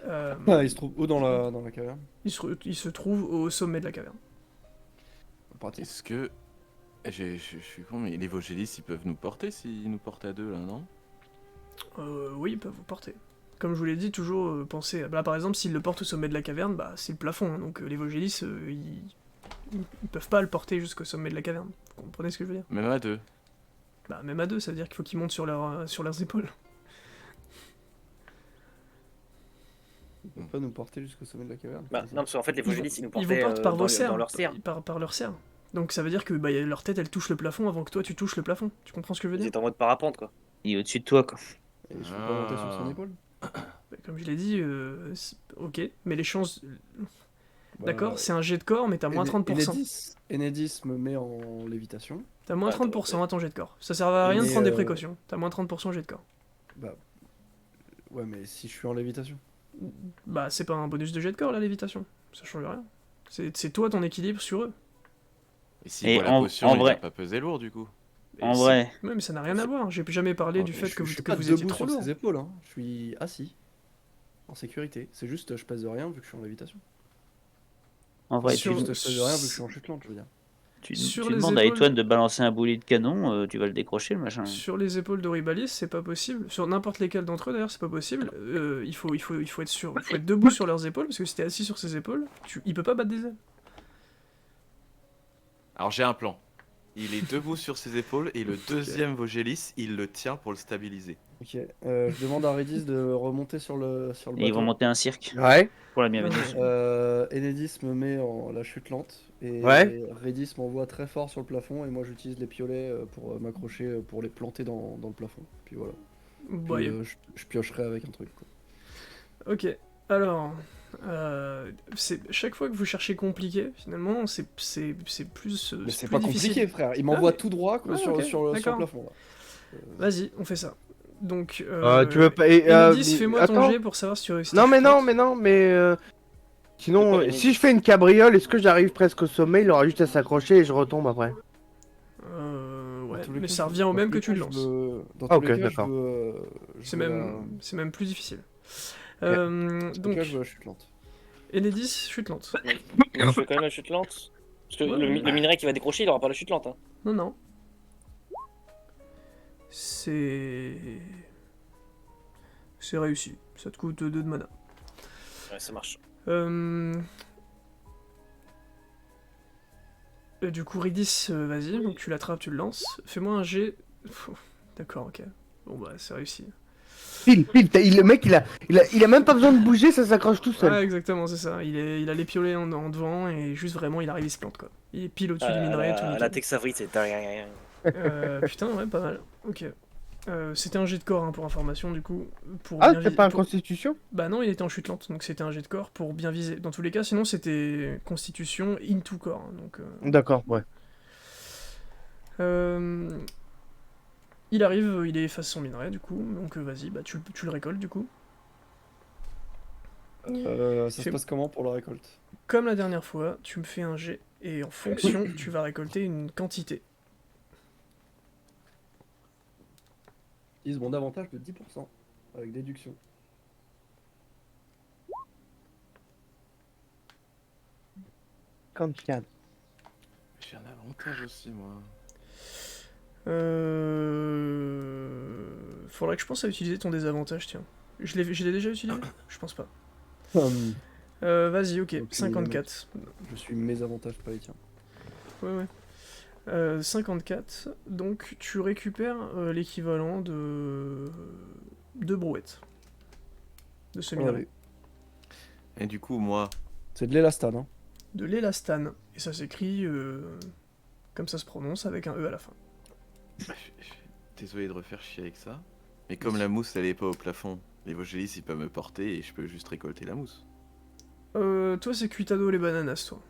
Euh, Ah, il se trouve où dans la caverne? il se trouve au sommet de la caverne. Pratique. Est-ce que... Je suis con, mais les Vogélis, ils peuvent nous porter s'ils nous portent à deux là, non? Oui, ils peuvent vous porter. Comme je vous l'ai dit, toujours pensez... Là, par exemple, s'ils le portent au sommet de la caverne, bah, c'est le plafond. Hein, donc les Vogélis, ils peuvent pas le porter jusqu'au sommet de la caverne. Vous comprenez ce que je veux dire? Même à deux. Bah, même à deux, ça veut dire qu'il faut qu'ils montent sur leurs épaules. Ils peuvent pas nous porter jusqu'au sommet de la caverne? Bah, non, parce qu'en fait, les Vogélis, ils nous Ils portaient vous portent par vos cerfs, dans leur cerf. par leur cerf. Donc ça veut dire que leur tête, elle touche le plafond avant que toi, tu touches le plafond. Tu comprends ce que je veux Ils dire? étaient en mode parapente, quoi. Il est au-dessus de toi, quoi. Et je peux pas monter sur son épaule? Bah, comme je l'ai dit, ok, mais les chances... Bah, D'accord, c'est un jet de corps, mais t'as moins 30%. Enedis me met en lévitation. T'as moins Ah, 30% à ton jet de corps. Ça sert à rien de Mais, prendre des précautions. T'as moins 30% au jet de corps. Bah. Ouais, mais si je suis en lévitation. Bah, c'est pas un bonus de jet de corps, la lévitation. Ça change rien. C'est toi ton équilibre sur eux. Et s'ils Et voient la en potion, ils vrai- vont pas peser lourd du coup. Et En c'est- vrai, Ouais, mais ça n'a rien à voir. J'ai jamais parlé Oh, du mais fait je que suis vous pas étiez debout trop sur lourd. ses épaules, hein. Je suis assis. En sécurité. C'est juste, je pèse de rien vu que je suis en lévitation. en vrai, Sur- C'est juste, je pèse de rien vu que je suis en chute lente, je veux dire. tu sur tu les demandes à épaules- Etoine de balancer un boulet de canon, tu vas le décrocher, le machin. Sur les épaules d'Oribalis, c'est pas possible. Sur n'importe lesquels d'entre eux, d'ailleurs, c'est pas possible. Il faut être debout sur leurs épaules, parce que si t'es assis sur ses épaules, il peut pas battre des ailes. Alors j'ai un plan. Il est debout sur ses épaules et le deuxième Vogélis, il le tient pour le stabiliser. Ok, je demande à Redis de remonter sur le bateau. Et ils vont monter un cirque Ouais. pour la bienvenue. Enedis me met en la chute lente et Ouais. Redis m'envoie très fort sur le plafond et moi j'utilise les piolets pour m'accrocher, pour les planter dans le plafond. Puis voilà. Puis, Bah, je piocherai avec un truc. Quoi. Ok, alors... chaque fois que vous cherchez compliqué, finalement, c'est plus... Mais c'est plus pas difficile. compliqué, frère. Il m'envoie mais- tout droit quoi, Ouais, sur, ok, sur le d'accord. plafond. Là. Vas-y, on fait ça. Donc, Tu veux pas. Enedis, fais-moi ton attends. jet pour savoir si tu réussis. Non, mais sinon, C'est pas si je fais une cabriole, est-ce que j'arrive presque au sommet? Il aura juste à s'accrocher et je retombe après. Ouais, Dans tous les mais cas, ça je- revient au dans même tous que les tu le cas, lances. Dans Ah, tous les ok, cas, d'accord. C'est même plus difficile. Donc, Donc, là, je veux la chute lente. Enedis, chute lente. Donc, je fais quand même la chute lente. Parce que Ouais, le ouais. minerai qui va décrocher, il aura pas la chute lente. Hein. Non, non. C'est réussi. Ça te coûte 2 de mana. Ouais, ça marche. Du coup, Ridis, vas-y, donc tu l'attrapes, tu le lances. Fais-moi un jet. Pff, d'accord, ok. Bon bah, c'est réussi. Pile, le mec il a même pas besoin de bouger, ça s'accroche tout seul. Ah, exactement, c'est ça. Il a l'épiolé en devant et juste vraiment, il arrive, il se plante quoi. Il est pile au-dessus du minerai, tout À la nickel. Tex Avery, c'est. Putain, ouais, pas mal. Ok. C'était un jet de corps hein, pour information, du coup. Pour Ah, bien c'est viser- pas un pour- constitution? Bah non, il était en chute lente, donc c'était un jet de corps pour bien viser. Dans tous les cas, sinon c'était constitution into corps. Hein, donc, D'accord, ouais. euh, il arrive, il est face à son minerai, du coup. Donc vas-y, bah tu le récoltes, du coup. Ça se Fais- passe comment pour la récolte? Comme la dernière fois, tu me fais un jet et en fonction, tu vas récolter une quantité. Utilise mon avantage de 10% avec déduction. Quand cadre. J'ai un avantage aussi, moi. Faudrait que je pense à utiliser ton désavantage, tiens. Je l'ai déjà utilisé? Je pense pas. Vas-y, ok, Ok, 54. Je suis mes avantages, pas les tiens. Ouais, ouais. 54, donc tu récupères l'équivalent de brouettes. De ce minerai. Ouais. Et du coup, moi, C'est de l'élastane, hein. De l'élastane. Et ça s'écrit comme ça se prononce avec un E à la fin. je suis désolé de refaire chier avec ça. Mais comme la mousse, elle est pas au plafond, les Vogelis, ils peuvent me porter et je peux juste récolter la mousse. Toi, c'est Cuitado les bananas, toi.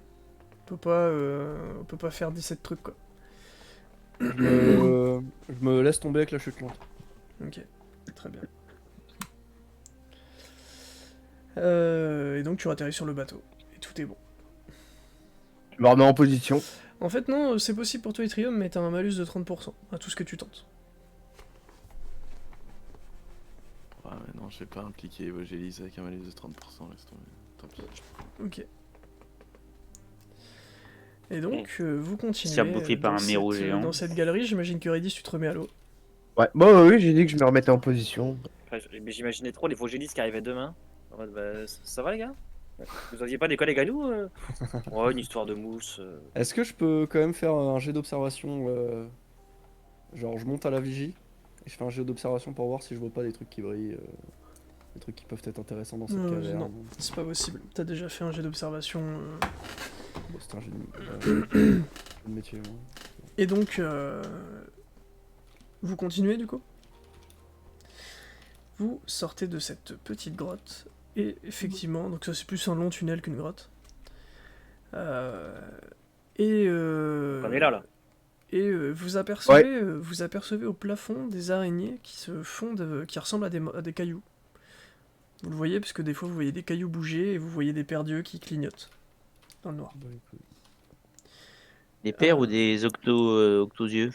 On peut pas faire 17 trucs, quoi. Je me laisse tomber avec la chute lente. Ok, très bien. Et donc tu atterris sur le bateau. Et tout est bon. Je me remets en position. En fait, non, c'est possible pour toi, Etrium, mais t'as un malus de 30% à tout ce que tu tentes. Ouais, mais non, je vais pas impliquer les Vogelis avec un malus de 30%, laisse tomber. Tant pis. Ok. Et donc, vous continuez Se faire bouffer par dans un miro géant. dans cette galerie. J'imagine que Redis, tu te remets à l'eau. Ouais, bon, oui, j'ai dit que je me remettais en position. Mais j'imaginais trop les Vogelis qui arrivaient demain. En mode, bah, ça va les gars? Vous aviez pas décollé Galou? Ouais, une histoire de mousse. Est-ce que je peux quand même faire un jet d'observation genre je monte à la vigie et je fais un jet d'observation pour voir si je vois pas des trucs qui brillent, des trucs qui peuvent être intéressants dans cette caverne. Non, c'est pas possible. T'as déjà fait un jet d'observation. Bon, c'est un jet de métier. Moi. Et donc, vous continuez du coup? Vous sortez de cette petite grotte, et effectivement, donc ça c'est plus un long tunnel qu'une grotte. On est là. Et vous apercevez au plafond des araignées qui se fondent, qui ressemblent à des cailloux. Vous le voyez parce que des fois vous voyez des cailloux bouger et vous voyez des paires d'yeux qui clignotent dans le noir. Des paires ou des octosieux?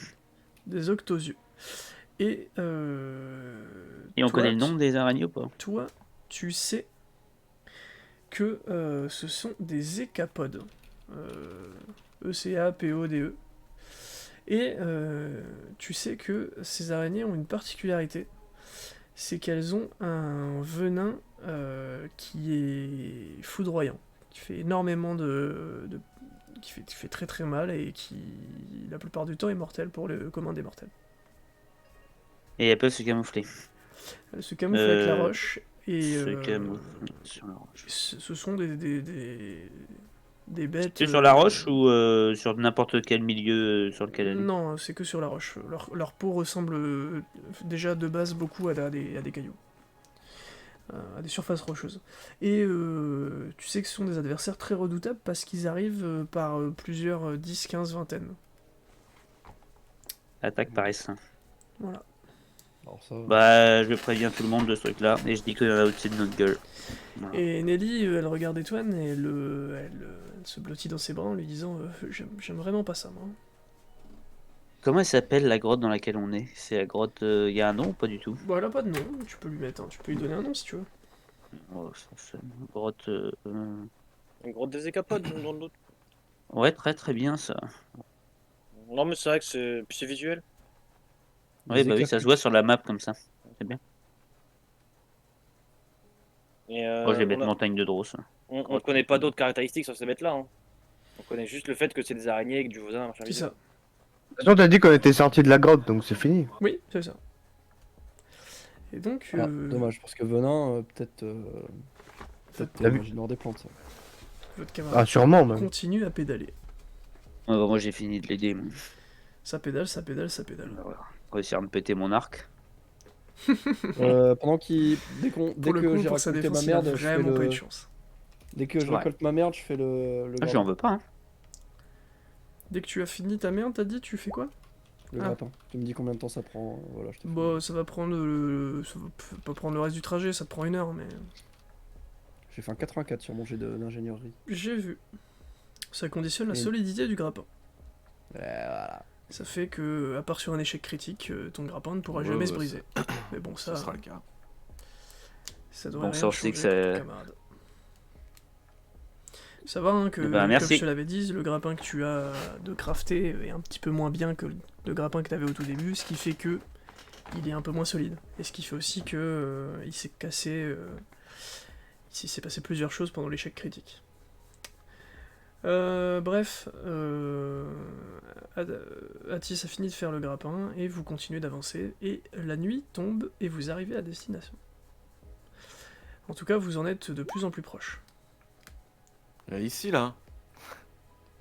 Des octosieux. Et Et on toi, connaît le nom des araignées ou pas? Toi, tu sais que ce sont des écapodes. E-C-A-P-O-D-E. Et tu sais que ces araignées ont une particularité, c'est qu'elles ont un venin qui est foudroyant, qui fait énormément qui fait très très mal et qui, la plupart du temps, est mortel pour le commun des mortels. Et elles peuvent se camoufler. Elles se camouflent avec la roche et Se camouflent sur la roche. ce sont des bêtes. C'est sur la roche ou sur n'importe quel milieu sur lequel elle est? Non, c'est que sur la roche. Leur peau ressemble déjà de base beaucoup à des cailloux. À des surfaces rocheuses. Et tu sais que ce sont des adversaires très redoutables parce qu'ils arrivent par plusieurs 10, 15, vingtaines. Attaque par S1. Voilà. Alors ça, Bah, je préviens tout le monde de ce truc-là et je dis qu'il y en a au-dessus de notre gueule. Voilà. Et Nelly, elle regarde Étoine et elle se blottit dans ses bras en lui disant j'aime vraiment pas ça, moi. Comment elle s'appelle la grotte dans laquelle on est? C'est la grotte. Il y a un nom ou pas du tout? Bon, elle a pas de nom, tu peux lui mettre, tu peux lui donner un nom si tu veux. Oh, c'est une grotte. Une grotte des écapodes dans le doute. Ouais, très très bien ça. Non, mais c'est vrai que c'est visuel. Ouais, bah oui, ça se voit sur la map comme ça. C'est bien. Et Moi, je vais mettre on montagne de Dros. connaît pas d'autres caractéristiques sur ces bêtes-là. Hein. On connaît juste le fait que c'est des araignées avec du voisin, machin C'est bidule. ça. De toute façon, t'as dit qu'on était sorti de la grotte, donc c'est fini. Oui, c'est ça. Et donc, Ah, dommage, parce que venin, peut-être. Peut-être T'as vu imaginaire des plantes, ça. votre Ah, camarade sûrement, même. continue à pédaler. Ouais, bah, moi j'ai fini de l'aider. Moi. Ça pédale, ça pédale, ça pédale. Voilà. Réussir à me péter mon arc. Pendant qu'il. Dès Pour le que coup, j'ai pour sa récolté ma défense, il a merde, je fais vraiment pas eu de le. chance. Dès que je Ouais. récolte ma merde, je fais le Ah, j'en grappin. veux pas. Hein. Dès que tu as fini ta merde, t'as dit, tu fais quoi? Le Ah. grappin. Tu me dis combien de temps ça prend, voilà, je te fais. Bah, ça va prendre ça va pas prendre le reste du trajet, ça te prend 1 heure, mais J'ai fait un 84 sur mon jet d'ingénierie. j'ai vu. Ça conditionne la Et- solidité du grappin. Voilà. Ça fait que, à part sur un échec critique, ton grappin ne pourra Ouais, jamais ouais, se briser. Mais bon, Ce ça, sera le cas. ça devrait Bon, rien ça, on sait que changer pour ton ça- camarade. Ça va, hein, que, Eh ben, comme merci. je te l'avais dit, le grappin que tu as de crafter est un petit peu moins bien que le grappin que tu avais au tout début, ce qui fait que il est un peu moins solide. Et ce qui fait aussi que il s'est cassé... il s'est passé plusieurs choses pendant l'échec critique. Bref, Atis a fini de faire le grappin et vous continuez d'avancer et la nuit tombe et vous arrivez à destination. En tout cas, vous en êtes de plus en plus proche. Ici, là.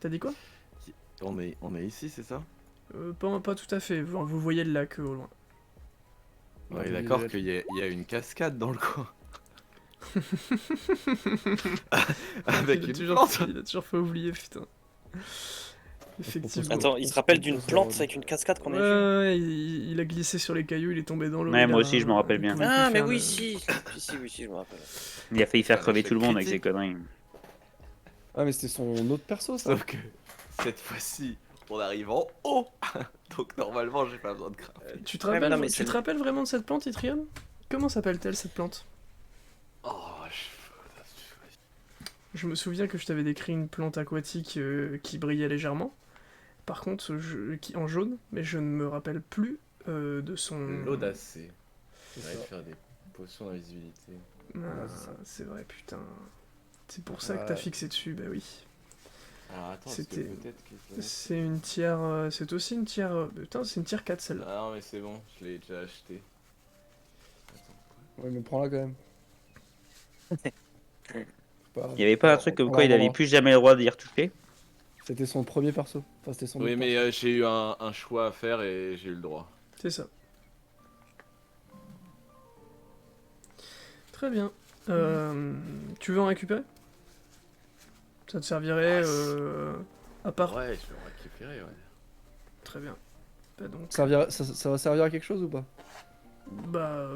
T'as dit quoi? On est ici, c'est ça? Pas tout à fait, vous voyez le lac au loin. On est Ouais, d'accord mais- qu'il y a une cascade dans le coin. Avec il, a une toujours, plante. il a toujours fait oublier, putain. Effectivement. Attends, il se rappelle d'une plante avec une cascade qu'on a vue. Ouais, il a glissé sur les cailloux, il est tombé dans l'eau. Ouais, il moi a- aussi, je me rappelle il bien. pouvait Ah, plus mais faire oui, le- si. Si, je me rappelle. Il a failli faire Un crever échec tout le monde avec ses critique. conneries. Ah, mais c'était son autre perso, ça. Sauf que cette fois-ci, on arrive en haut. Donc normalement, j'ai pas besoin de crafter. Tu te Ouais, rappelles, bah non, mais tu c'est te le- rappelles vraiment de cette plante, Itrium? Comment s'appelle-t-elle cette plante? Oh, Je me souviens que je t'avais décrit une plante aquatique qui brillait légèrement. Par contre, en jaune, mais je ne me rappelle plus de son... L'audacé. C'est J'arrive ça. à faire des potions d'invisibilité. Ah, c'est ça. c'est vrai, putain. C'est pour ça que Ouais. t'as fixé dessus, bah oui. Alors attends, est-ce que C'était- peut-être que C'est une tiers... c'est aussi une tiers... putain, c'est une tiers 4 celle-là. Ah non, mais c'est bon, je l'ai déjà acheté. Ouais, mais prends-la quand même. Pas- Il y avait pas un on- truc comme on quoi la il avait revendra. plus jamais le droit d'y retoucher? C'était son premier perso. Enfin, c'était son Oui, autre mais perso. j'ai eu un choix à faire et j'ai eu le droit. C'est ça. Très bien. Tu veux en récupérer? Ça te servirait à part... Ouais, je vais en récupérer, ouais. Très bien. Bah donc, Ça va servir à quelque chose ou pas? bah...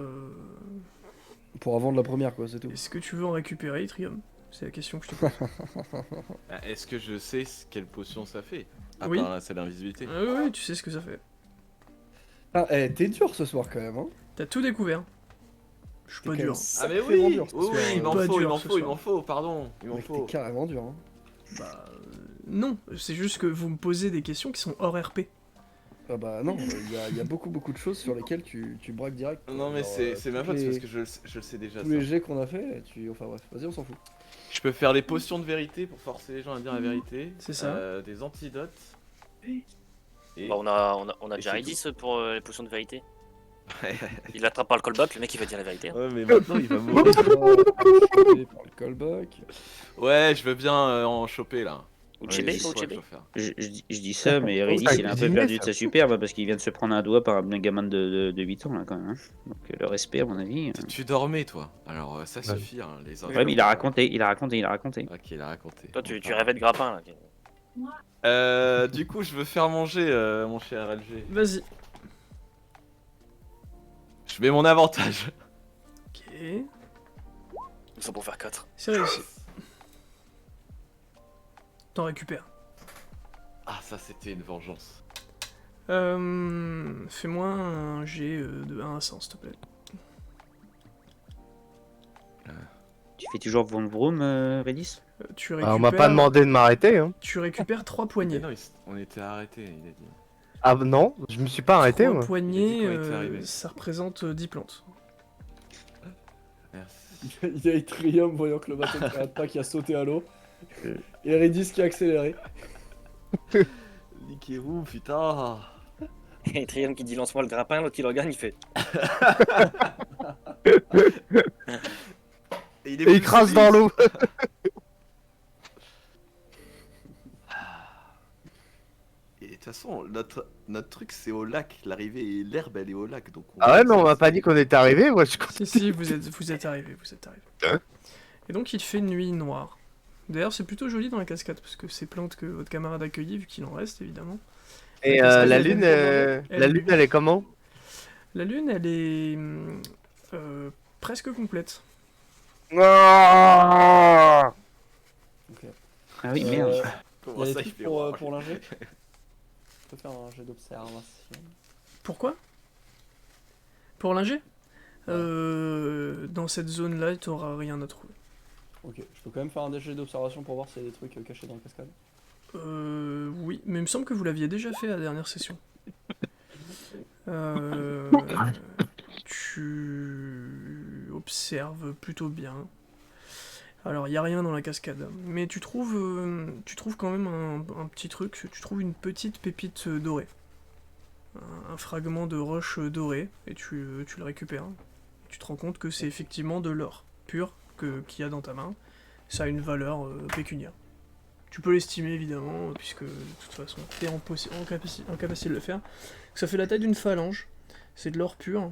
Pour vendre la première, quoi, c'est tout. Est-ce que tu veux en récupérer, Itrium? C'est la question que je te pose. Ah, est-ce que je sais quelle potion ça fait? À Oui. part celle d'invisibilité. Ah oui, oui, tu sais ce que ça fait. Ah, t'es dur ce soir quand même, hein. T'as tout découvert. Je suis T'es pas quand dur. même Ah mais sacrément oui, dur ce oui, soir, il hein. m'en Pas faut, il dur m'en ce faut, il soir. m'en faut, pardon, il m'en Mec, faut. t'es carrément dur, hein. Bah... non, c'est juste que vous me posez des questions qui sont hors RP. Ah bah non, il y a beaucoup de choses sur lesquelles tu braques direct. quoi. Non mais Genre, c'est ma tous faute, c'est les- parce que je le sais déjà. Tous Ça. les jets qu'on a fait, enfin bref, vas-y, on s'en fout. Je peux faire des potions de vérité pour forcer les gens à dire la vérité. C'est ça. Des antidotes. Et... Bah, on a Et déjà c'est Redis pour les potions de vérité. Il attrape par le callback, le mec il va dire la vérité. Ouais mais maintenant il va mourir. Chopé par le callback. Ouais, je veux bien en choper là. Ou Ouais, Chébé, c'est ou quoi Chébé. qu'il faut faire. Je dis ça, mais Redis Ah, il a un peu cuisinier, perdu ça. de sa superbe parce qu'il vient de se prendre un doigt par un gamin de 8 ans là quand même. Hein. Donc le respect à mon avis. Tu dormais toi, alors ça Ouais. suffit hein, les Ouais, mais il a raconté. Ok, il a raconté. Toi tu rêvais de grappin là. Du coup, je veux faire manger mon cher LG. Vas-y. Je mets mon avantage. Ok. Ils sont pour faire 4. C'est réussi. T'en récupères. Ah, ça c'était une vengeance. Fais-moi un G de 1 à 100, s'il te plaît. Tu fais toujours vroom vroom, Redis? Tu Ah, récupères... on m'a pas demandé de m'arrêter, hein. Tu récupères 3 Mais poignées. non, on était arrêtés, il a dit. Ah non, je me suis pas arrêté, 3 moi. poignées, Il a dit qu'on était arrivé. ça représente 10 plantes. Merci. Il y a Etrium voyant que le bateau ne s'arrête pas qui a sauté à l'eau. Et Redis qui a accéléré. Niquez-vous, putain. Et Trium qui dit lance-moi le grappin, l'autre qui le regarde, il fait. Et il Et il crasse dans l'eau. Et de toute façon, notre truc c'est au lac, l'arrivée et l'herbe elle est au lac donc. Ah ouais, mais on m'a pas dit qu'on était arrivé. Moi, je Si, vous êtes arrivé, vous êtes arrivé. Hein. Et donc il fait nuit noire. D'ailleurs, c'est plutôt joli dans la cascade, parce que ces plantes que votre camarade a cueillies, vu qu'il en reste, évidemment. Et Parce que la elle lune, est- la lune, elle est comment? La lune, elle est presque complète. Ah Ah oui, merde. Il y Comment a des ça, il trucs fait pour orage l'ingé. Je peux faire un jet d'observation. Pourquoi? Pour l'ingé dans cette zone-là, tu n'auras rien à trouver. Ok, je peux quand même faire un jet d'observation pour voir s'il y a des trucs cachés dans la cascade. Oui, mais il me semble que vous l'aviez déjà fait à la dernière session. Tu observes plutôt bien. Alors, il n'y a rien dans la cascade, mais tu trouves quand même un petit truc, tu trouves une petite pépite dorée. Un fragment de roche dorée, et tu le récupères. Tu te rends compte que c'est effectivement de l'or pur qu'il y a dans ta main. Ça a une valeur pécuniaire. Tu peux l'estimer évidemment, puisque de toute façon tu es en capacité de le faire. Ça fait la taille d'une phalange, c'est de l'or pur,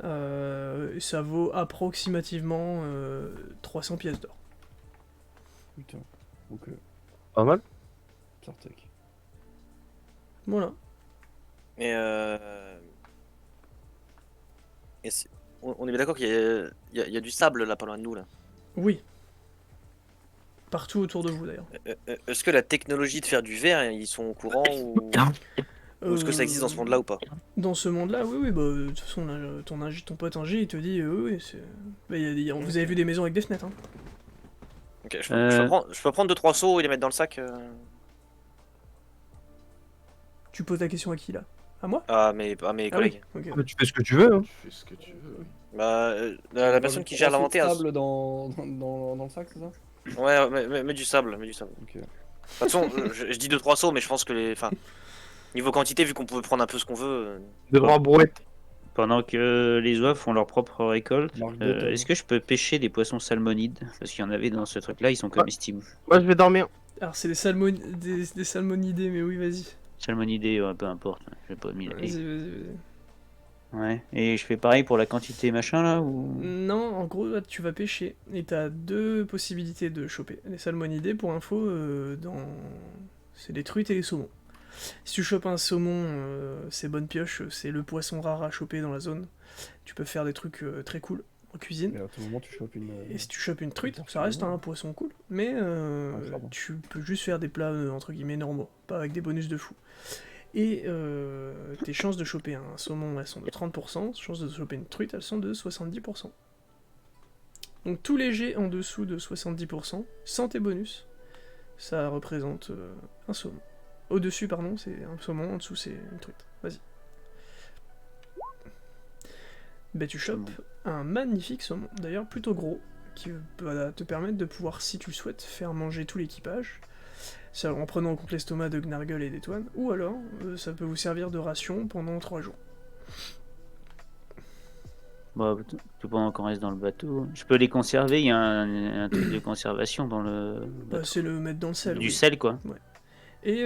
et ça vaut approximativement 300 pièces d'or. Putain, ok, Pas mal. Sartek. Voilà. Mais on est bien d'accord qu'il y a du sable là pas loin de nous là. Oui. Partout autour de vous d'ailleurs. Est-ce que la technologie de faire du verre, ils sont au courant ou est-ce que ça existe dans ce monde-là ou pas? Dans ce monde-là, oui, bah de toute façon, là, ton pote Ingi, il te dit, oui, c'est... Bah, vous avez vu des maisons avec des fenêtres, hein. Ok, je peux prendre 2-3 seaux et les mettre dans le sac. Tu poses la question à qui, là? À moi? À mes Ah oui, collègues. ok. Mais tu fais ce que tu veux. Hein. Tu fais ce que tu veux. Oui. Bah, la personne qui gère l'inventaire. Sable dans le sac, c'est ça? Ouais, mets du sable, mets du sable. Ok. De toute façon, je dis 2-3 seaux, mais je pense que les. Enfin, niveau quantité, vu qu'on peut prendre un peu ce qu'on veut. De droit brouette. Pendant que les oies font leur propre récolte, Marque de tonne. est-ce que je peux pêcher des poissons salmonides? Parce qu'il y en avait dans ce truc-là, ils sont comestibles. Moi, je vais dormir. Alors, c'est des salmonidés, mais oui, vas-y. Salmonidés, ouais, peu importe. Je vais pas m'y Vas-y, aller. vas-y. Ouais. Et je fais pareil pour la quantité machin là ou... Non, en gros, là, tu vas pêcher, et t'as deux possibilités de choper. Les salmonidés, pour info, c'est les truites et les saumons. Si tu chopes un saumon, c'est bonne pioche, c'est le poisson rare à choper dans la zone. Tu peux faire des trucs très cool en cuisine. Mais à tout moment, tu chopes une. Et si tu chopes une truite, Putain, ça reste c'est bon. un poisson cool, mais clairement. tu peux juste faire des plats entre guillemets normaux, pas avec des bonus de fou. Et tes chances de choper un saumon, elles sont de 30%, chances de choper une truite, elles sont de 70%. Donc tous les jets en dessous de 70%, sans tes bonus, ça représente un saumon. Au-dessus, pardon, c'est un saumon, en dessous, c'est une truite. Vas-y. Ben, tu chopes un magnifique saumon, d'ailleurs plutôt gros, qui va te permettre de pouvoir, si tu le souhaites, faire manger tout l'équipage, ça, en prenant en compte l'estomac de Gnargle et d'Étoine, ou alors ça peut vous servir de ration pendant 3 jours. Bah, tout pendant qu'on reste dans le bateau. Je peux les conserver, il y a un truc de conservation dans le... Bah, c'est le mettre dans le sel. Du oui. sel quoi. Et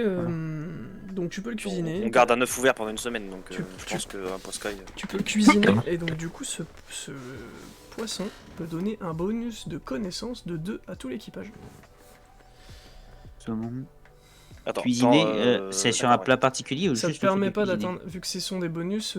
donc tu peux le cuisiner. On garde un œuf ouvert pendant une semaine, donc Tu- je pense qu'un Poscaille. Tu peux le cuisiner, et donc du coup ce poisson peut donner un bonus de connaissance de 2 à tout l'équipage. Saumon. Attends, Cuisiner, c'est sur un d'accord, plat particulier ou Ça juste te le fait permet de pas cuisiner d'atteindre, vu que ce sont des bonus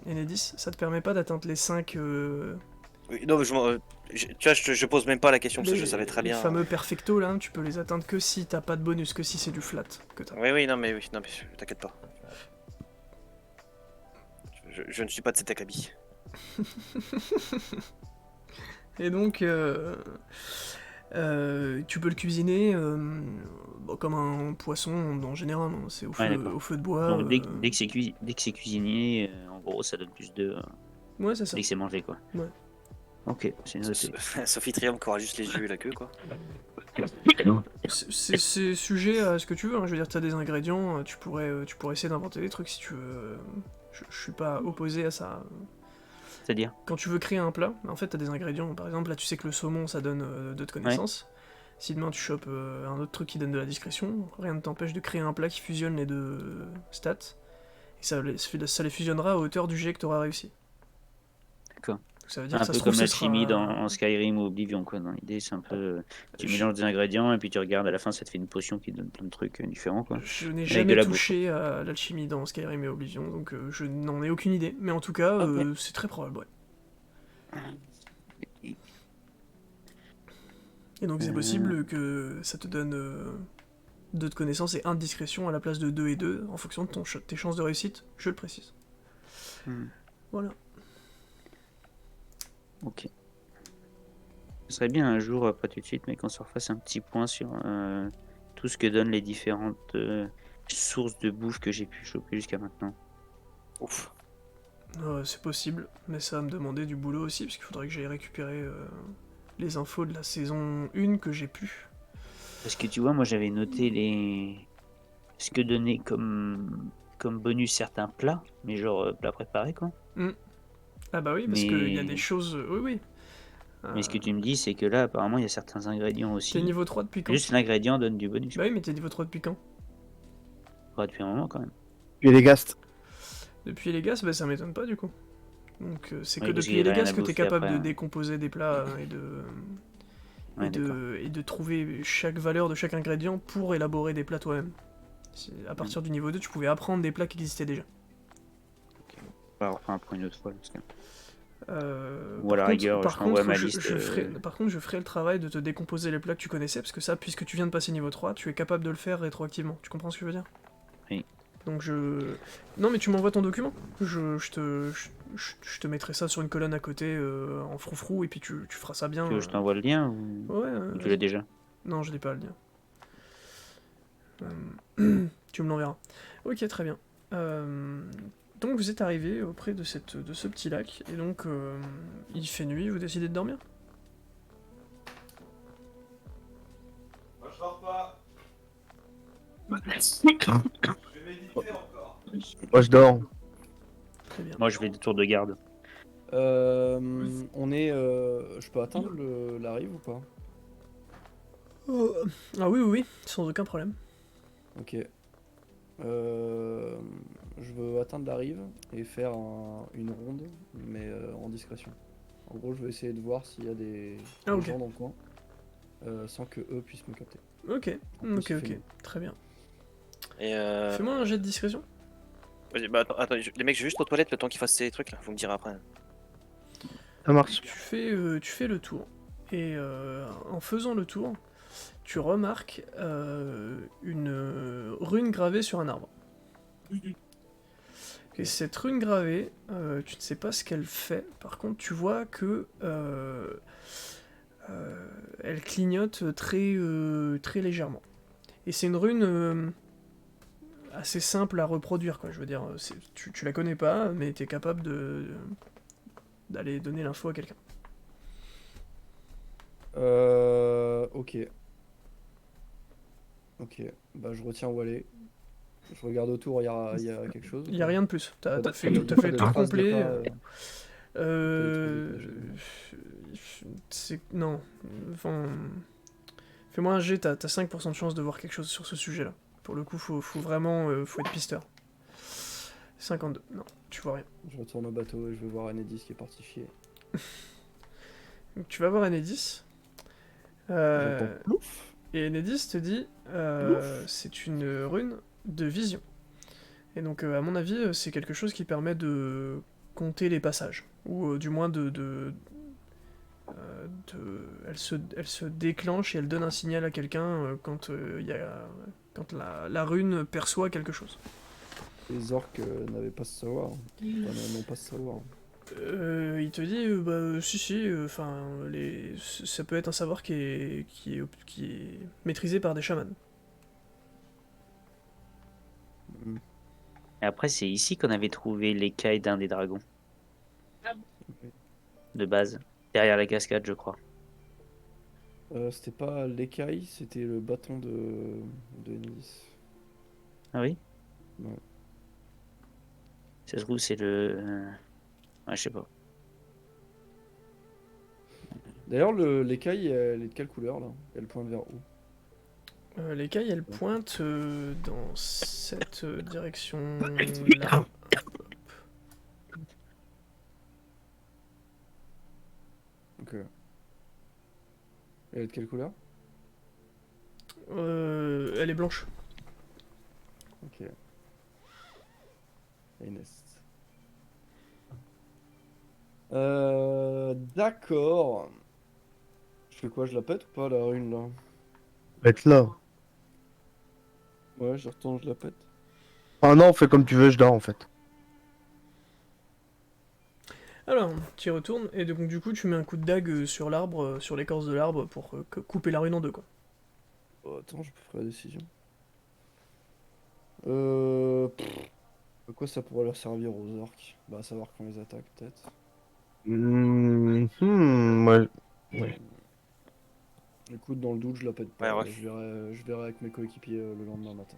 Enedis, ça te permet pas d'atteindre les 5 Oui, non, mais tu vois, je pose même pas la question parce que je savais très bien. Les fameux perfecto là, tu peux les atteindre que si t'as pas de bonus, que si c'est du flat que t'as. Oui, non, mais t'inquiète pas. Je ne suis pas de cet acabit. Et donc tu peux le cuisiner comme un poisson en général, hein, c'est au Ouais, d'accord. feu de bois. Donc, dès que c'est cuisiné, en gros ça donne plus de... Ouais, c'est ça. Dès que c'est mangé quoi. Ouais. Ok, c'est noté. Sophie Triumph qui aura juste les yeux et la queue, quoi. C'est sujet à ce que tu veux, hein. Je veux dire, t'as des ingrédients, tu pourrais essayer d'inventer des trucs si tu veux. Je suis pas opposé à ça. C'est-à-dire? Quand tu veux créer un plat, en fait, t'as des ingrédients. Par exemple, là, tu sais que le saumon, ça donne d'autres connaissances. Si demain tu chopes un autre truc qui donne de la discrétion, rien ne t'empêche de créer un plat qui fusionne les deux stats. Et ça les fusionnera à hauteur du jet que t'auras réussi. D'accord. Donc ça veut dire Un que ça peu se trouve, comme ce l'alchimie sera... en Skyrim ou Oblivion, quoi. Dans l'idée, c'est un peu. Tu Je- mélanges des ingrédients et puis tu regardes à la fin, ça te fait une potion qui donne plein de trucs différents, quoi. Je n'ai Avec de jamais la bouffe. touché à l'alchimie dans Skyrim et Oblivion, donc je n'en ai aucune idée. Mais en tout cas, Ok. c'est très probable, ouais. Et donc c'est possible que ça te donne 2 de connaissances et 1 de discrétion à la place de 2 et 2, en fonction de tes chances de réussite, je le précise. Hmm. Voilà. Ok. Ce serait bien un jour, pas tout de suite, mais qu'on se refasse un petit point sur tout ce que donnent les différentes sources de bouffe que j'ai pu choper jusqu'à maintenant. Ouf. C'est possible, mais ça va me demander du boulot aussi, parce qu'il faudrait que j'aille récupérer les infos de la saison 1 que j'ai pu. Parce que tu vois, moi j'avais noté ce que donnait comme bonus certains plats, mais genre plats préparés, quoi. Ah bah oui, parce qu'il y a Mais- des choses... oui, oui. Mais ce que tu me dis, c'est que là, apparemment, il y a certains ingrédients aussi. T'es niveau 3 depuis quand? Juste l'ingrédient donne du bonus. Bah oui, mais t'es niveau 3 depuis quand? Ouais, depuis un moment quand même. Puis les gastes. Depuis les gaz, bah ça m'étonne pas du coup. Donc c'est Oui, que parce depuis qu'il y les avait rien gaz à que t'es bouffer capable après, de hein. décomposer des plats Ouais, d'accord. et de trouver chaque valeur de chaque ingrédient pour élaborer des plats toi-même. À partir du niveau 2, tu pouvais apprendre des plats qui existaient déjà. On va reprendre pour une autre fois. Parce que... Ou Par à la contre- rigueur, par je t'envoie contre, ma je liste. par contre, je ferai le travail de te décomposer les plats que tu connaissais, parce que ça, puisque tu viens de passer niveau 3, tu es capable de le faire rétroactivement. Tu comprends ce que je veux dire? Oui. Donc Non mais tu m'envoies ton document. Je te mettrai ça sur une colonne à côté en froufrou, et puis tu feras ça bien. Tu veux que je t'envoie le lien ou Ouais, ou tu vas-y. l'as déjà? Non, je n'ai pas le lien. Tu me l'enverras. Ok, très bien. Donc vous êtes arrivé auprès de ce petit lac, et donc il fait nuit, vous décidez de dormir? Moi je dors pas. Je vais méditer encore. Moi, je dors. Très bien. Moi, je fais des tours de garde. On est. Je peux atteindre la rive ou pas? Ah oui, oui, oui, sans aucun problème. Ok. Je veux atteindre la rive et faire une ronde, mais en discrétion. En gros, je vais essayer de voir s'il y a des Ok. gens dans le coin, sans que eux puissent me capter. Ok, En plus, ok, il ok, fait nuit. très bien. Et Fais-moi un jet de discrétion. vas-y, bah attends, les mecs, je vais juste aux toilettes le temps qu'ils fassent ces trucs là. Vous me direz après. Ça marche. Tu fais le tour, et en faisant le tour, tu remarques une rune gravée sur un arbre. Et cette rune gravée, tu ne sais pas ce qu'elle fait, par contre tu vois que elle clignote très légèrement. Et c'est une rune assez simple à reproduire, quoi. Je veux dire, tu la connais pas, mais tu es capable d'aller donner l'info à quelqu'un. Ok. Ok. Bah, je retiens où aller. Je regarde autour, il y a quelque chose. Il n'y a rien de plus. T'as Pas- fait il y a tout, pas le de tour traces de complet. pas, Non. Enfin, fais-moi un jet, t'as 5% de chance de voir quelque chose sur ce sujet-là. Pour le coup, faut vraiment faut être pisteur. 52. Non, tu vois rien. Je retourne au bateau et je vais voir Enedis qui est parti chier. Donc, tu vas voir Enedis. J'entends plouf. Et Enedis te dit c'est une rune de vision. Et donc, à mon avis, c'est quelque chose qui permet de compter les passages. Ou du moins elle se déclenche et elle donne un signal à quelqu'un quand la rune perçoit quelque chose. Les orques n'avaient pas ce savoir. Enfin, n'ont pas ce savoir. Il te dit, bah si, enfin, ça peut être un savoir qui est maîtrisé par des chamans. Hmm. Et après, c'est ici qu'on avait trouvé l'écaille d'un des dragons. De base. Derrière la cascade, je crois. C'était pas l'écaille, c'était le bâton de Ennis. Ah oui? Ouais. Ça se trouve, c'est le. Ouais, je sais pas. D'ailleurs, l'écaille, elle est de quelle couleur là? Elle pointe vers où? L'écaille, elle pointe dans cette direction-là. Ok. Elle est de quelle couleur? Elle est blanche. Ok. Inès. D'accord. Je fais quoi? Je la pète ou pas la rune là? Être là. Ouais, je retourne, je la pète. Ah non, fais comme tu veux, je dors en fait. Alors, tu y retournes, et donc du coup, tu mets un coup de dague sur l'arbre, sur l'écorce de l'arbre, pour couper la rune en deux, quoi. Oh, attends, je peux faire la décision. À quoi ça pourrait leur servir aux orques? Bah, à savoir qu'on les attaque, peut-être. Moi, Écoute, dans le doute, je la pète pas. Ouais, ouais. Je verrai avec mes coéquipiers le lendemain matin.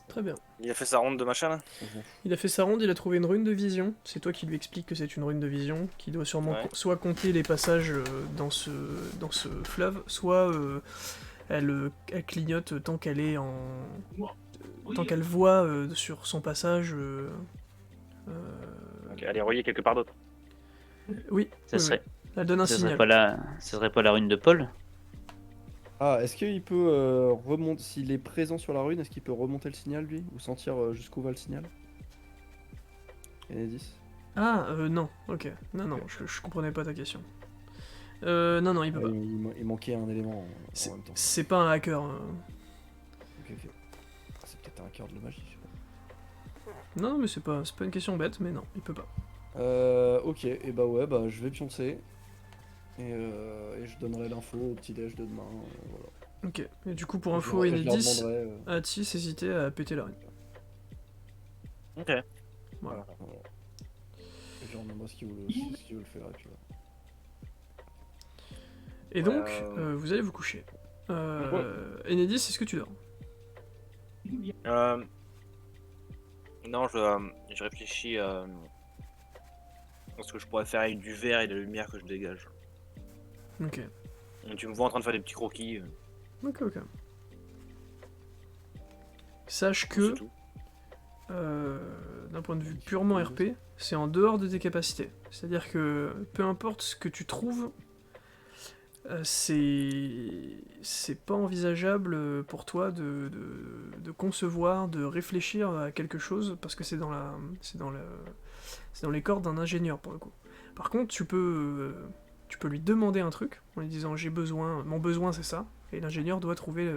Très bien. Il a fait sa ronde de machin là? Ça, je m'en fous. Il a fait sa ronde, il a trouvé une rune de vision. C'est toi qui lui explique que c'est une rune de vision, qui doit sûrement Ouais. soit compter les passages dans ce fleuve, soit elle clignote tant qu'elle est en... tant qu'elle voit sur son passage... Ok, elle est reliée quelque part d'autre. Oui, Ça oui, serait, oui. Elle donne un ça signal. serait pas la rune de Paul? Ah, est-ce qu'il peut remonter... S'il est présent sur la rune, est-ce qu'il peut remonter le signal, lui? Ou sentir jusqu'où va le signal? Enedis? Ah, non, ok. Non, non, je comprenais pas ta question. Non, non, il peut pas. Il manquait un élément C'est- en même temps. C'est pas un hacker. Ok, ok. C'est peut-être un cœur de la magie, je sais pas. Non, mais c'est pas une question bête, mais non, il peut pas. Ok, et bah ouais, bah je vais pioncer. Et je donnerai l'info au petit-déj de demain. Voilà. Ok. Et du coup, pour Et info, je leur Enedis, demanderai. Atis hésitait à péter la rune. Ok. Voilà. Voilà. Et je leur demanderai ce qu'ils veulent faire. Et puis voilà. Et donc, vous allez vous coucher. Enedis, est-ce que tu dors? Non, je réfléchis à ce que je pourrais faire avec du verre et de la lumière que je dégage. Ok. Donc, tu me vois en train de faire des petits croquis. Ok, ok. Sache C'est que, tout. d'un point de vue purement RP, c'est en dehors de tes capacités. C'est-à-dire que peu importe ce que tu trouves, c'est pas envisageable pour toi de concevoir, de réfléchir à quelque chose, parce que c'est dans les cordes d'un ingénieur pour le coup. Par contre, tu peux lui demander un truc en lui disant mon besoin c'est ça, et l'ingénieur doit trouver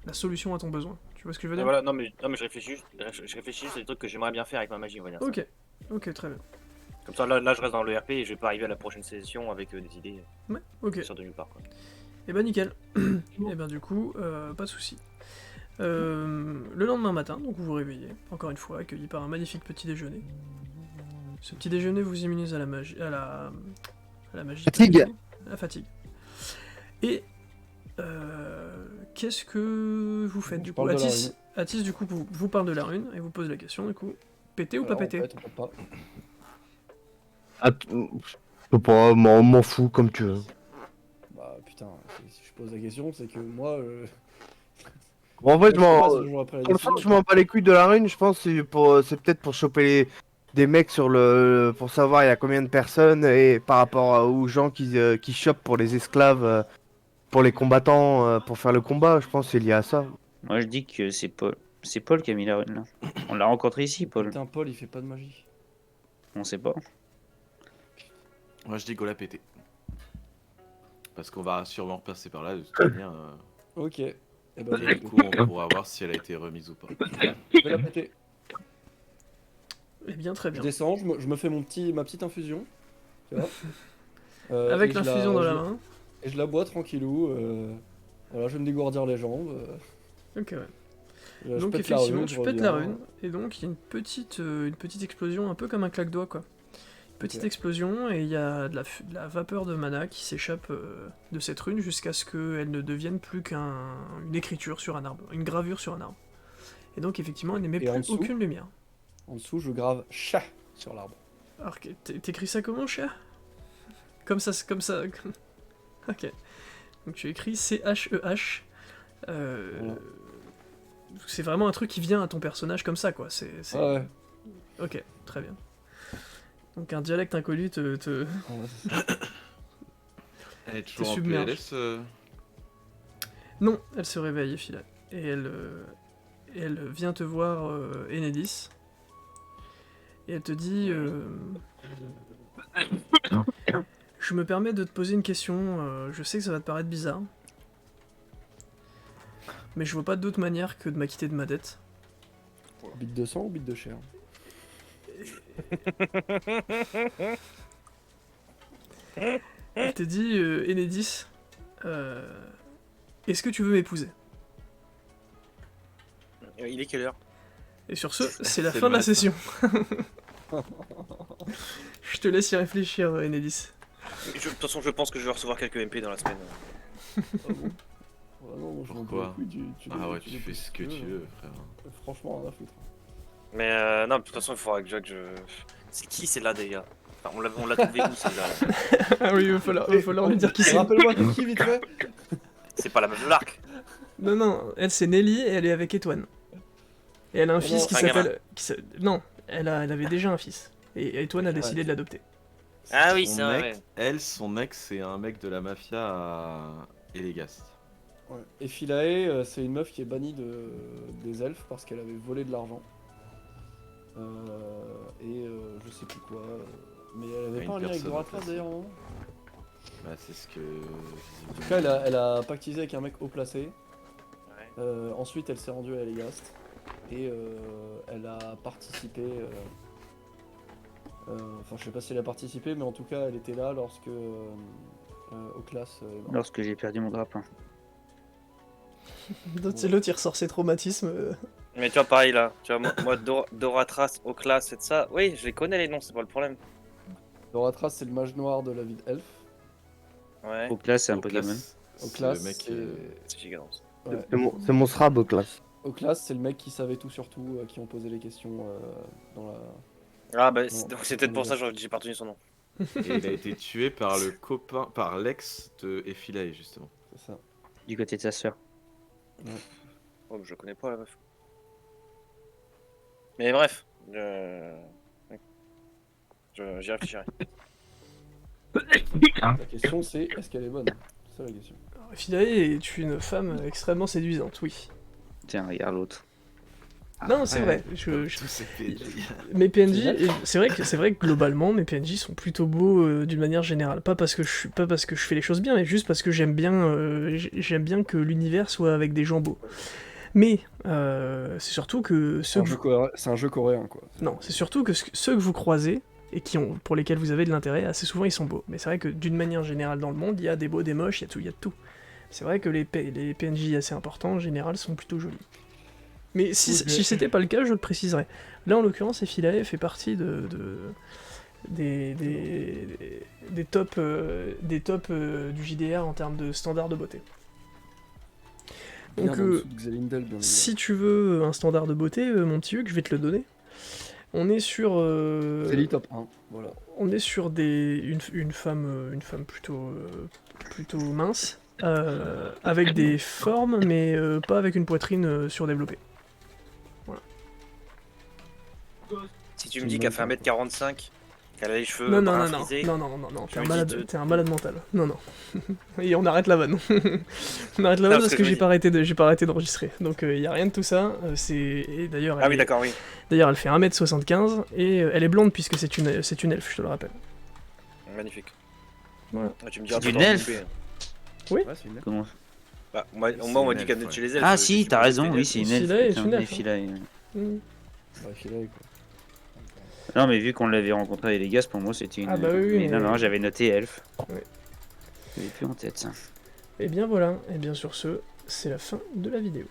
la solution à ton besoin. Tu vois ce que je veux Ah, dire? voilà, non mais je réfléchis juste à des trucs que j'aimerais bien faire avec ma magie, on va dire ça. Ok, ok, très bien. Comme ça, là je reste dans le RP et je vais pas arriver à la prochaine session avec des idées Ouais, ok. qui sortent de nulle part, quoi. Et bah nickel. Et ben du coup, pas de soucis. Le lendemain matin, donc vous vous réveillez, encore une fois, accueilli par un magnifique petit déjeuner. Ce petit déjeuner vous immunise à la magie, à la magie. Fatigue. À la fatigue. Et qu'est-ce que vous faites du Je coup? parle de la Atis du coup vous parle de la rune et vous pose la question du coup. Péter ou pas Alors, en péter? fait, on peut pas. je peux pas, m'en fous comme tu veux. Bah putain, si je pose la question, c'est que moi. Bon, en fait, Moi, je sais pas, c'est toujours après la Pour le décision. fond, je m'en bats les couilles de la rune, je pense que c'est peut-être pour choper des mecs pour savoir il y a combien de personnes et par rapport aux gens qui chopent pour les esclaves, pour les combattants, pour faire le combat, je pense que c'est lié à ça. Moi, je dis que c'est Paul. C'est Paul qui a mis la rune là. On l'a rencontré ici, Paul. Putain, Paul, il fait pas de magie. On sait pas. Moi je dis go la péter. Parce qu'on va sûrement repasser par là de toute manière. Ok. Et bah, Et du coup on pourra voir si elle a été remise ou pas. je vais la péter. Eh bien très Je bien. descends, je me fais ma petite infusion. Tu vois Avec et je l'infusion dans la je main. Et je la bois tranquillou. Voilà, je vais me dégourdir les jambes. Ok, ouais. Je Donc pète la effectivement, rune, tu je pètes la reviens. rune, et donc il y a une petite explosion, un peu comme un claque-doigt, quoi, Petite Ok. explosion et il y a de la vapeur de mana qui s'échappe de cette rune jusqu'à ce qu'elle ne devienne plus qu'une écriture sur un arbre, une gravure sur un arbre. Et donc effectivement elle n'émet Et en plus dessous aucune lumière. En dessous, je grave chat sur l'arbre. Alors t'écris ça comment, cher? Comme ça, comme ça. Ok. Donc tu écris C-H-E-H. Voilà. C'est vraiment un truc qui vient à ton personnage comme ça, quoi. Ah ouais. Ok, très bien. Donc un dialecte inconnu te... Ah ouais, c'est ça. Elle est toujours en submerge. PLS Non, elle se réveille, Phila. Et elle vient te voir, Enedis. Et elle te dit... Je me permets de te poser une question, je sais que ça va te paraître bizarre. Mais je vois pas d'autre manière que de m'acquitter de ma dette. Bite de sang ou bite de chair? Elle te dit, Enedis, est-ce que tu veux m'épouser? Il est quelle heure? Et sur ce, c'est la C'est fin le de la matin. session. Je te laisse y réfléchir, Enedis. De toute façon, je pense que je vais recevoir quelques MP dans la semaine. Ah bon? Ah non, moi, je m'en Pourquoi bats les couilles, Ah ouais, tu tu fais ce que tu veux, frère. Franchement, rien à foutre. Mais non, de toute façon, il faudra que je... C'est qui celle-là, des gars? Enfin, on l'a trouvé où, celle-là? Ah oui, il va falloir lui dire qui c'est. Rappelle-moi de qui, vite fait. C'est pas la meuf de l'arc. Non, non, elle c'est Nelly et elle est avec Étoine. Et elle a un Oh fils non, qui c'est un s'appelle... Non, elle avait déjà un fils. Et Étoine a décidé de l'adopter. Ah oui, Son c'est vrai, mec- ouais. Elle, son ex, c'est un mec de la mafia à Elegast. Ouais. Et Philae, c'est une meuf qui est bannie des elfes parce qu'elle avait volé de l'argent. Je sais plus quoi. Mais elle avait Une pas un lien avec personne Doratras placée. d'ailleurs, au moment. Bah, c'est ce que. En tout cas, elle a pactisé avec un mec haut placé. Ouais. Ensuite, elle s'est rendue à Elegast. Et elle a participé. Enfin, je sais pas si elle a participé, mais en tout cas, elle était là lorsque Oclas est mort. Lorsque j'ai perdu mon grappin. L'autre il ressort ses traumatismes. Mais tu vois, pareil là. Tu vois, moi Doratras, Oclas et de ça. Oui, je les connais les noms, c'est pas le problème. Doratras, c'est le mage noir de la ville elfe. Ouais, Donc là, c'est un Oclas, Pokémon. c'est Oclas, le mec. c'est gigantesque. ouais. C'est mon srab au classe. Oclas, c'est le mec qui savait tout sur tout, qui ont posé les questions dans la. Ah bah, Non, c'est peut-être pour ça que j'ai pas retenu son nom. Et il a été tué par le copain, par l'ex de Ephilae, justement. C'est ça. Du côté de sa sœur. Oh, mais je connais pas la meuf. Mais bref, j'y réfléchirai. La question, c'est est-ce qu'elle est bonne? C'est ça la question. Philae est une femme extrêmement séduisante, oui. Tiens, regarde l'autre. Non, c'est Ouais, vrai. Tous ces PNJ. Mes PNJ, et c'est vrai que globalement, mes PNJ sont plutôt beaux d'une manière générale. Pas parce que je fais les choses bien, mais juste parce que j'aime bien que l'univers soit avec des gens beaux. Mais c'est surtout que C'est un jeu coréen, quoi. non, c'est surtout que ceux que vous croisez et pour lesquels vous avez de l'intérêt, assez souvent ils sont beaux. Mais c'est vrai que d'une manière générale dans le monde, il y a des beaux, des moches, il y a de tout. C'est vrai que les PNJ assez importants en général sont plutôt jolis. Mais si c'était pas le cas, je le préciserais. Là, en l'occurrence, Ephilae fait partie des tops du JDR en termes de standard de beauté. Bien Donc, en dessous de Xelindel, bien si tu veux un standard de beauté, mon petit Hugues, je vais te le donner. On est sur... C'est l'e-top 1, voilà. On est sur une femme plutôt mince, avec des formes, mais pas avec une poitrine surdéveloppée. Si tu me dis qu'elle fait 1m45, qu'elle a les cheveux Non, bruns non, frisés, non, tu t'es un me malade, dis t'es un malade mental. Non, non. Et on arrête la vanne. On arrête la vanne parce parce que que je me j'ai pas arrêté d'enregistrer. Donc il y a rien de tout ça. Et d'ailleurs, Ah oui, d'accord, oui. d'ailleurs, elle fait 1m75 et elle est blonde puisque c'est une elfe, je te le rappelle. Magnifique. Voilà. Ah, tu me dis, C'est ah, une t'as elfe trompé. Ouais, c'est une Comment Bah, moi, C'est on m'a une dit qu'elle elfe, venait de chez ouais. les elfes. Ah je si, sais t'as pas raison, si oui, c'était c'est une une elfe. Philae est putain, une elfe, Philae. Mm. Ouais, Philae, quoi. Non, mais vu qu'on l'avait rencontré avec les gars, pour moi c'était une. Ah bah oui, mais non, mais- non, j'avais noté elfe. Ouais. J'avais plus en tête ça. Et bien voilà, et bien sur ce, c'est la fin de la vidéo.